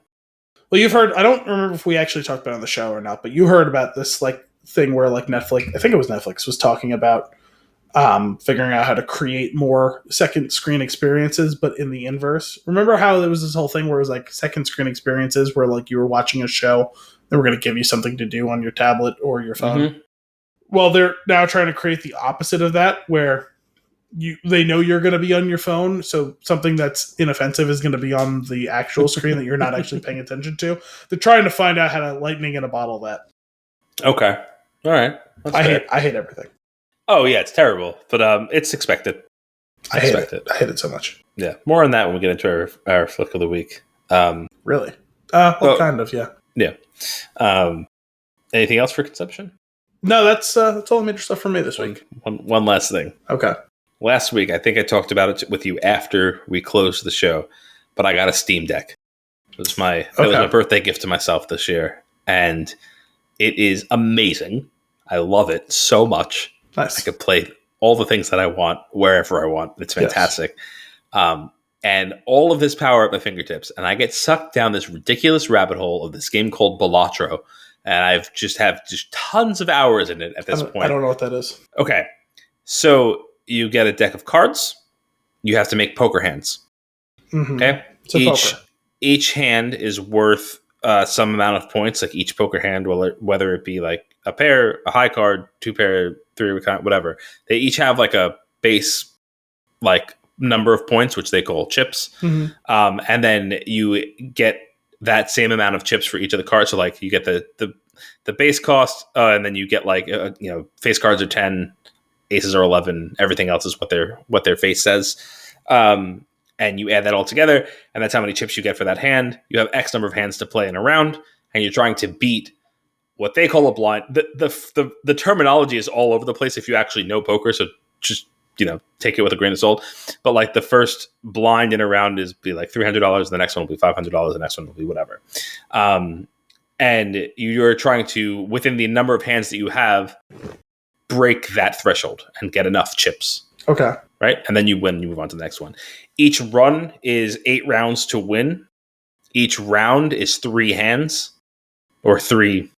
you've heard, I don't remember if we actually talked about it on the show or not, but you heard about this like thing where like Netflix, I think it was Netflix, was talking about figuring out how to create more second screen experiences, but in the inverse. Remember how there was this whole thing where it was like second screen experiences where like you were watching a show, they were going to give you something to do on your tablet or your phone. Mm-hmm. Well, they're now trying to create the opposite of that, where they know you're going to be on your phone, so something that's inoffensive is going to be on the actual screen that you're not actually paying attention to. They're trying to find out how to lightning in a bottle that. Okay. All right. I hate everything. Oh yeah, it's terrible, but it's expected. I hate it so much. Yeah, more on that when we get into our flick of the week. Really? Kind of, yeah. Yeah. Anything else for consumption? No, that's all the major stuff for me this week. One last thing. Okay. Last week, I think I talked about it with you after we closed the show, but I got a Steam Deck. It was my birthday gift to myself this year, and it is amazing. I love it so much. Nice. I could play all the things that I want, wherever I want. It's fantastic. Yes. And all of this power at my fingertips, and I get sucked down this ridiculous rabbit hole of this game called Balatro, and I've just tons of hours in it at this point. I don't know what that is. Okay. So you get a deck of cards. You have to make poker hands. Mm-hmm. Okay. Each hand is worth some amount of points. Like each poker hand, whether it be like a pair, a high card, 2 pair, 3, whatever. They each have like a base, like number of points, which they call chips. Mm-hmm. And then you get that same amount of chips for each of the cards. So like you get the base cost, and then you get like face cards are 10. Aces are 11. Everything else is what their face says. And you add that all together, and that's how many chips you get for that hand. You have X number of hands to play in a round, and you're trying to beat what they call a blind. The terminology is all over the place if you actually know poker, so just take it with a grain of salt. But like the first blind in a round be like $300, the next one will be $500, the next one will be whatever. And you're trying to, within the number of hands that you have, break that threshold and get enough chips. Okay. Right? And then you win, you move on to the next one. Each run is 8 rounds to win. Each round is 3 hands. or 3.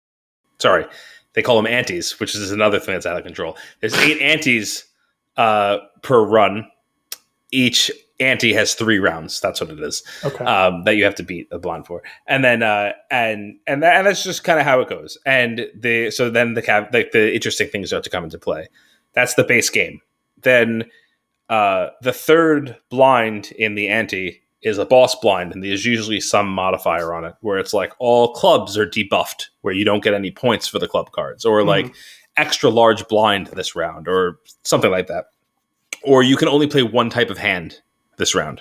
Sorry, they call them antes, which is another thing that's out of control. There's 8 antes per run. Each ante has 3 rounds. That's what it is. Okay. That you have to beat a blind for, and then and that's just kind of how it goes. And the interesting things start to come into play. That's the base game. Then the third blind in the ante is a boss blind, and there's usually some modifier on it where it's like all clubs are debuffed, where you don't get any points for the club cards, or like extra large blind this round, or something like that. Or you can only play one type of hand this round.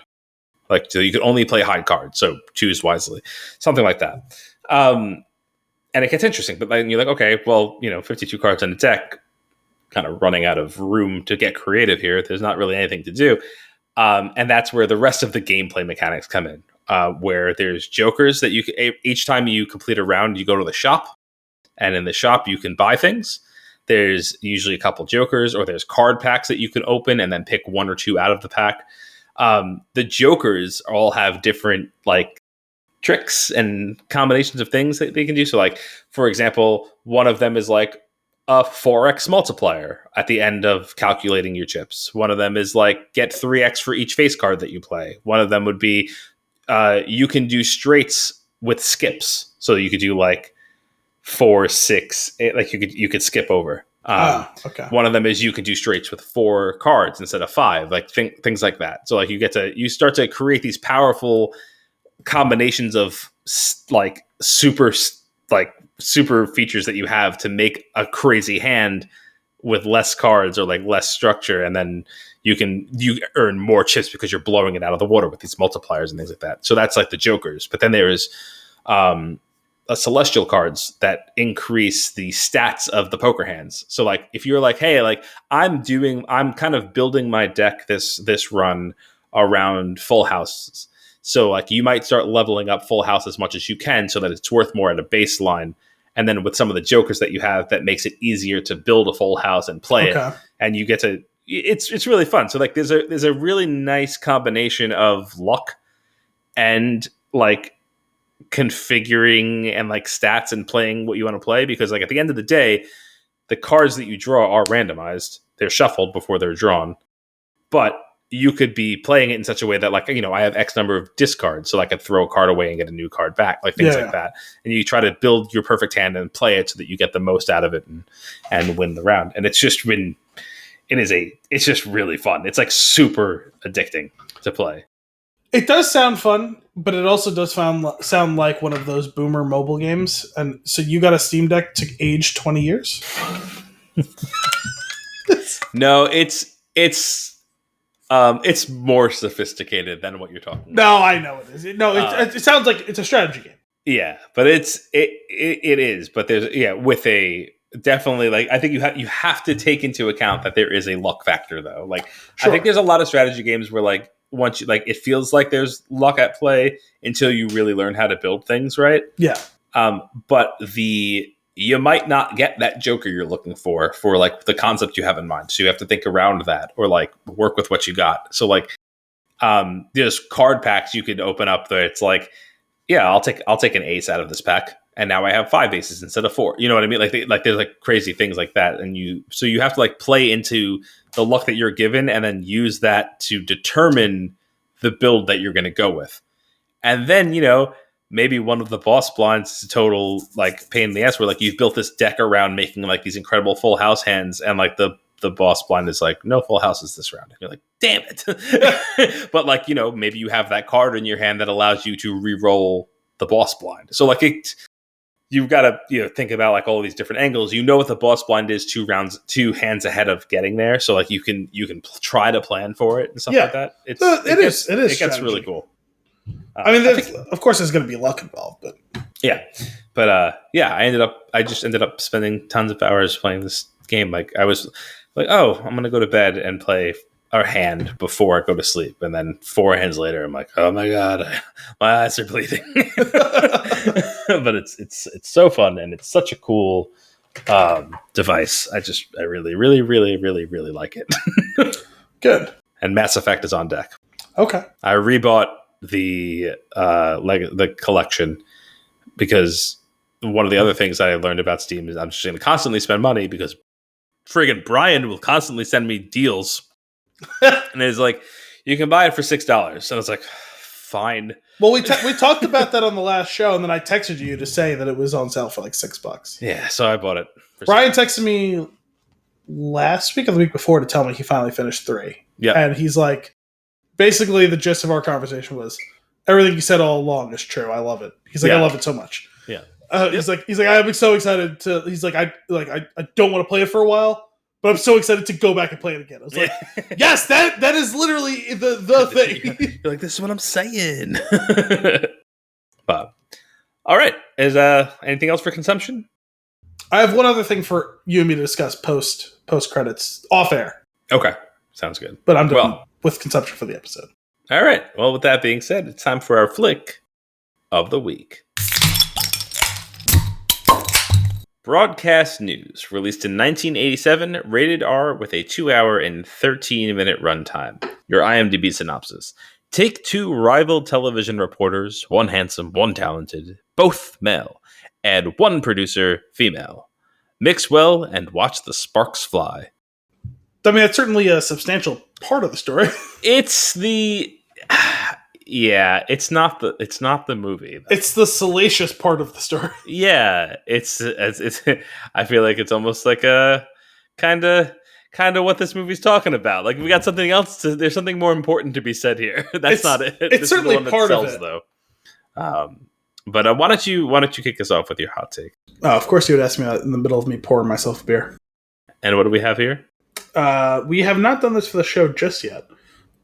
Like, so you can only play hide cards, so choose wisely. Something like that. And it gets interesting, but then you're like, okay, well, 52 cards on the deck, kind of running out of room to get creative here. There's not really anything to do. And that's where the rest of the gameplay mechanics come in, where there's jokers that each time you complete a round, you go to the shop, and in the shop you can buy things. There's usually a couple jokers, or there's card packs that you can open and then pick 1 or 2 out of the pack. The jokers all have different like tricks and combinations of things that they can do. So like, for example, one of them is like a 4x multiplier at the end of calculating your chips. One of them is like get 3x for each face card that you play. One of them would be you can do straights with skips. So you could do like 4, 6, 8, like you could skip over. Okay. One of them is you can do straights with 4 cards instead of 5, like things like that. So like you start to create these powerful combinations of like super features that you have to make a crazy hand with less cards or like less structure, and then you earn more chips because you're blowing it out of the water with these multipliers and things like that. So that's like the jokers. But then there's celestial cards that increase the stats of the poker hands. So like if you're like, hey, like I'm kind of building my deck this run around full houses. So like you might start leveling up full house as much as you can so that it's worth more at a baseline. And then with some of the jokers that you have, that makes it easier to build a full house and play it. And you get to, it's really fun. So like there's a really nice combination of luck and like configuring and like stats and playing what you want to play, because like at the end of the day, the cards that you draw are randomized. They're shuffled before they're drawn, but you could be playing it in such a way that like, I have X number of discards, so I could throw a card away and get a new card back, like things like that. And you try to build your perfect hand and play it so that you get the most out of it and win the round. And it's just really fun. It's like super addicting to play. It does sound fun, but it also does sound like one of those boomer mobile games. And so you got a Steam Deck to age 20 years? No, it's more sophisticated than what you're talking about. No, I know it is. It sounds like it's a strategy game. Yeah, but it is. But there's with a definitely like I think you have to take into account that there is a luck factor though. Like sure. I think there's a lot of strategy games where like once you like it feels like there's luck at play until you really learn how to build things right. Yeah. But you might not get that joker you're looking for like the concept you have in mind. So you have to think around that or like work with what you got. So like, there's card packs you could open up that it's like, yeah, I'll take an ace out of this pack. And now I have 5 aces instead of 4. You know what I mean? Like there's like crazy things like that. And you have to like play into the luck that you're given and then use that to determine the build that you're going to go with. And then, maybe one of the boss blinds is a total like pain in the ass where like you've built this deck around making like these incredible full house hands, and like the boss blind is like no full houses this round. And you're like, damn it. But like, maybe you have that card in your hand that allows you to re-roll the boss blind. So like you've got to think about like all these different angles. What the boss blind is 2 hands ahead of getting there. So like you can try to plan for it and stuff like that. It gets really cool. Of course, there's going to be luck involved, but I just ended up spending tons of hours playing this game. Like I was like, oh, I'm going to go to bed and play our hand before I go to sleep, and then 4 hands later, I'm like, oh my god, my eyes are bleeding. But it's so fun, and it's such a cool device. I really, really, really, really, really like it. Good. And Mass Effect is on deck. Okay. I rebought the collection because one of the other things that I learned about Steam is I'm just going to constantly spend money because friggin' Brian will constantly send me deals. And it's like, you can buy it for $6. And I was like, fine. Well, we talked about that on the last show, and then I texted you to say that it was on sale for like $6. Yeah, so I bought it. Brian texted me last week or the week before to tell me he finally finished 3. Yeah. And he's like, basically the gist of our conversation was, everything you said all along is true. I love it. He's like, I love it so much. Yeah. He's like, I'm so excited to. He's like, I don't want to play it for a while, but I'm so excited to go back and play it again. I was like, yes, that is literally the thing. You're like, this is what I'm saying. Wow. All right. Is anything else for consumption? I have one other thing for you and me to discuss post credits off air. Okay, sounds good. But I'm done with consumption for the episode. All right. Well, with that being said, it's time for our flick of the week. Broadcast News, released in 1987, rated R with a 2-hour and 13-minute runtime. Your IMDb synopsis. Take 2 rival television reporters, one handsome, one talented, both male. Add 1 producer, female. Mix well and watch the sparks fly. I mean, that's certainly a substantial part of the story. It's the... Yeah, it's not the movie. Though. It's the salacious part of the story. Yeah, it's I feel like it's almost like a kind of what this movie's talking about. Like we got something else there's something more important to be said here. That's not it. It's this certainly is the one part that sells, of it. Though. But why don't you kick us off with your hot take? Oh, of course you would ask me that in the middle of me pouring myself a beer. And what do we have here? We have not done this for the show just yet,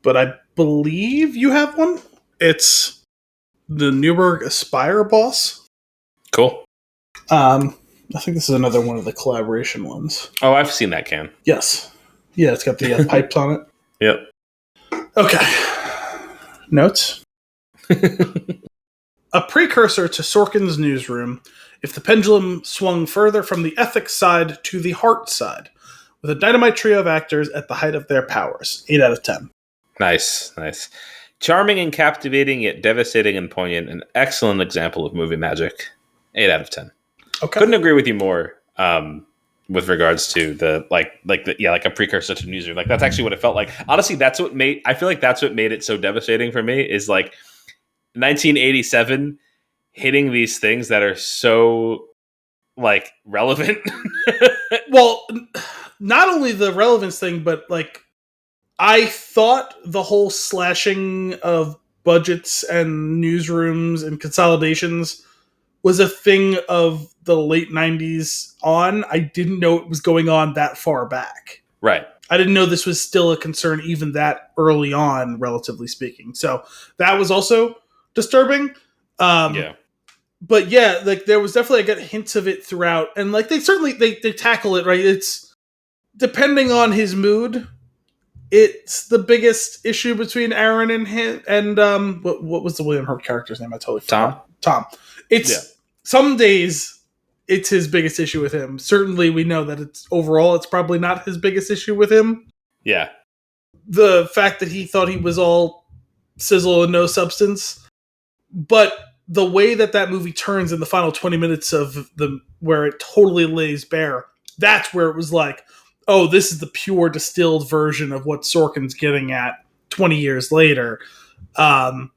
but I believe you have one. It's the Newburgh Aspire Boss. Cool. I think this is another one of the collaboration ones. Oh, I've seen that can. Yes. Yeah, it's got the pipes on it. Yep. Okay. Notes. A precursor to Sorkin's Newsroom, if the pendulum swung further from the ethics side to the heart side, with a dynamite trio of actors at the height of their powers. 8 out of 10. Nice. Charming and captivating, yet devastating and poignant. An excellent example of movie magic. 8 out of 10. Okay. Couldn't agree with you more with regards to the like a precursor to Newsroom. Like that's actually what it felt like. Honestly, I feel like that's what made it so devastating for me is like 1987 hitting these things that are so like relevant. Well, not only the relevance thing, but like I thought the whole slashing of budgets and newsrooms and consolidations was a thing of the late 90s on. I didn't know it was going on that far back. Right. I didn't know this was still a concern even that early on, relatively speaking. So that was also disturbing. Yeah. But yeah, like there was definitely, I got hints of it throughout. And like they tackle it, right? It's depending on his mood. It's the biggest issue between Aaron and him. And what was the William Hurt character's name? I totally forgot. Tom. It's some days it's his biggest issue with him. Certainly, we know that it's probably not his biggest issue with him. Yeah. The fact that he thought he was all sizzle and no substance, but the way that movie turns in the final 20 minutes of where it totally lays bare, that's where it was like, oh, this is the pure distilled version of what Sorkin's getting at 20 years later. But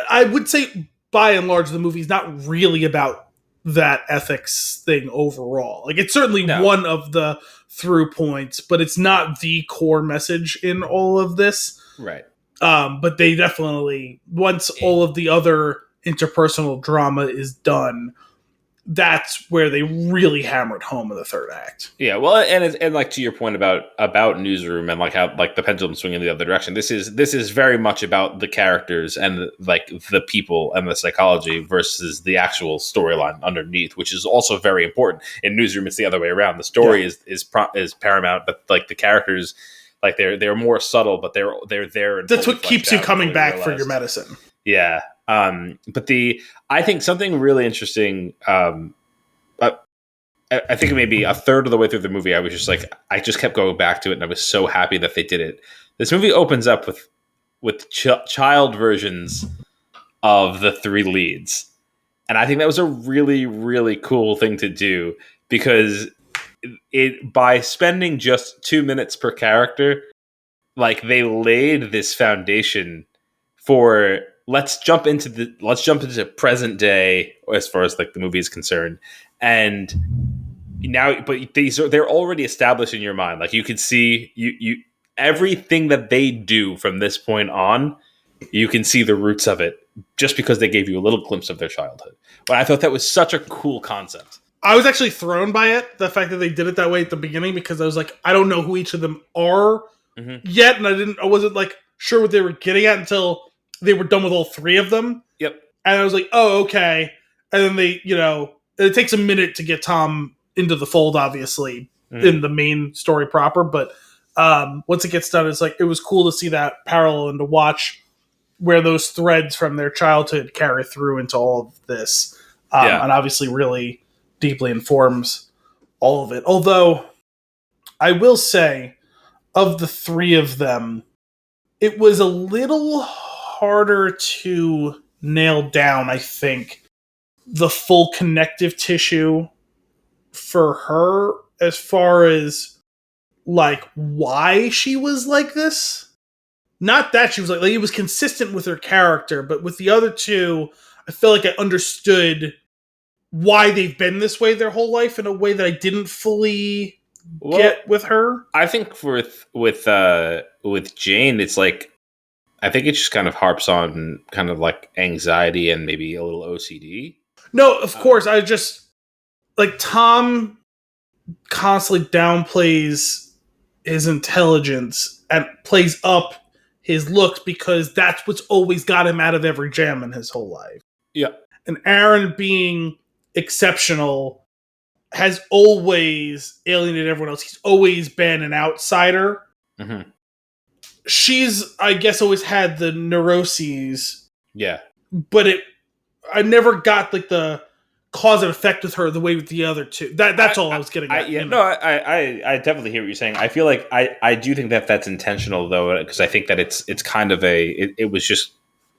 I would say, by and large, the movie's not really about that ethics thing overall. Like, it's certainly one of the through points, but it's not the core message in all of this. Right. But they definitely, once all of the other interpersonal drama is done, that's where they really hammered home in the third act. Yeah, well, and like to your point about Newsroom and like how like the pendulum swing in the other direction. This is very much about the characters and like the people and the psychology versus the actual storyline underneath, which is also very important. In Newsroom, it's the other way around. The story is paramount, but like the characters, like they're more subtle, but they're there. That's what keeps you coming back for your medicine. Yeah. But I think something really interesting, I think maybe a third of the way through the movie, I just kept going back to it, and I was so happy that they did it. This movie opens up with child versions of the 3 leads. And I think that was a really, really cool thing to do, because by spending just 2 minutes per character, like, they laid this foundation for let's jump into present day as far as like the movie is concerned. And now, but they're already established in your mind. Like, you can see you everything that they do from this point on, you can see the roots of it just because they gave you a little glimpse of their childhood. But I thought that was such a cool concept. I was actually thrown by it, the fact that they did it that way at the beginning, because I was like, I don't know who each of them are yet, and I wasn't like sure what they were getting at until they were done with all three of them. Yep. And I was like, oh, okay. And then they, it takes a minute to get Tom into the fold, obviously, in the main story proper. But once it gets done, it's like, it was cool to see that parallel and to watch where those threads from their childhood carry through into all of this. And obviously really deeply informs all of it. Although, I will say, of the three of them, it was a little harder to nail down, I think, the full connective tissue for her as far as, like, why she was like this. Not that she was like it was consistent with her character, but with the other two, I feel like I understood why they've been this way their whole life in a way that I didn't fully get with her. I think with Jane, it's like, I think it just kind of harps on kind of like anxiety and maybe a little OCD. No, of course. I just, like, Tom constantly downplays his intelligence and plays up his looks because that's what's always got him out of every jam in his whole life. Yeah. And Aaron being exceptional has always alienated everyone else. He's always been an outsider. Mm-hmm. She's, I guess, always had the neuroses. Yeah. But I never got, like, the cause and effect with her the way with the other two. That's all I was getting at. I definitely hear what you're saying. I feel like I do think that that's intentional, though, because I think that it's kind of it was just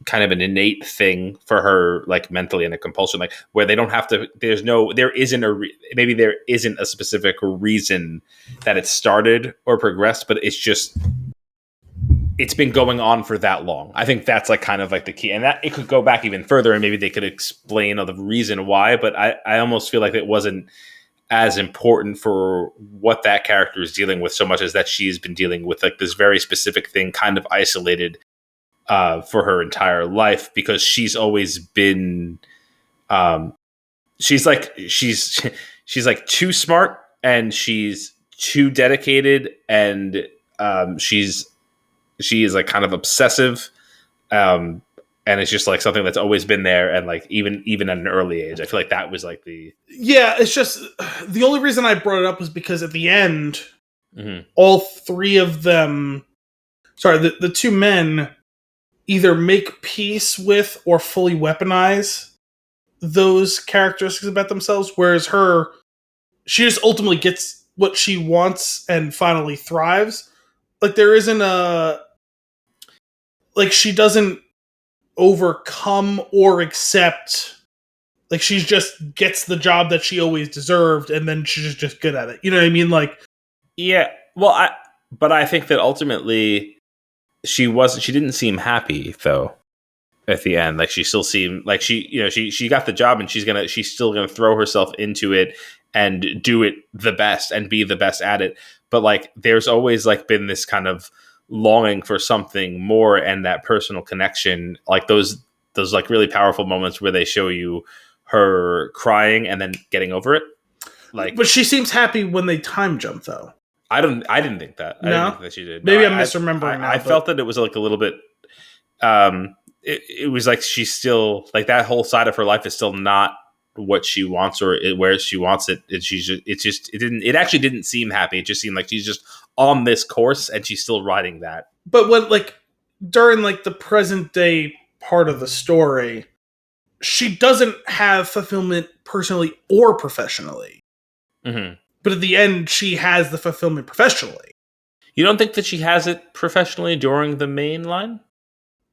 kind of an innate thing for her, like, mentally, and a compulsion, like, where they don't have to, maybe there isn't a specific reason that it started or progressed, but it's been going on for that long. I think that's, like, kind of like the key, and that it could go back even further, and maybe they could explain the reason why, but I almost feel like it wasn't as important for what that character is dealing with so much as that she's been dealing with, like, this very specific thing, kind of isolated for her entire life, because she's always been she's like too smart, and she's too dedicated, and she is, like, kind of obsessive, and it's just, like, something that's always been there, and, like, even at an early age, I feel like that was, like, it's just, the only reason I brought it up was because at the end, all three of them, the two men either make peace with or fully weaponize those characteristics about themselves, whereas she just ultimately gets what she wants and finally thrives. Like, there isn't she doesn't overcome or accept, like, she just gets the job that she always deserved, and then she's just good at it. You know what I mean? Like, yeah, well, but I think that ultimately she didn't seem happy, though, at the end. Like, she still seemed like she got the job, and she's still gonna throw herself into it and do it the best and be the best at it. But, like, there's always, like, been this kind of longing for something more, and that personal connection, like those like really powerful moments where they show you her crying and then getting over it. Like, but she seems happy when they time jump, though. I didn't think that. No? I didn't think that she did. Maybe I'm misremembering. I felt that it was, like, a little bit. It was like she's still, like, that whole side of her life is still not what she wants or where she wants it. It actually didn't seem happy. It just seemed like she's just on this course and she's still riding that. But when, like, during, like, the present day part of the story, she doesn't have fulfillment personally or professionally. Mm-hmm. But at the end, she has the fulfillment professionally. You don't think that she has it professionally during the main line?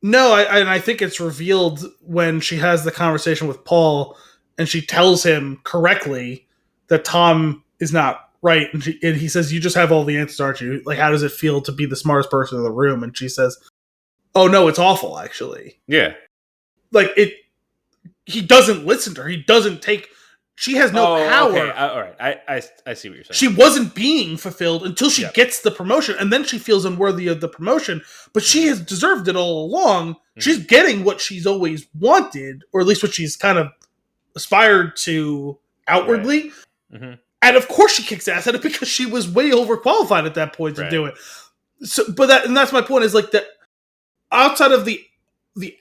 No, I think it's revealed when she has the conversation with Paul, and she tells him correctly that Tom is not right, and he says, "You just have all the answers, aren't you? Like, how does it feel to be the smartest person in the room?" And she says, "Oh no, it's awful, actually." Yeah, like it. He doesn't listen to her. He doesn't take. She has no power. Okay. All right, I see what you're saying. She wasn't being fulfilled until she gets the promotion, and then she feels unworthy of the promotion. But she has deserved it all along. Mm-hmm. She's getting what she's always wanted, or at least what she's kind of aspired to outwardly. Right. Mm-hmm. And of course, she kicks ass at it because she was way overqualified at that point to do it. So, but that's my point. Is like that outside of the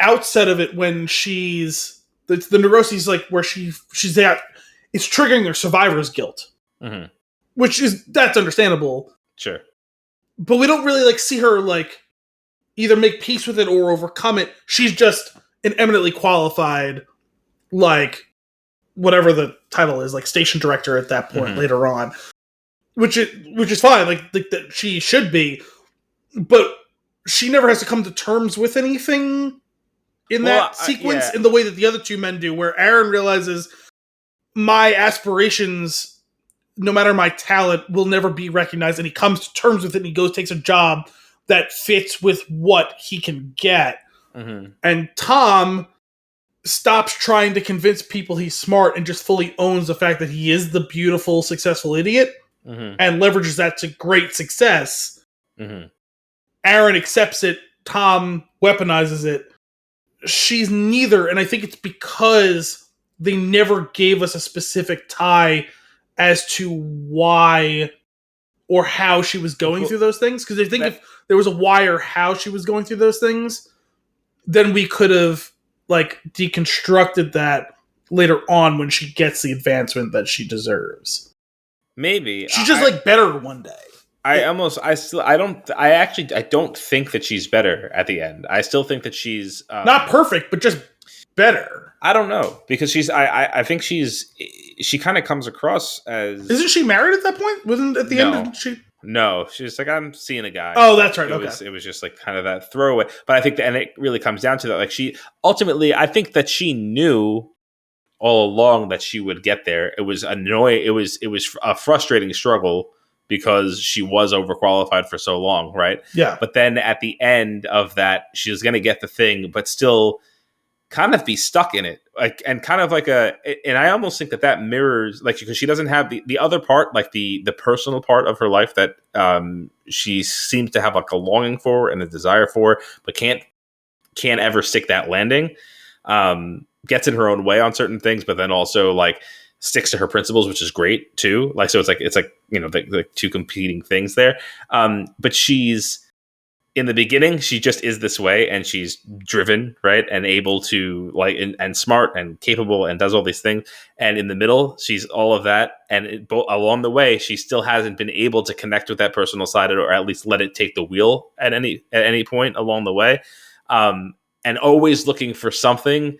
outset of it, when she's the neuroses, like where she's at. It's triggering her survivor's guilt, that's understandable. Sure, but we don't really like see her like either make peace with it or overcome it. She's just an eminently qualified, like whatever the title is, like station director at that point later on, which is fine. Like that she should be, but she never has to come to terms with anything in that sequence in the way that the other two men do, where Aaron realizes. My aspirations, no matter my talent, will never be recognized. And he comes to terms with it, and he takes a job that fits with what he can get. Mm-hmm. And Tom stops trying to convince people he's smart and just fully owns the fact that he is the beautiful, successful idiot and leverages that to great success. Mm-hmm. Aaron accepts it. Tom weaponizes it. She's neither. And I think it's because they never gave us a specific tie as to why or how she was going through those things. Because I think if there was a why or how she was going through those things, then we could have like deconstructed that later on when she gets the advancement that she deserves. Maybe she's just like better one day. I don't think that she's better at the end. I still think that she's not perfect, but just better. I don't know, because I think she kind of comes across as... Isn't she married at that point? Wasn't at the end? No, she's like, I'm seeing a guy. Oh, that's right. It was just like kind of that throwaway. But I think and it really comes down to that. Like I think that she knew all along that she would get there. It was annoying. It was a frustrating struggle because she was overqualified for so long, right? Yeah. But then at the end of that, she was going to get the thing, but still kind of be stuck in it, like, and kind of like and I almost think that mirrors, like, because she doesn't have the other part, like the personal part of her life that she seems to have like a longing for and a desire for, but can't ever stick that landing. Gets in her own way on certain things, but then also like sticks to her principles, which is great too. Like, so it's like you know, the two competing things there. But she's, in the beginning, she just is this way, and she's driven, right, and able to and smart and capable and does all these things. And in the middle, she's all of that, and along the way, she still hasn't been able to connect with that personal side, or at least let it take the wheel at any point along the way, and always looking for something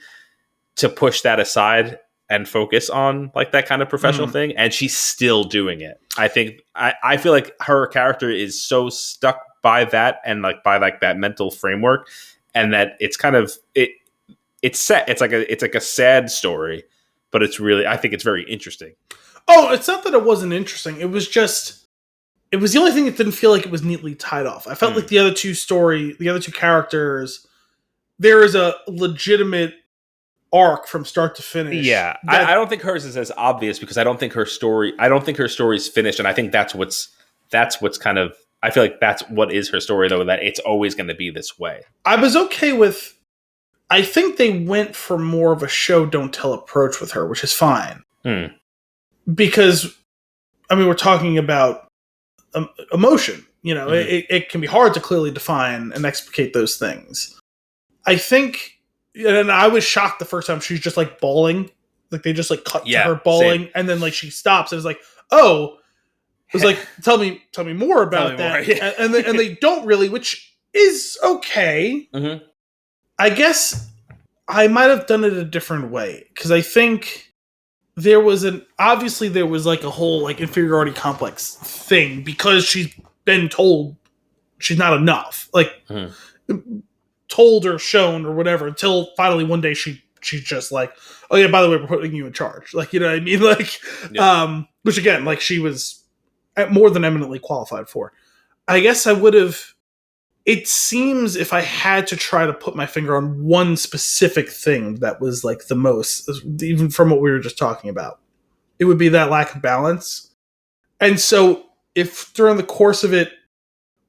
to push that aside and focus on, like that kind of professional thing. And she's still doing it. I think I feel like her character is so stuck by that, and like by like that mental framework, and that it's kind of it's set. It's like a sad story, but it's really, I think it's very interesting. Oh, it's not that it wasn't interesting. It was the only thing that didn't feel like it was neatly tied off. I felt like the other two characters, there is a legitimate arc from start to finish. Yeah, I don't think hers is as obvious, because I don't think her story's finished, and I think that's what's kind of, I feel like that's what is her story, though, that it's always going to be this way. I was okay with, I think they went for more of a show don't tell approach with her, which is fine. Because, I mean, we're talking about emotion, you know, it can be hard to clearly define and explicate those things. I think, and I was shocked the first time she's just like bawling, like they just like cut to her bawling, same. And then like she stops and it's like, oh, it was like, tell me more about that. More, yeah. and they don't really, which is okay. Mm-hmm. I guess I might have done it a different way, because I think there was like a whole like inferiority complex thing, because she's been told she's not enough. Like, told or shown or whatever until finally one day she's just like, oh yeah, by the way, we're putting you in charge. Like, you know what I mean? Like, which again, like she was more than eminently qualified for. I guess I would have. It seems if I had to try to put my finger on one specific thing that was like the most, even from what we were just talking about, it would be that lack of balance. And so if during the course of it,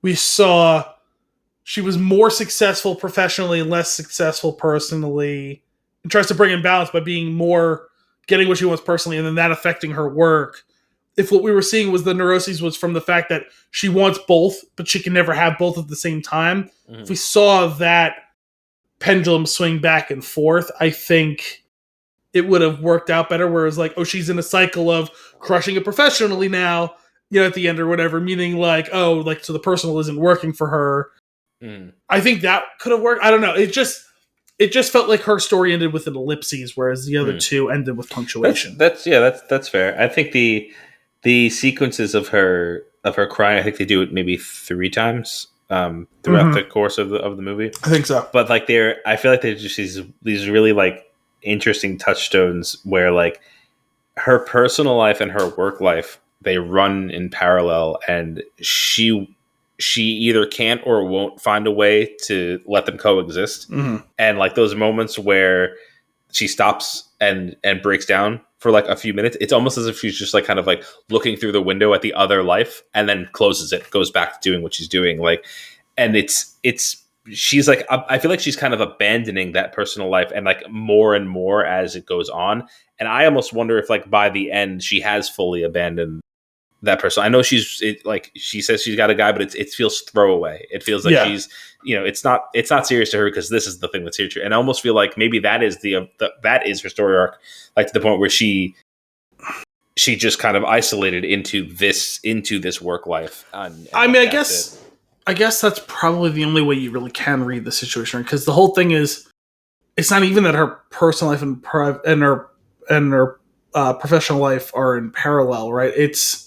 we saw she was more successful professionally and less successful personally, and tries to bring in balance by being more getting what she wants personally and then that affecting her work. If what we were seeing was the neuroses was from the fact that she wants both, but she can never have both at the same time. Mm-hmm. If we saw that pendulum swing back and forth, I think it would have worked out better. Whereas like, oh, she's in a cycle of crushing it professionally now, you know, at the end or whatever, meaning like, oh, like, so the personal isn't working for her. Mm. I think that could have worked. I don't know. It just felt like her story ended with an ellipses, whereas the other two ended with punctuation. That's fair. I think the sequences of her crying, I think they do it maybe 3 times throughout the course of the movie. I think so. But like I feel like they're just these really like interesting touchstones where like her personal life and her work life, they run in parallel, and she either can't or won't find a way to let them coexist. Mm-hmm. And like those moments where she stops and breaks down for like a few minutes, it's almost as if she's just like kind of like looking through the window at the other life and then closes it, goes back to doing what she's doing. Like, and she's like, I feel like she's kind of abandoning that personal life and like more and more as it goes on. And I almost wonder if like by the end she has fully abandoned that person. I know she says she's got a guy, but it feels throwaway. It feels like she's, you know, it's not serious to her because this is the thing that's here to her. And I almost feel like maybe that is that is her story arc, like to the point where she just kind of isolated into this work life. And I mean, I guess that's probably the only way you really can read the situation, because the whole thing is, it's not even that her personal life and her professional life are in parallel, right? It's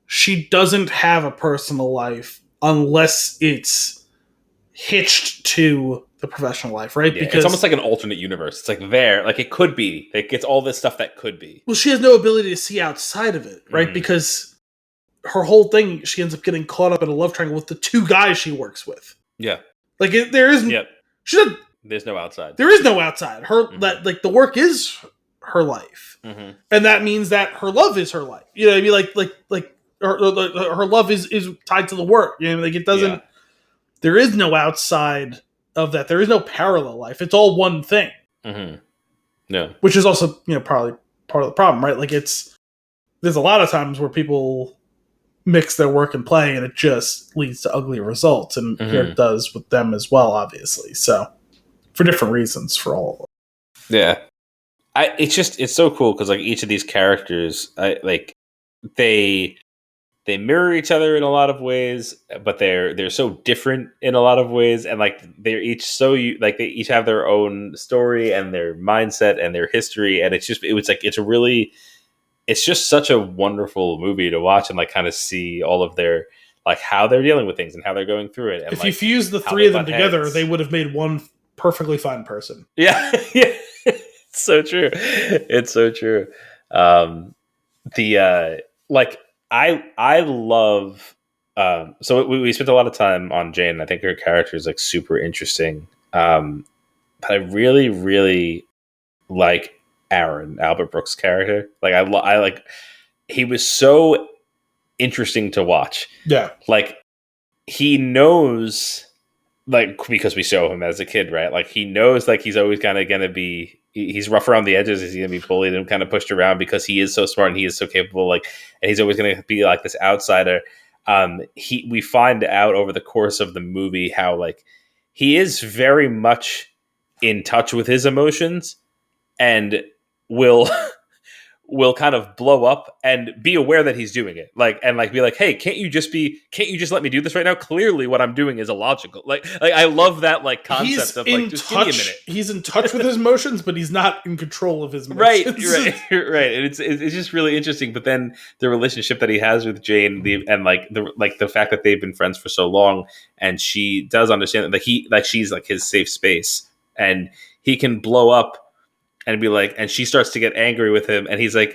she doesn't have a personal life unless it's hitched to the professional life, right? Yeah, because it's almost like an alternate universe. It's like it could be. Like it's all this stuff that could be. Well, she has no ability to see outside of it, right? Mm-hmm. Because her whole thing, she ends up getting caught up in a love triangle with the 2 guys she works with. Yeah. Like there isn't. Yep. There's no outside. There is no outside. Her that like the work is her life, and that means that her love is her life. You know what I mean? Like her love is tied to the work. You know, like it doesn't. Yeah. There is no outside of that. There is no parallel life. It's all one thing. Mm-hmm. Yeah, which is also, you know, probably part of the problem, right? Like there's a lot of times where people mix their work and play, and it just leads to ugly results, and here it does with them as well, obviously. So for different reasons for all of them. Yeah, it's so cool because like each of these characters, they mirror each other in a lot of ways, but they're so different in a lot of ways, and like they're each they each have their own story and their mindset and their history, and it's just such a wonderful movie to watch and like kind of see all of their like how they're dealing with things and how they're going through it. And if you fuse the 3 of them together, they would have made one perfectly fine person. Yeah, yeah, it's so true. It's so true. I love. So we spent a lot of time on Jane. I think her character is like super interesting. But I really, really like Aaron, Albert Brooks' character. Like I like. He was so interesting to watch. Yeah, like he knows, like because we saw him as a kid, right? Like he knows, like he's always kind of gonna be. He's rough around the edges. He's going to be bullied and kind of pushed around because he is so smart and he is so capable. Like, and he's always going to be like this outsider. We find out over the course of the movie how like he is very much in touch with his emotions and will will kind of blow up and be aware that he's doing it, and be like, hey, can't you just let me do this right now? Clearly what I'm doing is illogical. Like I love that concept of just give me a minute. He's in touch with his emotions, but he's not in control of his emotions. Right. And it's just really interesting. But then the relationship that he has with Jane, the fact that they've been friends for so long, and she does understand that she's like his safe space, and he can blow up and be like, and she starts to get angry with him, and he's like,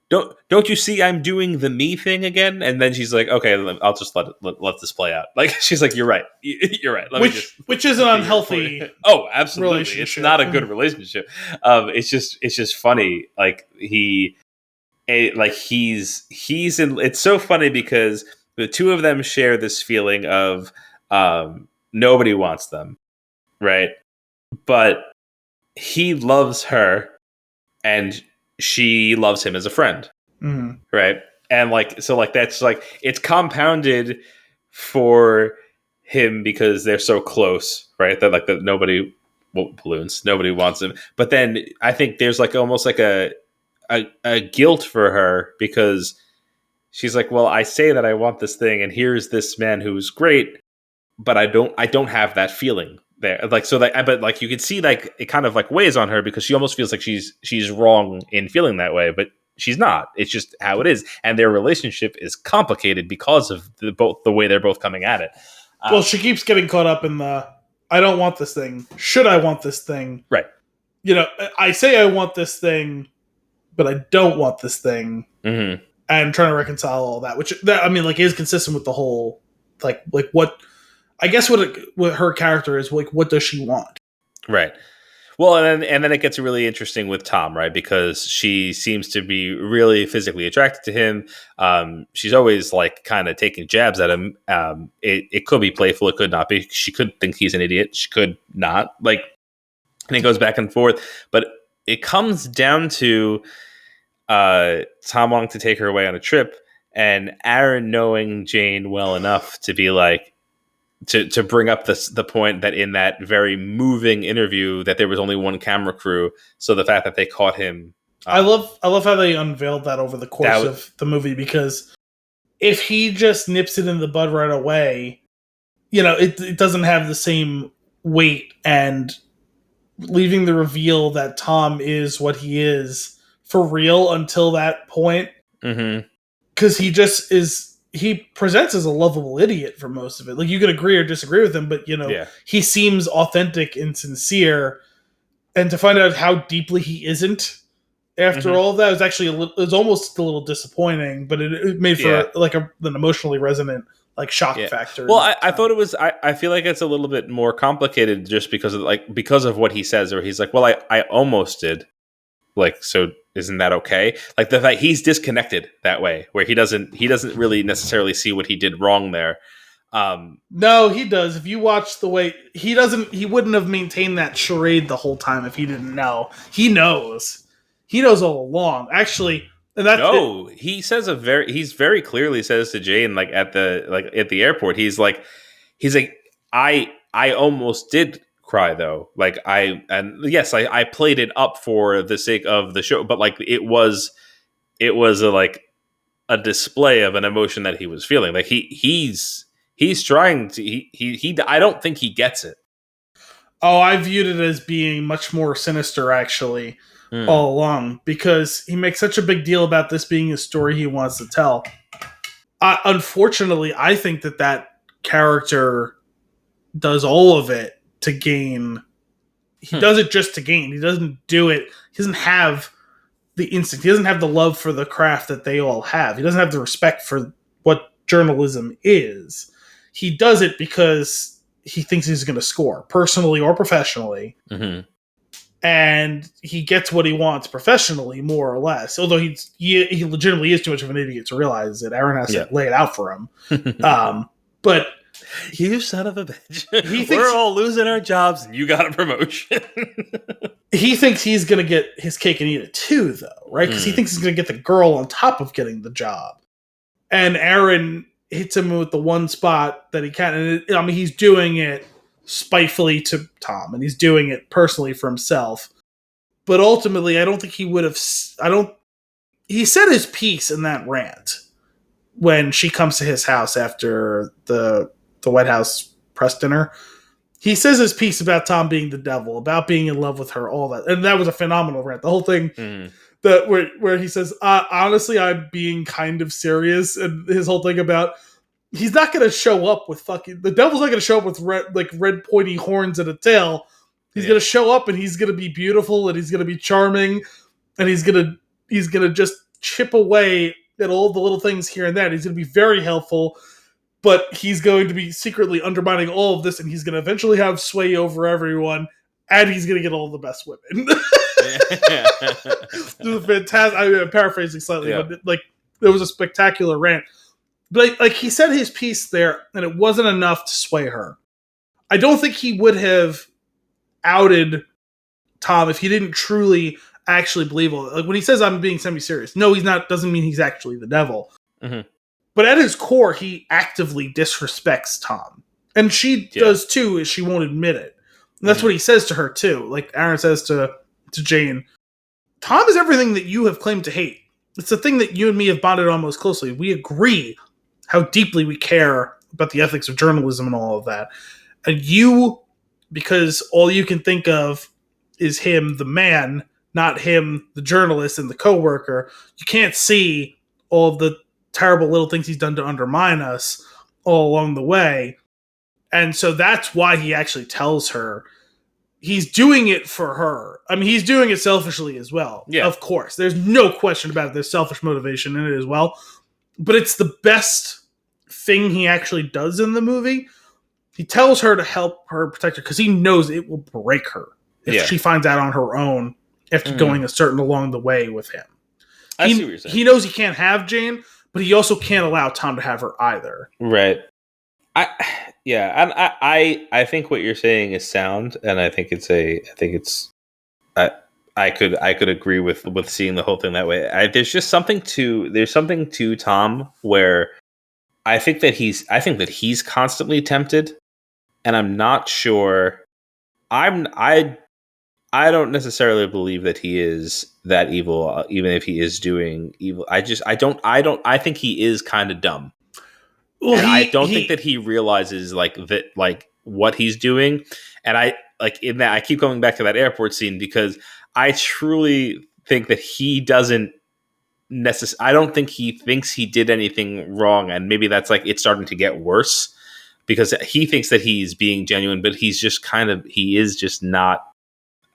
don't you see I'm doing the me thing again? And then she's like, okay, I'll just let this play out. Like, she's like, you're right. Which is an unhealtly oh, absolutely. It's not a good relationship. It's just funny. Like he's in, it's so funny because the two of them share this feeling of nobody wants them. Right. But he loves her and she loves him as a friend. Mm-hmm. Right. And that's it's compounded for him because they're so close, right? That nobody balloons, nobody wants him. But then I think there's almost a guilt for her because she's like, well, I say that I want this thing, and here's this man who's great, but I don't have that feeling there. But you can see it kind of weighs on her because she almost feels like she's wrong in feeling that way, but she's not. It's just how it is, and their relationship is complicated because of the way they're both coming at it. Well, she keeps getting caught up in the I don't want this thing. Should I want this thing? Right. I say I want this thing, but I don't want this thing, mm-hmm. and trying to reconcile all that, is consistent with the whole what. I guess what her character is, what does she want? Right. Well, and then it gets really interesting with Tom, right? Because she seems to be really physically attracted to him. She's always kind of taking jabs at him. It could be playful, it could not be. She could think he's an idiot, she could not. And it goes back and forth. But it comes down to Tom wanting to take her away on a trip, and Aaron knowing Jane well enough to be like, to bring up the point that in that very moving interview that there was only one camera crew. So the fact that they caught him. I love how they unveiled that over the course of the movie, because if he just nips it in the bud right away, it doesn't have the same weight, and leaving the reveal that Tom is what he is for real until that point. Mm-hmm. 'Cause he just is. He presents as a lovable idiot for most of it. You could agree or disagree with him, but he seems authentic and sincere. And to find out how deeply he isn't after all of that was actually it was almost a little disappointing. But it made for an emotionally resonant shock factor. Well, I thought it was. I feel like it's a little bit more complicated just because of what he says, or he's like, well, I almost did. So isn't that okay? The fact he's disconnected that way, where he doesn't really necessarily see what he did wrong there. No, he does. If you watch the way he wouldn't have maintained that charade the whtle time if he didn't know. He knows all along. Actually, and that's he says he's very clearly says to Jane at the airport. He's like I almost did cry though. I played it up for the sake of the show, but it was a display of an emotion that he was feeling. He's trying to he I don't think he gets it. Oh, I viewed it as being much more sinister actually all along, because he makes such a big deal about this being a story he wants to tell. Unfortunately, I think that character does all of it to gain. He does it just to gain. He doesn't do it. He doesn't have the instinct. He doesn't have the love for the craft that they all have. He doesn't have the respect for what journalism is. He does it because he thinks he's going to score, personally or professionally. Mm-hmm. And he gets what he wants professionally, more or less. Although he legitimately is too much of an idiot to realize it. Aaron has to lay it out for him. But you son of a bitch. We're all losing our jobs and you got a promotion. He thinks he's going to get his cake and eat it too, though, right? Because he thinks he's going to get the girl on top of getting the job. And Aaron hits him with the one spot that he can. And he's doing it spitefully to Tom, and he's doing it personally for himself. But ultimately, I don't think he would have. he said his piece in that rant when she comes to his house after the White House press dinner. He says his piece about Tom being the devil, about being in love with her, all that. And that was a phenomenal rant. The whole thing that where he says, honestly, I'm being kind of serious. And his whole thing about he's not going to show up with the devil's not going to show up with red pointy horns and a tail. He's going to show up and he's going to be beautiful and he's going to be charming and he's going to just chip away at all the little things here and there. He's going to be very helpful. But he's going to be secretly undermining all of this, and he's going to eventually have sway over everyone, and he's going to get all the best women. This is fantastic. I'm paraphrasing slightly, but it was a spectacular rant. But he said his piece there, and it wasn't enough to sway her. I don't think he would have outed Tom if he didn't truly actually believe all that. Like when he says I'm being semi-serious, no, he's not. Doesn't mean he's actually the devil. Mm-hmm. But at his core, he actively disrespects Tom. And she does too, is she won't admit it. And that's what he says to her too. Like Aaron says to Jane, Tom is everything that you have claimed to hate. It's the thing that you and me have bonded on most closely. We agree how deeply we care about the ethics of journalism and all of that. And you, because all you can think of is him, the man, not him, the journalist and the coworker, you can't see all of the terrible little things he's done to undermine us all along the way. And so that's why he actually tells her he's doing it for her. I mean, he's doing it selfishly as well. Yeah. Of course. There's no question about it. There's selfish motivation in it as well. But it's the best thing he actually does in the movie. He tells her to help her protect her because he knows it will break her if she finds out on her own after going a certain along the way with him. I see what you're saying. He knows he can't have Jane, but he also can't allow Tom to have her either. Right. I think what you're saying is sound, and I could agree with seeing the whole thing that way. There's something to Tom where I think that he's constantly tempted, and I'm not sure. I don't necessarily believe that he is that evil, even if he is doing evil. I think he is kind of dumb. Well, and I don't think that he realizes what he's doing. And I keep going back to that airport scene because I truly think that he doesn't I don't think he thinks he did anything wrong. And maybe that's it's starting to get worse because he thinks that he's being genuine, but he is just not.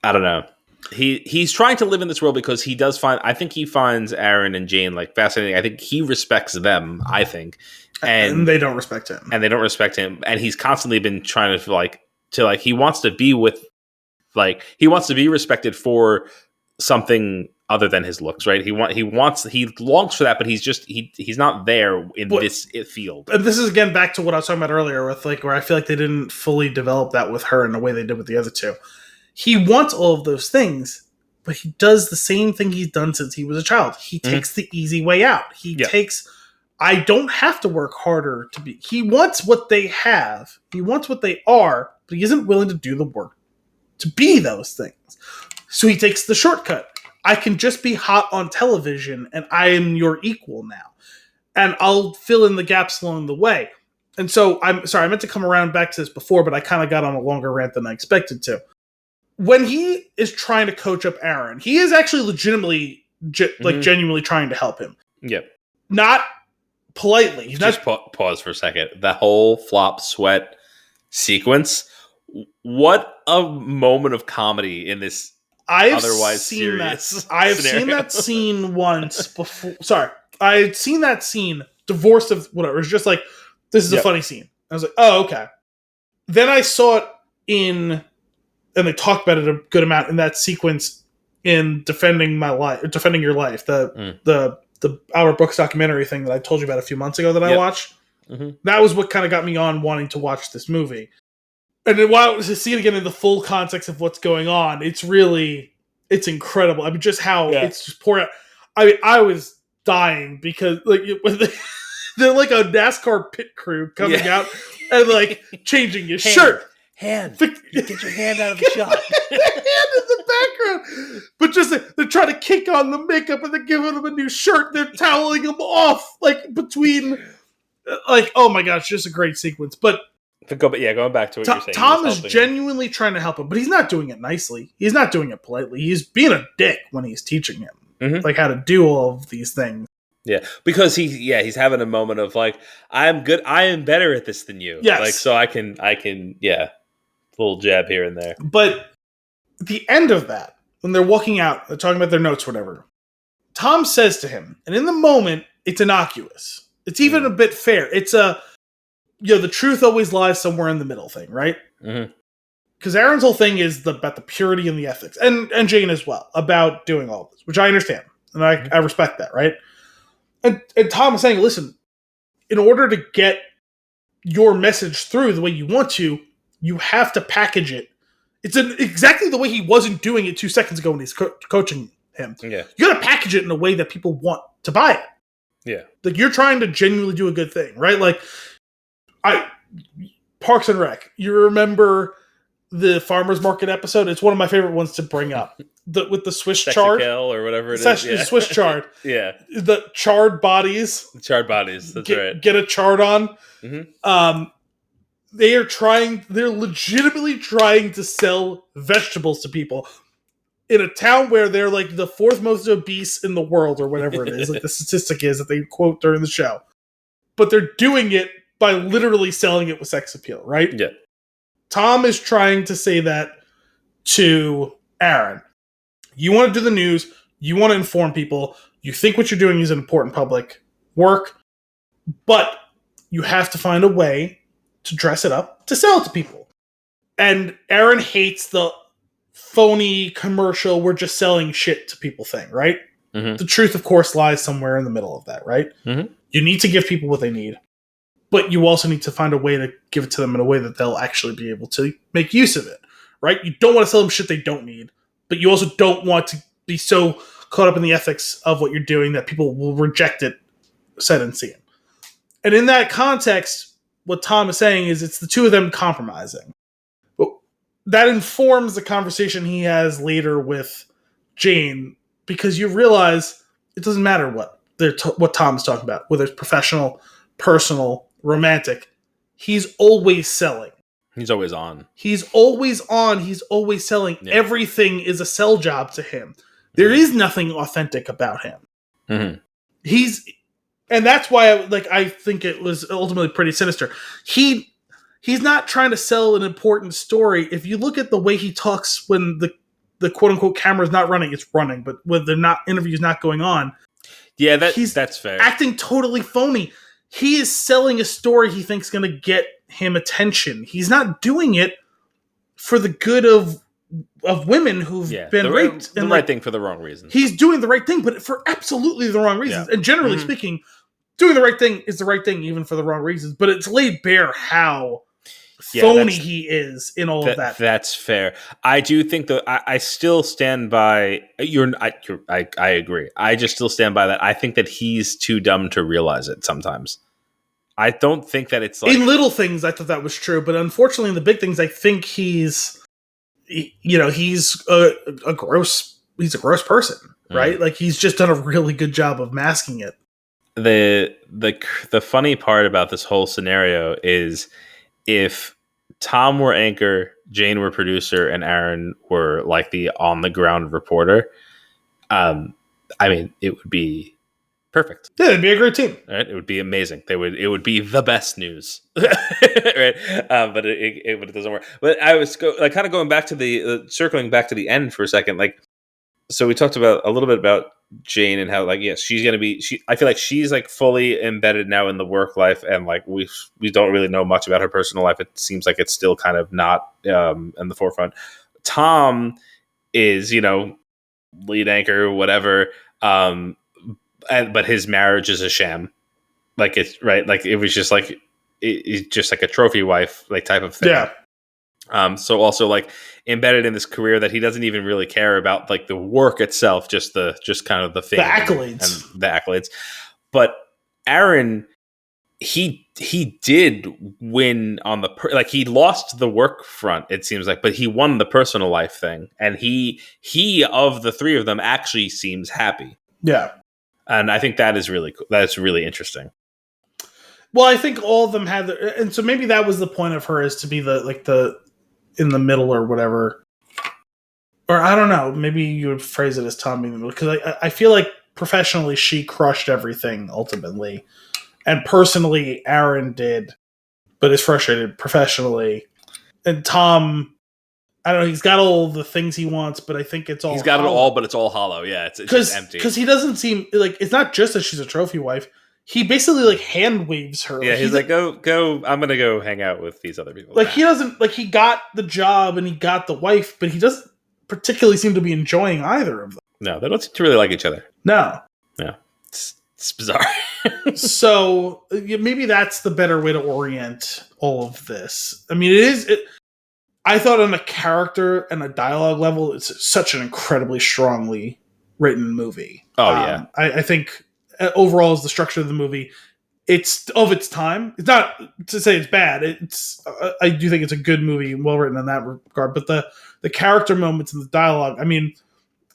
I don't know. He's trying to live in this world because I think he finds Aaron and Jane fascinating. I think he respects them, and they don't respect him. And he's constantly been trying to he wants to be with he wants to be respected for something other than his looks, right? He longs for that, but he's not there in this field. And this is again back to what I was talking about earlier with where I feel like they didn't fully develop that with her in the way they did with the other two. He wants all of those things, but he does the same thing he's done since he was a child. He takes the easy way out. I don't have to work harder to be. He wants what they have. He wants what they are, but he isn't willing to do the work to be those things. So he takes the shortcut. I can just be hot on television and I am your equal now. And I'll fill in the gaps along the way. And so I'm sorry, I meant to come around back to this before, but I kind of got on a longer rant than I expected to. When he is trying to coach up Aaron, he is actually legitimately, genuinely trying to help him. Yep. Not politely. He's just pause for a second. The whole flop sweat sequence. What a moment of comedy in this otherwise serious I have seen that scene once before. Sorry. I had seen that scene, divorced of whatever. It's just this is a funny scene. I was like, oh, okay. Then I saw it and they talk about it a good amount in that sequence in Defending Your Life, the Our Books documentary thing that I told you about a few months ago that I watched. Mm-hmm. That was what kind of got me on wanting to watch this movie. And then to see it again in the full context of what's going on, it's incredible. I mean, just how it's just pouring out. I was dying because they're like a NASCAR pit crew coming out and changing his shirt. Get your hand out of the shot. Hand in the background. But just they're trying to kick on the makeup and they're giving him a new shirt. They're toweling him off between. Oh my gosh, just a great sequence. But going back to what you're saying. Tom is genuinely trying to help him, but he's not doing it nicely. He's not doing it politely. He's being a dick when he's teaching him how to do all of these things. Yeah, because he's having a moment of I'm good. I am better at this than you. Yes, so I can little jab here and there. But at the end of that, when they're walking out, they're talking about their notes, or whatever. Tom says to him, and in the moment, it's innocuous. It's even a bit fair. It's the truth always lies somewhere in the middle thing, right? Because Aaron's whole thing is about the purity and the ethics, and Jane as well, about doing all this, which I understand, and I respect that, right? And Tom is saying, listen, in order to get your message through the way you want to, you have to package it. It's exactly the way he wasn't doing it 2 seconds ago when he's coaching him. Yeah. You got to package it in a way that people want to buy it. Yeah. You're trying to genuinely do a good thing, right? Parks and Rec. You remember the farmer's market episode? It's one of my favorite ones to bring up. With the Swiss chard or whatever it is. Yeah. Swiss chard. Yeah. The charred bodies. The charred bodies. That's right. Get a chart on. They're legitimately trying to sell vegetables to people in a town where they're the fourth most obese in the world, or whatever it is. The statistic is that they quote during the show. But they're doing it by literally selling it with sex appeal, right? Yeah. Tom is trying to say that to Aaron. You want to do the news. You want to inform people. You think what you're doing is an important public work. But you have to find a way to dress it up to sell it to people. And Aaron hates the phony commercial, we're just selling shit to people thing, right? The truth, of course, lies somewhere in the middle of that, right? You need to give people what they need. But you also need to find a way to give it to them in a way that they'll actually be able to make use of it, right? You don't want to sell them shit they don't need, but you also don't want to be so caught up in the ethics of what you're doing that people will reject it said and seen. And in that context, what Tom is saying is it's the two of them compromising. But that informs the conversation he has later with Jane, because you realize it doesn't matter what Tom's talking about, whether it's professional, personal, romantic. He's always selling. He's always on. He's always on. He's always selling. Yeah. Everything is a sell job to him. There is nothing authentic about him. And that's why I think it was ultimately pretty sinister. He's not trying to sell an important story. If you look at the way he talks when the quote unquote camera is not running, it's running, but when the interview's not going on. Yeah, that's fair. Acting totally phony. He is selling a story he thinks going to get him attention. He's not doing it for the good of women who've been raped. The right thing for the wrong reasons. He's doing the right thing, but for absolutely the wrong reasons. Yeah. And generally speaking, doing the right thing is the right thing even for the wrong reasons. But it's laid bare how phony he is in all of that. That's fair. I do think that I still stand by I agree. I just still stand by that. I think that he's too dumb to realize it sometimes. I don't think that it's in little things. I thought that was true, but unfortunately, in the big things, I think he's a gross person, right? He's just done a really good job of masking it. The funny part about this whole scenario is, if Tom were anchor, Jane were producer, and Aaron were the on the ground reporter, it would be perfect. Yeah, it'd be a great team. Right? It would be amazing. It would be the best news, right? But it doesn't work. But I was kind of going back to the circling back to the end for a second. So we talked about a little bit about Jane and how she's going to be. I feel like she's fully embedded now in the work life, and we don't really know much about her personal life. It seems like it's still kind of not in the forefront. Tom is lead anchor, whatever. But his marriage is a sham. It's right. It was just it's just a trophy wife type of thing. Yeah. So also embedded in this career that he doesn't even really care about the work itself, just kind of the fame, the accolades and the accolades. But Aaron he did win on the like he lost the work front, it seems like, but he won the personal life thing, and he of the three of them actually seems happy. Yeah, and I think that is really cool. That's really interesting. Well, I think all of them had, and so maybe that was the point of her, is to be the in the middle or whatever, or I don't know. Maybe you would phrase it as Tom being in the middle, because I feel like professionally she crushed everything ultimately. And personally, Aaron did, but is frustrated professionally. And Tom, I don't know, he's got all the things he wants, but I think it's all He's got hollow. It all, but it's all hollow. Yeah, it's just empty. Because he doesn't seem like, it's not just that she's a trophy wife. He basically like hand waves her. Yeah, he's like, go. I'm gonna go hang out with these other people. Like now. He doesn't, like, he got the job and he got the wife, but he doesn't particularly seem to be enjoying either of them. No, they don't seem to really like each other. No. It's bizarre. So maybe that's the better way to orient all of this. I mean, I thought on a character and a dialogue level, it's such an incredibly strongly written movie. Oh, yeah. I think overall, as the structure of the movie, it's of its time. It's not to say it's bad. I do think it's a good movie and well written in that regard. But the character moments and the dialogue, I mean,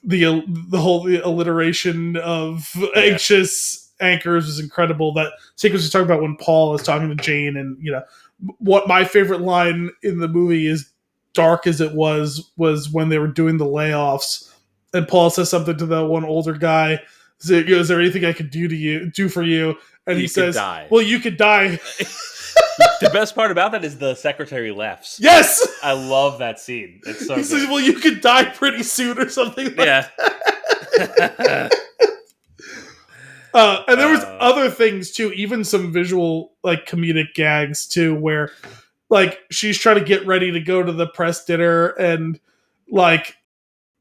the whole alliteration of anxious anchors was incredible. That sequence we talking about when Paul is talking to Jane, and what my favorite line in the movie is, dark as it was when they were doing the layoffs, and Paul says something to the one older guy. Is there anything I could do for you? And he says, well, you could die. The best part about that is the secretary laughs. Yes! I love that scene. It's so good. He says, well, you could die pretty soon or something like that. And there was other things too, even some visual, like, comedic gags too, where, like, she's trying to get ready to go to the press dinner, and, like,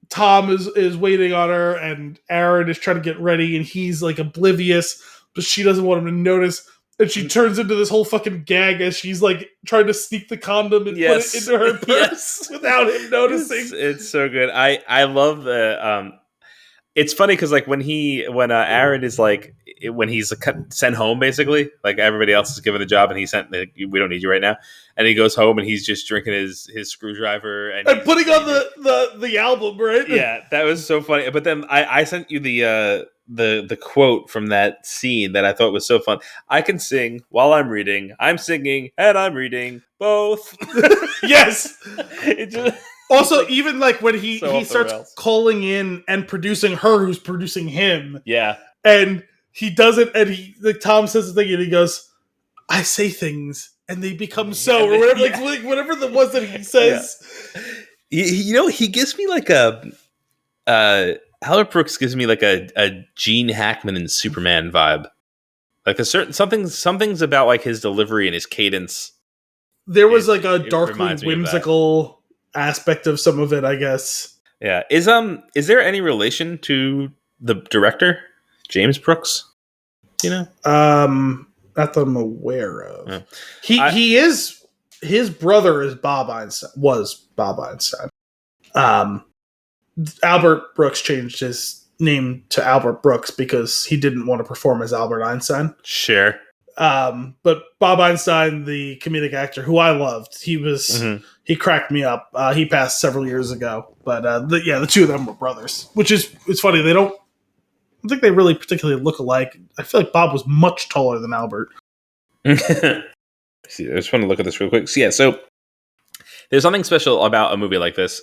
Tom is waiting on her, and Aaron is trying to get ready, and he's, like, oblivious, but she doesn't want him to notice. And she turns into this whole fucking gag as she's, like, trying to sneak the condom and put it into her purse without him noticing. It's so good. I love the. It's funny because, like, when Aaron is, like, when he's sent home, basically, like, everybody else is given a job and he's sent, like, we don't need you right now, and he goes home and he's just drinking his screwdriver and putting on the album, right? Yeah, that was so funny. But then I sent you the quote from that scene that I thought was so fun. I can sing while I'm reading. I'm singing and I'm reading both. Yes. Also, even, like, when he starts calling in and producing her, who's producing him. Yeah. And he does it, and Tom says the thing, and he goes, I say things, and they become so, or whatever, like whatever the was that he says. Yeah. He gives me like Albert Brooks gives me like a Gene Hackman and Superman vibe. Like a certain something's about, like, his delivery and his cadence. There was like a darkly whimsical aspect of some of it, I guess. Yeah. Is there any relation to the director, James Brooks? Not that I'm aware of. Yeah. He is, his brother is Bob Einstein. Was Bob Einstein. Albert Brooks changed his name to Albert Brooks because he didn't want to perform as Albert Einstein. Sure. But Bob Einstein, the comedic actor who I loved, he cracked me up. He passed several years ago, but the two of them were brothers, which is, it's funny. I don't think they really particularly look alike. I feel like Bob was much taller than Albert. See, I just want to look at this real quick. So there's something special about a movie like this,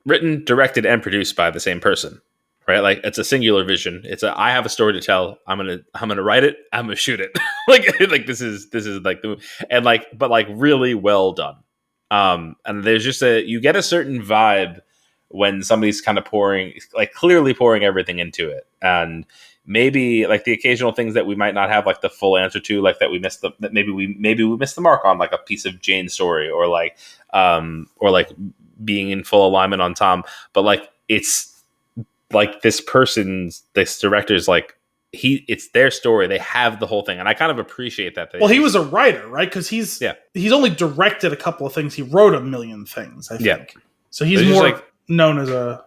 written, directed, and produced by the same person. Right, like, it's a singular vision. I have a story to tell. I'm gonna write it. I'm gonna shoot it. like this is like the, and like, but like really well done. And there's just you get a certain vibe when somebody's kind of clearly pouring everything into it, and maybe like the occasional things that we might not have like the full answer to, like that maybe we missed the mark on, like a piece of Jane's story, or like being in full alignment on Tom, but like it's. Like this director's, like, it's their story. They have the whole thing, and I kind of appreciate that. Well, he was a writer, right? Because he's only directed a couple of things. He wrote a million things, I think. Yeah. So he's more known as well,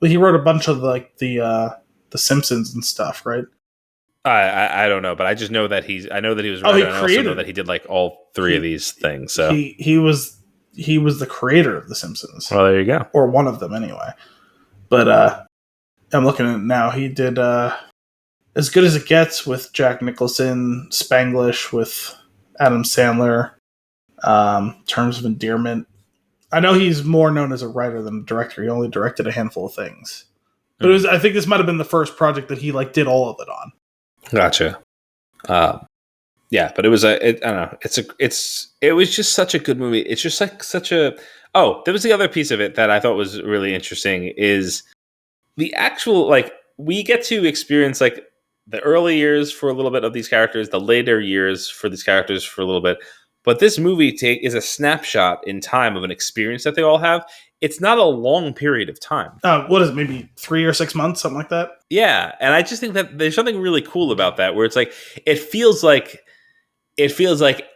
he wrote a bunch of like the Simpsons and stuff, right? I don't know, but I just know that I know that he was writer, and I also know that he did like all three of these things. So he was the creator of The Simpsons. Well, there you go. Or one of them anyway. But I'm looking at it now. He did As Good as It Gets with Jack Nicholson, Spanglish with Adam Sandler, Terms of Endearment. I know he's more known as a writer than a director. He only directed a handful of things. But I think this might have been the first project that he did all of it on. Gotcha. Yeah, but it was I don't know. It was just such a good movie. It's just like such a. Oh, there was the other piece of it that I thought was really interesting is the actual we get to experience the early years for a little bit of these characters, the later years for these characters for a little bit. But this movie is a snapshot in time of an experience that they all have. It's not a long period of time. What is it? Maybe 3 or 6 months, something like that? Yeah, and I just think that there's something really cool about that, where it's it feels like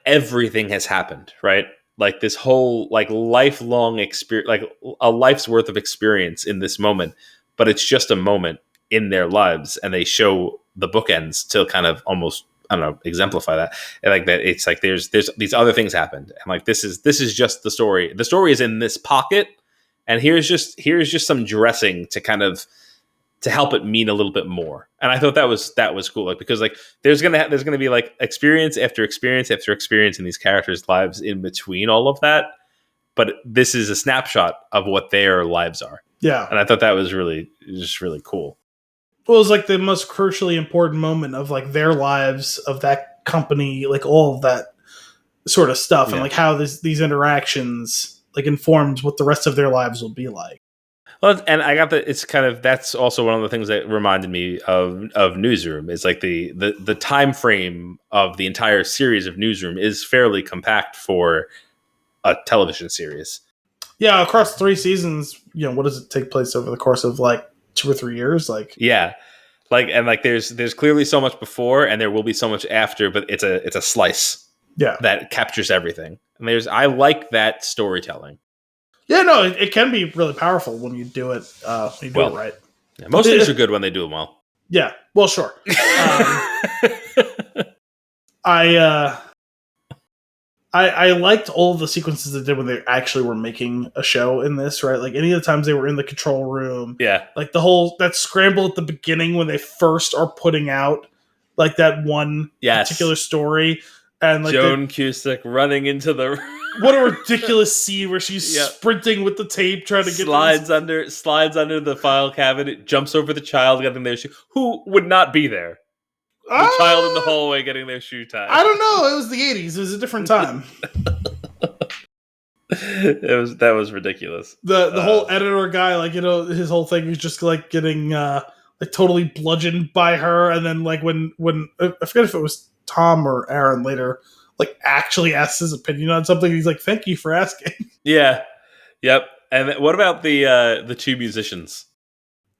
everything has happened, right? Like this whole lifelong experience, like a life's worth of experience in this moment, but it's just a moment in their lives, and they show the bookends to kind of almost, I don't know, exemplify that. And that it's there's these other things happened, and this is just the story. The story is in this pocket, and here's just some dressing to kind of to help it mean a little bit more. And I thought that was cool, because there's gonna be experience after experience after experience in these characters' lives in between all of that, but this is a snapshot of what their lives are. Yeah, and I thought that was really cool. Well, it was the most crucially important moment of their lives, of that company, all of that sort of stuff, and how these interactions informed what the rest of their lives will be like. Well, and I got that. It's kind of, that's also one of the things that reminded me of Newsroom. Is the time frame of the entire series of Newsroom is fairly compact for a television series. Yeah, across 3 seasons. What does it take place over the course of 2 or 3 years? Yeah, there's clearly so much before, and there will be so much after, but it's a slice. Yeah, that captures everything. And I like that storytelling. Yeah, no, it can be really powerful when you do it. It right. Yeah, most things are good when they do them well. Yeah, well, sure. I liked all of the sequences they did when they actually were making a show in this, right? Any of the times they were in the control room. Yeah. The whole, that scramble at the beginning when they first are putting out that one particular story. And Joan Cusack running into the what a ridiculous scene where she's sprinting with the tape trying to get slides under the file cabinet, jumps over the child getting their shoe. Who would not be there? The child in the hallway getting their shoe tied. I don't know. It was the 80s. It was a different time. That was ridiculous. The whole editor guy, his whole thing was just getting totally bludgeoned by her, and then when I forget if it was Tom or Aaron later actually asks his opinion on something, he's thank you for asking. Yeah. Yep. And what about the 2 musicians?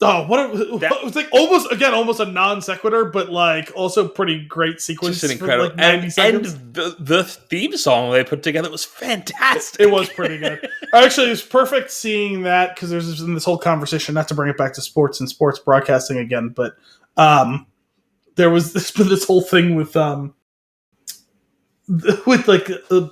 Oh, it was almost a non sequitur, but also pretty great sequence. Just an incredible, for 90 seconds. And the theme song they put together was fantastic. It was pretty good. Actually, it was perfect seeing that, because there's been this whole conversation, not to bring it back to sports and sports broadcasting again, but there's been this whole thing with the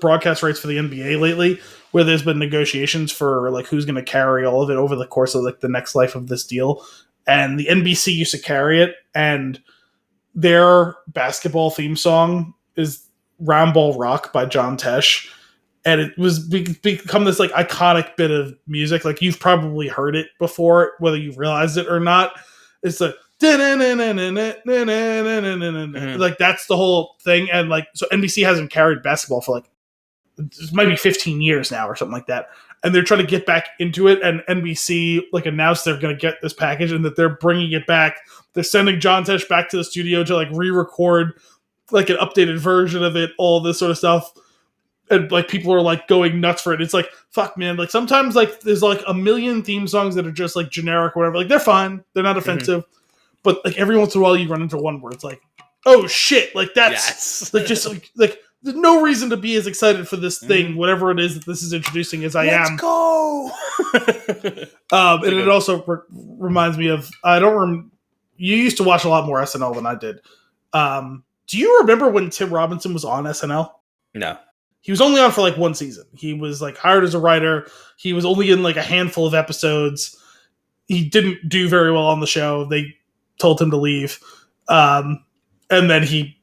broadcast rights for the NBA lately, where there's been negotiations for who's going to carry all of it over the course of the next life of this deal. And the NBC used to carry it, and their basketball theme song is Round Ball Rock by John Tesh. And it was become this iconic bit of music. You've probably heard it before, whether you realized it or not. It's that's the whole thing. And so NBC hasn't carried basketball for maybe 15 years now or something like that, and they're trying to get back into it, and NBC announced they're going to get this package and that they're bringing it back. They're sending John Tesh back to the studio to re-record an updated version of it, all this sort of stuff. And people are going nuts for it. It's fuck, man. Sometimes there's a million theme songs that are just generic or whatever. They're fine, they're not offensive. Mm-hmm. But every once in a while you run into one where it's oh shit, that's just there's no reason to be as excited for this thing, whatever it is that this is introducing, as I am. Let's go. And it also reminds me of, you used to watch a lot more SNL than I did. Do you remember when Tim Robinson was on SNL? No. He was only on for like one season. He was like hired as a writer. He was only in like a handful of episodes. He didn't do very well on the show. They told him to leave. And then he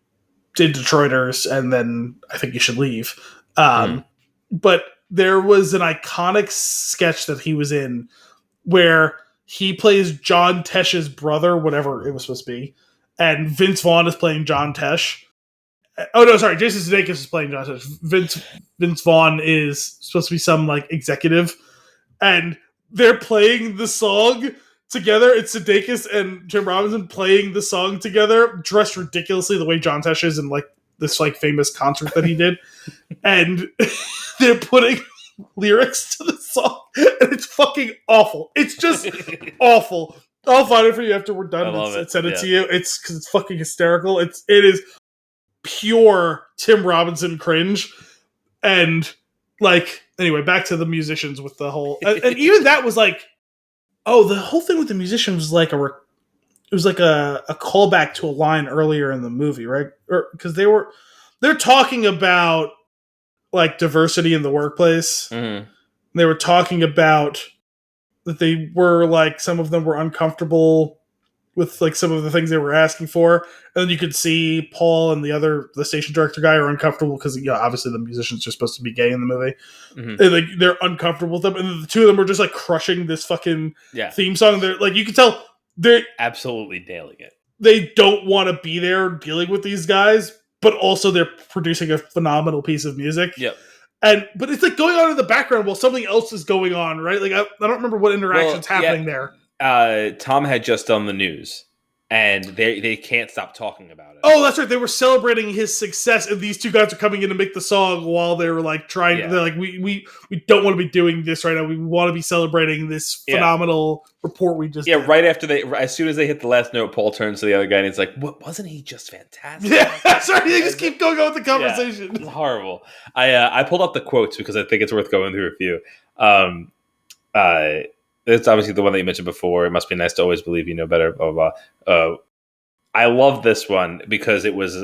did Detroiters, and then I think he should leave. But there was an iconic sketch that he was in where he plays John Tesh's brother, whatever it was supposed to be, and Vince Vaughn is playing John Tesh. Oh no, sorry, Jason Sudeikis is playing John Tesh. Vince Vaughn is supposed to be some like executive, and they're playing the song together. It's Sudeikis and Tim Robinson playing the song together, dressed ridiculously the way John Tesh is in like this like famous concert that he did, and they're putting lyrics to the song, and it's fucking awful. It's just awful. I'll find it for you after we're done and send it to you. It's because it's fucking hysterical. It is pure Tim Robinson cringe, and like anyway, back to the musicians with the whole, and even that was like, oh, the whole thing with the musicians was like it was like a callback to a line earlier in the movie, right? Because they're talking about like diversity in the workplace. Mm-hmm. They were talking about that they were like, some of them were uncomfortable with like some of the things they were asking for, and then you could see Paul and the station director guy are uncomfortable because obviously the musicians are supposed to be gay in the movie, and like they're uncomfortable with them, and then the two of them were just like crushing this fucking theme song. They're like, you can tell they're absolutely nailing it. They don't want to be there dealing with these guys, but also they're producing a phenomenal piece of music. Yep. But it's like going on in the background while something else is going on, right? Like I don't remember what interaction's happening there. Tom had just done the news, and they can't stop talking about it. Oh, that's right. They were celebrating his success, and these two guys are coming in to make the song while they were like trying. Yeah. They're like, we don't want to be doing this right now. We want to be celebrating this phenomenal report we just did. Right after as soon as they hit the last note, Paul turns to the other guy and he's like, "What, wasn't he just fantastic?" Yeah, that's right. They just keep going on with the conversation. It's horrible. I pulled up the quotes because I think it's worth going through a few. It's obviously the one that you mentioned before. It must be nice to always believe you know better. Blah, blah, blah. I love this one because it was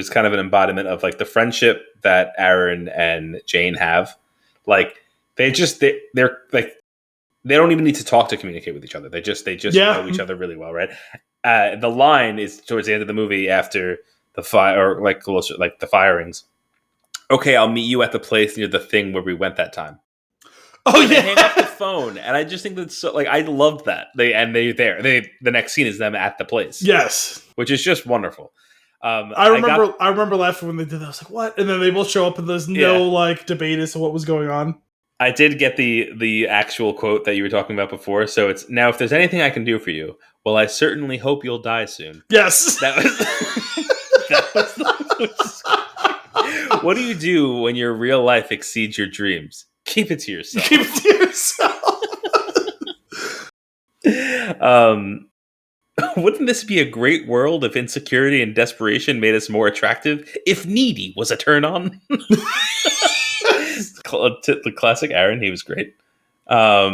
kind of an embodiment of like the friendship that Aaron and Jane have. Like they're like they don't even need to talk to communicate with each other. They just know each other really well, right? The line is towards the end of the movie after the fire, or like closer, like the firings. Okay, I'll meet you at the place near the thing where we went that time. Oh yeah, they hang up the phone, and I just think that's so like I loved that. They're there. The next scene is them at the place. Yes, which is just wonderful. I remember laughing when they did that. I was like, "What?" And then they both show up, and there's no like debate as to what was going on. I did get the actual quote that you were talking about before. So it's now, if there's anything I can do for you, well, I certainly hope you'll die soon. Yes, that was. What do you do when your real life exceeds your dreams? Keep it to yourself. Keep it to yourself. Wouldn't this be a great world if insecurity and desperation made us more attractive? If needy was a turn on? The classic Aaron, he was great. Let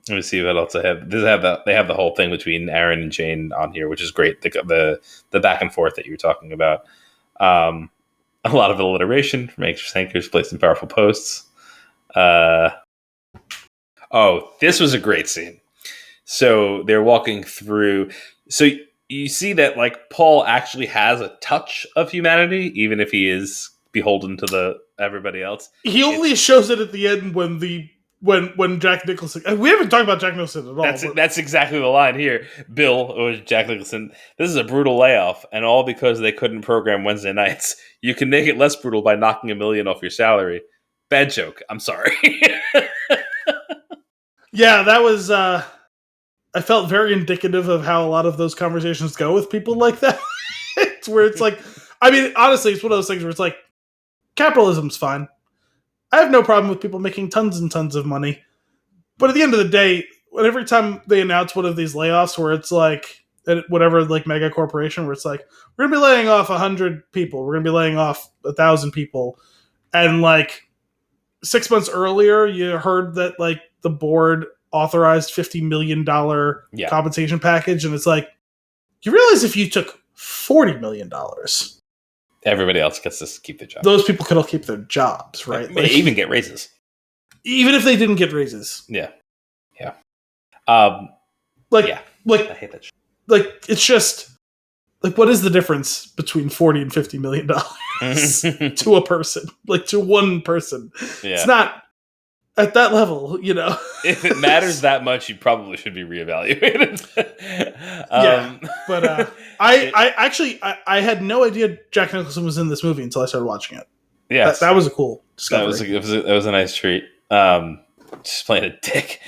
me see what else I have. They have the whole thing between Aaron and Jane on here, which is great. The back and forth that you were talking about. A lot of alliteration from anxious anchors placed in powerful posts. This was a great scene. So they're walking through. So you see that like Paul actually has a touch of humanity, even if he is beholden to everybody else. He only shows it at the end when Jack Nicholson. We haven't talked about Jack Nicholson at all. That's exactly the line here. Bill, or Jack Nicholson, this is a brutal layoff, and all because they couldn't program Wednesday nights. You can make it less brutal by knocking $1 million off your salary. Bad joke. I'm sorry. Yeah, that was. I felt very indicative of how a lot of those conversations go with people like that. It's where it's like, I mean, honestly, it's one of those things where it's like, capitalism's fine. I have no problem with people making tons and tons of money. But at the end of the day, every time they announce one of these layoffs where it's like, whatever, like mega corporation, where it's like, we're going to be laying off 100 people. We're going to be laying off 1,000 people. And like 6 months earlier, you heard that like the board authorized $50 million compensation package. And it's like, you realize if you took $40 million. Everybody else gets to keep their job. Those people could all keep their jobs, right? Like, even get raises. Even if they didn't get raises. Yeah. Yeah. I hate that shit. Like, it's just, like, what is the difference between $40 and $50 million to a person? Like, to one person. Yeah. It's not at that level, you know? If it matters that much, you probably should be reevaluated. But I had no idea Jack Nicholson was in this movie until I started watching it. Yeah. That was a cool discovery. That was a nice treat. Just playing a dick.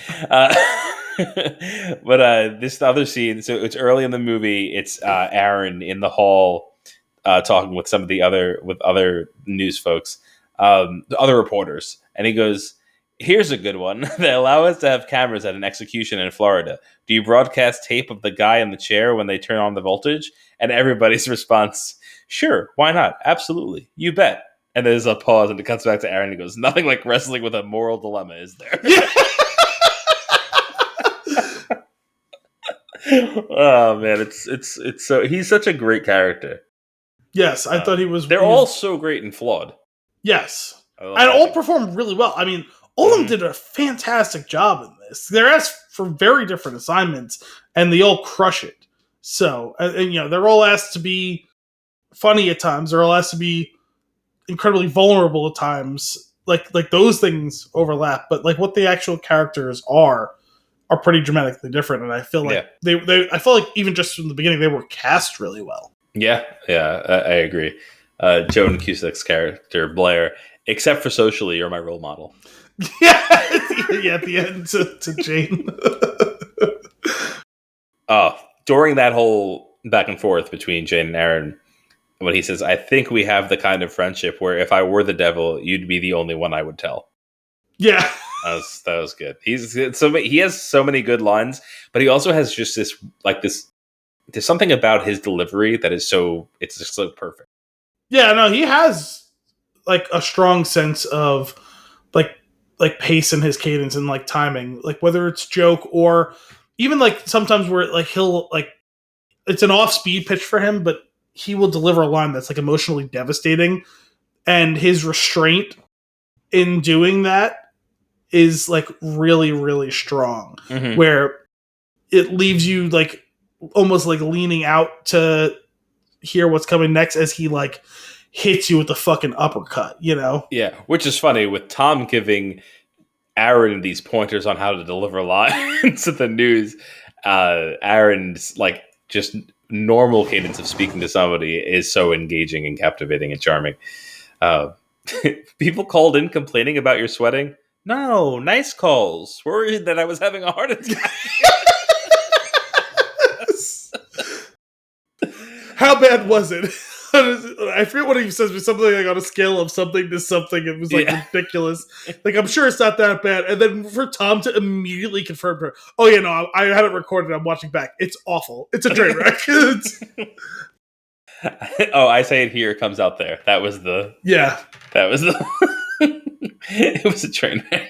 But this other scene, so it's early in the movie. It's Aaron in the hall talking with some of the other news folks, the other reporters, and he goes, "Here's a good one. They allow us to have cameras at an execution in Florida. Do you broadcast tape of the guy in the chair when they turn on the voltage?" And everybody's response, "Sure, why not? Absolutely, you bet." And there's a pause, and it cuts back to Aaron. And he goes, "Nothing like wrestling with a moral dilemma, is there?" Yeah. Oh man, it's so he's such a great character. Yes, I thought he was. They're all so great and flawed. Yes, and all performed really well. I mean, all of them did a fantastic job in this. They're asked for very different assignments, and they all crush it. So, and you know, they're all asked to be funny at times. They're all asked to be incredibly vulnerable at times. Like those things overlap, but like what the actual characters are pretty dramatically different. And I feel like I feel like even just from the beginning they were cast really well. Yeah, I agree. Joan Cusack's character Blair, except for socially, you're my role model. Yeah, at the end to Jane. During that whole back and forth between Jane and Aaron, when he says, "I think we have the kind of friendship where if I were the devil, you'd be the only one I would tell." Yeah. That was good. He has so many good lines, but he also has just this. There's something about his delivery that is it's just so perfect. Yeah, no, he has like a strong sense of like pace in his cadence and like timing, like whether it's joke or even like sometimes where like he'll like it's an off speed pitch for him, but he will deliver a line that's like emotionally devastating, and his restraint in doing that is like really, really strong, where it leaves you like almost like leaning out to hear what's coming next as he like hits you with the fucking uppercut, you know? Yeah, which is funny with Tom giving Aaron these pointers on how to deliver lines at the news. Aaron's like just normal cadence of speaking to somebody is so engaging and captivating and charming. People called in complaining about your sweating. No, nice calls. Worried that I was having a heart attack. How bad was it? I forget what he says, but something like on a scale of something to something, it was like ridiculous. Like, I'm sure it's not that bad. And then for Tom to immediately confirm her, "Oh yeah, no, I had it recorded. I'm watching back. It's awful. It's a train wreck." I say it here, comes out there. That was the it was a train wreck.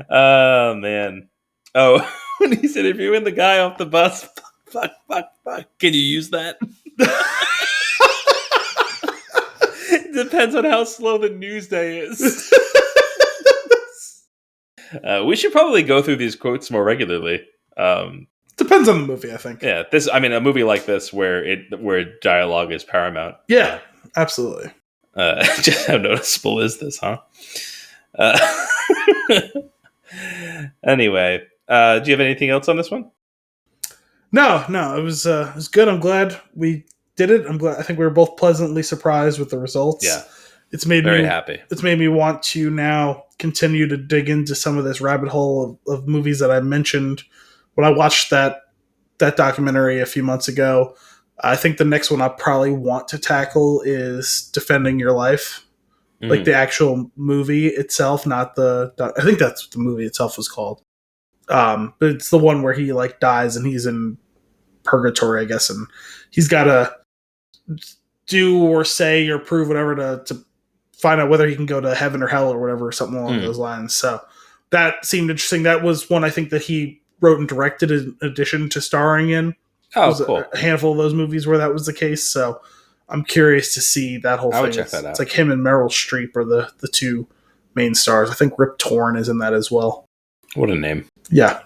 Oh man. Oh, when he's interviewing the guy off the bus. Fuck. Can you use that? It depends on how slow the news day is. We should probably go through these quotes more regularly. Depends on the movie, I think. Yeah, a movie like this where dialogue is paramount. Yeah, absolutely. Just how noticeable is this, huh? Anyway, do you have anything else on this one? No, it was good. I'm glad we did it. I think we were both pleasantly surprised with the results. Yeah. It's made very happy. It's made me want to now continue to dig into some of this rabbit hole of movies that I mentioned when I watched that documentary a few months ago. I think the next one I probably want to tackle is Defending Your Life. Like the actual movie itself, not I think that's what the movie itself was called. But it's the one where he like dies and he's in purgatory, I guess, and he's got to do or say or prove whatever to find out whether he can go to heaven or hell or whatever, something along those lines. So that seemed interesting. That was one I think that he wrote and directed in addition to starring in. There's cool. A handful of those movies where that was the case, so I'm curious to see that whole thing. I would check that out. It's like him and Meryl Streep are the two main stars. I think Rip Torn is in that as well. What a name. Yeah.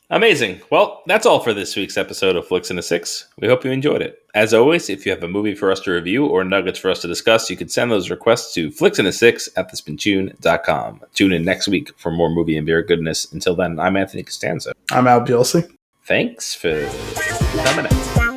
Amazing. Well, that's all for this week's episode of Flix in a Six. We hope you enjoyed it. As always, if you have a movie for us to review or nuggets for us to discuss, you can send those requests to flixinasix@thespintune.com. Tune in next week for more movie and beer goodness. Until then, I'm Anthony Costanzo. I'm Al Biolsi. Thanks for coming out.